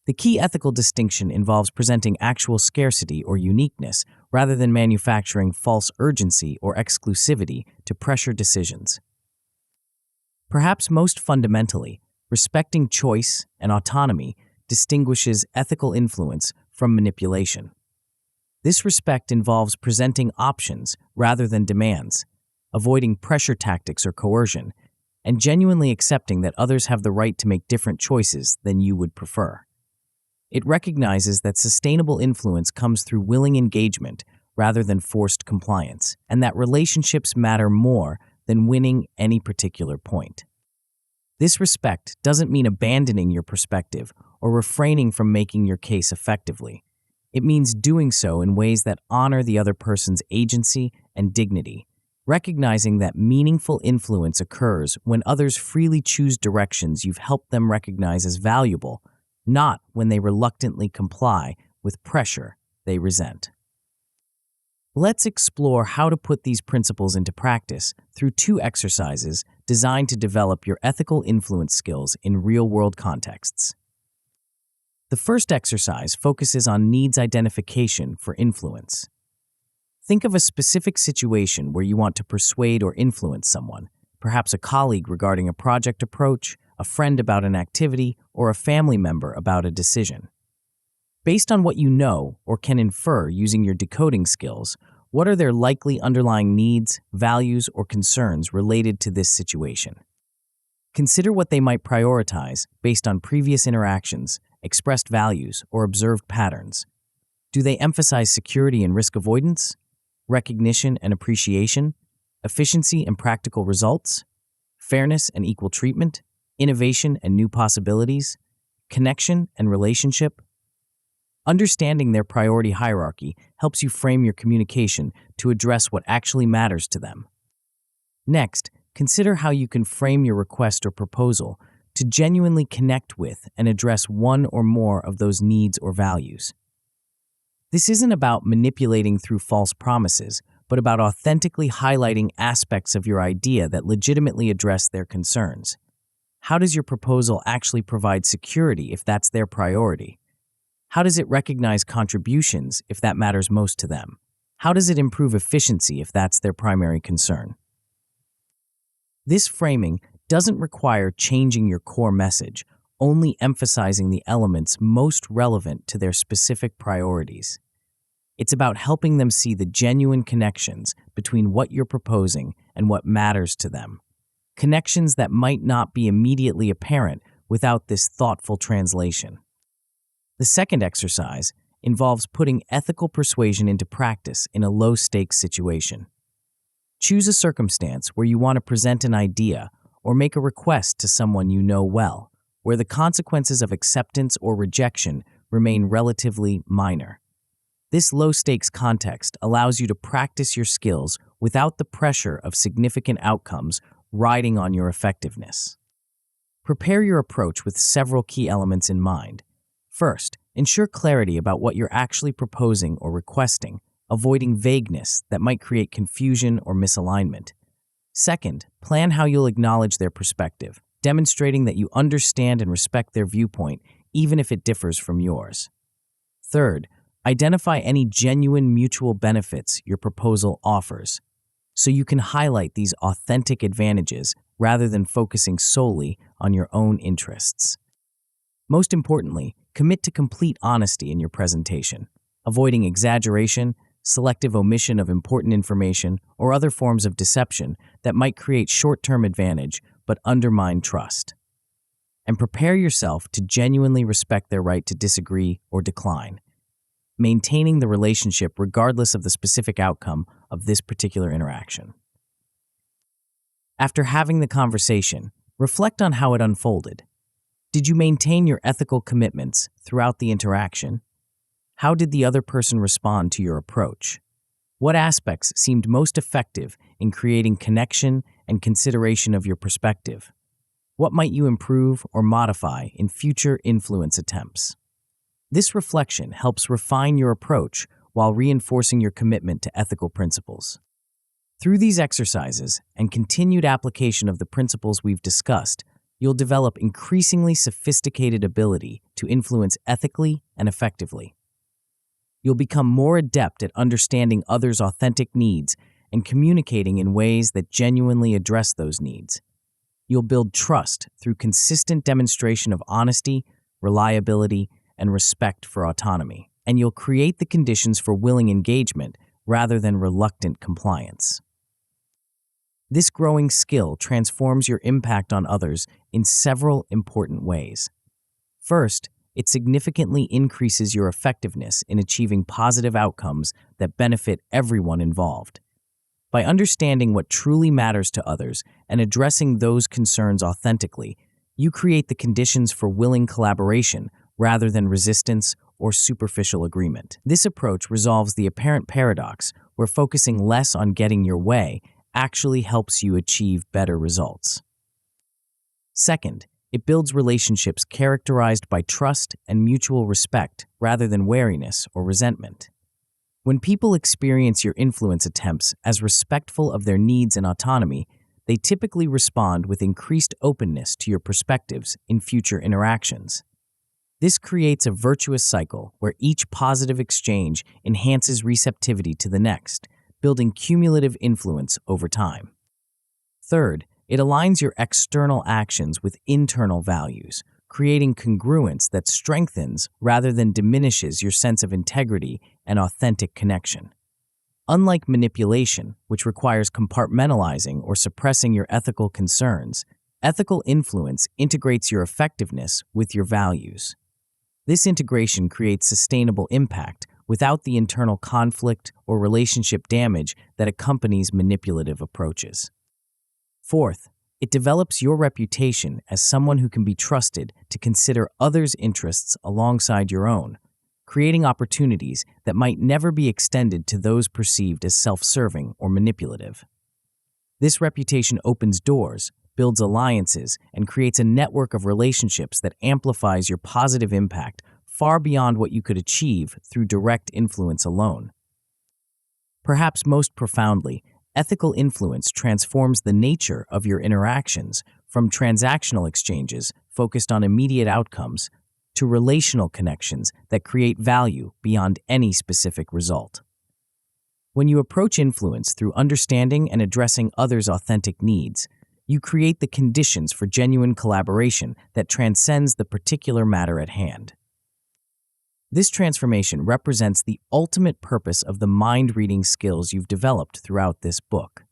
The key ethical distinction involves presenting actual scarcity or uniqueness rather than manufacturing false urgency or exclusivity to pressure decisions. Perhaps most fundamentally, respecting choice and autonomy distinguishes ethical influence from manipulation. This respect involves presenting options rather than demands, avoiding pressure tactics or coercion, and genuinely accepting that others have the right to make different choices than you would prefer. It recognizes that sustainable influence comes through willing engagement rather than forced compliance, and that relationships matter more than winning any particular point. This respect doesn't mean abandoning your perspective or refraining from making your case effectively. It means doing so in ways that honor the other person's agency and dignity, recognizing that meaningful influence occurs when others freely choose directions you've helped them recognize as valuable, not when they reluctantly comply with pressure they resent. Let's explore how to put these principles into practice through 2 exercises designed to develop your ethical influence skills in real-world contexts. The first exercise focuses on needs identification for influence. Think of a specific situation where you want to persuade or influence someone, perhaps a colleague regarding a project approach, a friend about an activity, or a family member about a decision. Based on what you know or can infer using your decoding skills, what are their likely underlying needs, values, or concerns related to this situation? Consider what they might prioritize based on previous interactions, expressed values, or observed patterns. Do they emphasize security and risk avoidance, recognition and appreciation, efficiency and practical results, fairness and equal treatment, innovation and new possibilities, connection and relationship? Understanding their priority hierarchy helps you frame your communication to address what actually matters to them. Next, consider how you can frame your request or proposal to genuinely connect with and address one or more of those needs or values. This isn't about manipulating through false promises, but about authentically highlighting aspects of your idea that legitimately address their concerns. How does your proposal actually provide security if that's their priority? How does it recognize contributions if that matters most to them? How does it improve efficiency if that's their primary concern? This framing doesn't require changing your core message, only emphasizing the elements most relevant to their specific priorities. It's about helping them see the genuine connections between what you're proposing and what matters to them. Connections that might not be immediately apparent without this thoughtful translation. The second exercise involves putting ethical persuasion into practice in a low-stakes situation. Choose a circumstance where you want to present an idea or make a request to someone you know well, where the consequences of acceptance or rejection remain relatively minor. This low-stakes context allows you to practice your skills without the pressure of significant outcomes riding on your effectiveness. Prepare your approach with several key elements in mind. First, Ensure clarity about what you're actually proposing or requesting, avoiding vagueness that might create confusion or misalignment. Second, plan how you'll acknowledge their perspective, demonstrating that you understand and respect their viewpoint, even if it differs from yours. Third, identify any genuine mutual benefits your proposal offers, so you can highlight these authentic advantages rather than focusing solely on your own interests. Most importantly, commit to complete honesty in your presentation, avoiding exaggeration, selective omission of important information, or other forms of deception that might create short-term advantage but undermine trust. And prepare yourself to genuinely respect their right to disagree or decline, maintaining the relationship regardless of the specific outcome of this particular interaction. After having the conversation, reflect on how it unfolded. Did you maintain your ethical commitments throughout the interaction? How did the other person respond to your approach? What aspects seemed most effective in creating connection and consideration of your perspective? What might you improve or modify in future influence attempts? This reflection helps refine your approach while reinforcing your commitment to ethical principles. Through these exercises and continued application of the principles we've discussed, you'll develop increasingly sophisticated ability to influence ethically and effectively. You'll become more adept at understanding others' authentic needs and communicating in ways that genuinely address those needs. You'll build trust through consistent demonstration of honesty, reliability, and respect for autonomy. And you'll create the conditions for willing engagement rather than reluctant compliance. This growing skill transforms your impact on others in several important ways. First, it significantly increases your effectiveness in achieving positive outcomes that benefit everyone involved. By understanding what truly matters to others and addressing those concerns authentically, you create the conditions for willing collaboration rather than resistance or superficial agreement. This approach resolves the apparent paradox where focusing less on getting your way actually helps you achieve better results. Second, it builds relationships characterized by trust and mutual respect rather than wariness or resentment. When people experience your influence attempts as respectful of their needs and autonomy, they typically respond with increased openness to your perspectives in future interactions. This creates a virtuous cycle where each positive exchange enhances receptivity to the next, building cumulative influence over time. Third, it aligns your external actions with internal values, creating congruence that strengthens rather than diminishes your sense of integrity and authentic connection. Unlike manipulation, which requires compartmentalizing or suppressing your ethical concerns, ethical influence integrates your effectiveness with your values. This integration creates sustainable impact without the internal conflict or relationship damage that accompanies manipulative approaches. Fourth, it develops your reputation as someone who can be trusted to consider others' interests alongside your own, creating opportunities that might never be extended to those perceived as self-serving or manipulative. This reputation opens doors, builds alliances, and creates a network of relationships that amplifies your positive impact far beyond what you could achieve through direct influence alone. Perhaps most profoundly, ethical influence transforms the nature of your interactions from transactional exchanges focused on immediate outcomes to relational connections that create value beyond any specific result. When you approach influence through understanding and addressing others' authentic needs, you create the conditions for genuine collaboration that transcends the particular matter at hand. This transformation represents the ultimate purpose of the mind-reading skills you've developed throughout this book.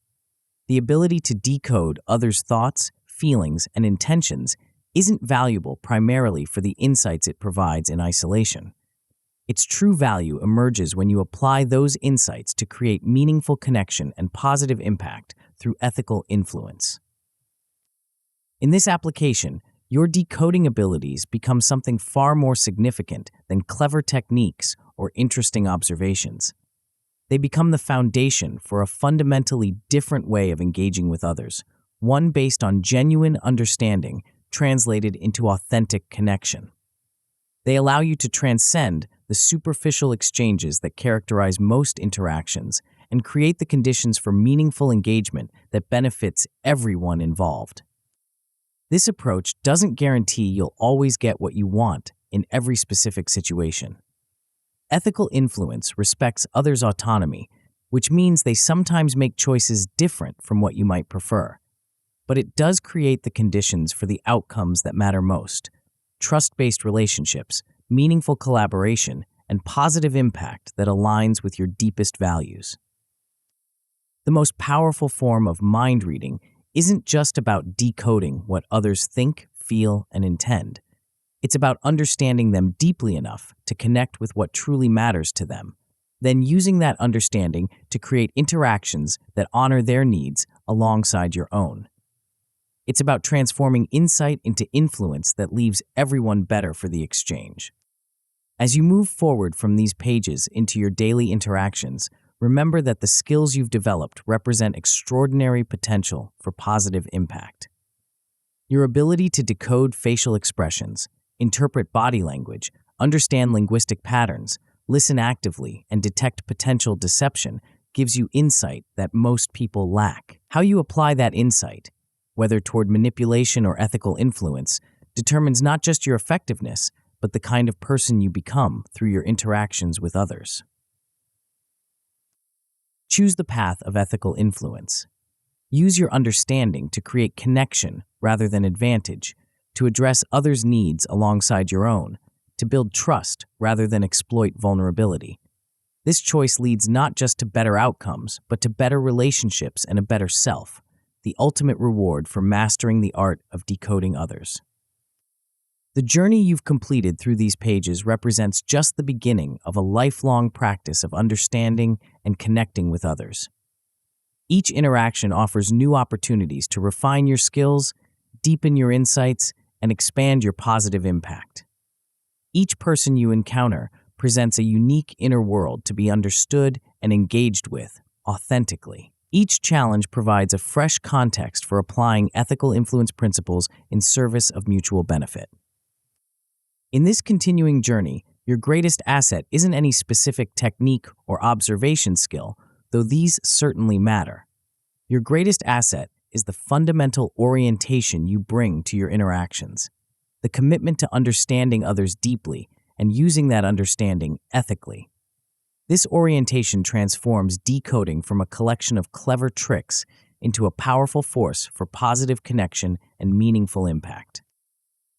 The ability to decode others' thoughts, feelings, and intentions isn't valuable primarily for the insights it provides in isolation. Its true value emerges when you apply those insights to create meaningful connection and positive impact through ethical influence. In this application, your decoding abilities become something far more significant than clever techniques or interesting observations. They become the foundation for a fundamentally different way of engaging with others, one based on genuine understanding translated into authentic connection. They allow you to transcend the superficial exchanges that characterize most interactions and create the conditions for meaningful engagement that benefits everyone involved. This approach doesn't guarantee you'll always get what you want in every specific situation. Ethical influence respects others' autonomy, which means they sometimes make choices different from what you might prefer. But it does create the conditions for the outcomes that matter most: trust-based relationships, meaningful collaboration, and positive impact that aligns with your deepest values. The most powerful form of mind reading isn't just about decoding what others think, feel, and intend. It's about understanding them deeply enough to connect with what truly matters to them, then using that understanding to create interactions that honor their needs alongside your own. It's about transforming insight into influence that leaves everyone better for the exchange. As you move forward from these pages into your daily interactions, remember that the skills you've developed represent extraordinary potential for positive impact. Your ability to decode facial expressions, interpret body language, understand linguistic patterns, listen actively, and detect potential deception gives you insight that most people lack. How you apply that insight, whether toward manipulation or ethical influence, determines not just your effectiveness, but the kind of person you become through your interactions with others. Choose the path of ethical influence. Use your understanding to create connection rather than advantage, to address others' needs alongside your own, to build trust rather than exploit vulnerability. This choice leads not just to better outcomes, but to better relationships and a better self, the ultimate reward for mastering the art of decoding others. The journey you've completed through these pages represents just the beginning of a lifelong practice of understanding and connecting with others. Each interaction offers new opportunities to refine your skills, deepen your insights, and expand your positive impact. Each person you encounter presents a unique inner world to be understood and engaged with authentically. Each challenge provides a fresh context for applying ethical influence principles in service of mutual benefit. In this continuing journey, your greatest asset isn't any specific technique or observation skill, though these certainly matter. Your greatest asset is the fundamental orientation you bring to your interactions, the commitment to understanding others deeply and using that understanding ethically. This orientation transforms decoding from a collection of clever tricks into a powerful force for positive connection and meaningful impact.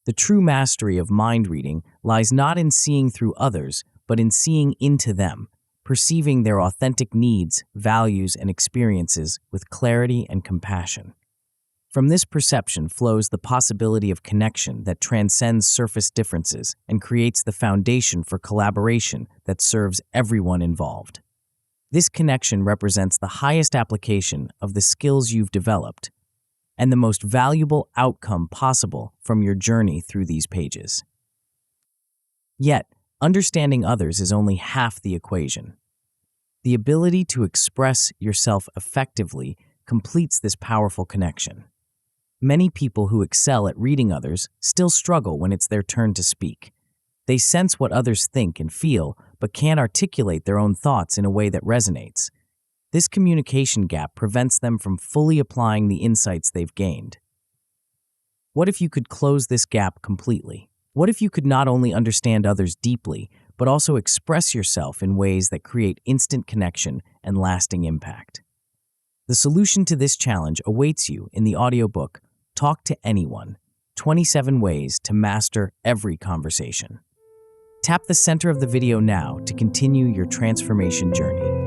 The true mastery of mind reading lies not in seeing through others, but in seeing into them, perceiving their authentic needs, values, and experiences with clarity and compassion. From this perception flows the possibility of connection that transcends surface differences and creates the foundation for collaboration that serves everyone involved. This connection represents the highest application of the skills you've developed and the most valuable outcome possible from your journey through these pages. Yet, understanding others is only half the equation. The ability to express yourself effectively completes this powerful connection. Many people who excel at reading others still struggle when it's their turn to speak. They sense what others think and feel, but can't articulate their own thoughts in a way that resonates. This communication gap prevents them from fully applying the insights they've gained. What if you could close this gap completely? What if you could not only understand others deeply, but also express yourself in ways that create instant connection and lasting impact? The solution to this challenge awaits you in the audiobook, Talk to Anyone: 27 Ways to Master Every Conversation. Tap the center of the video now to continue your transformation journey.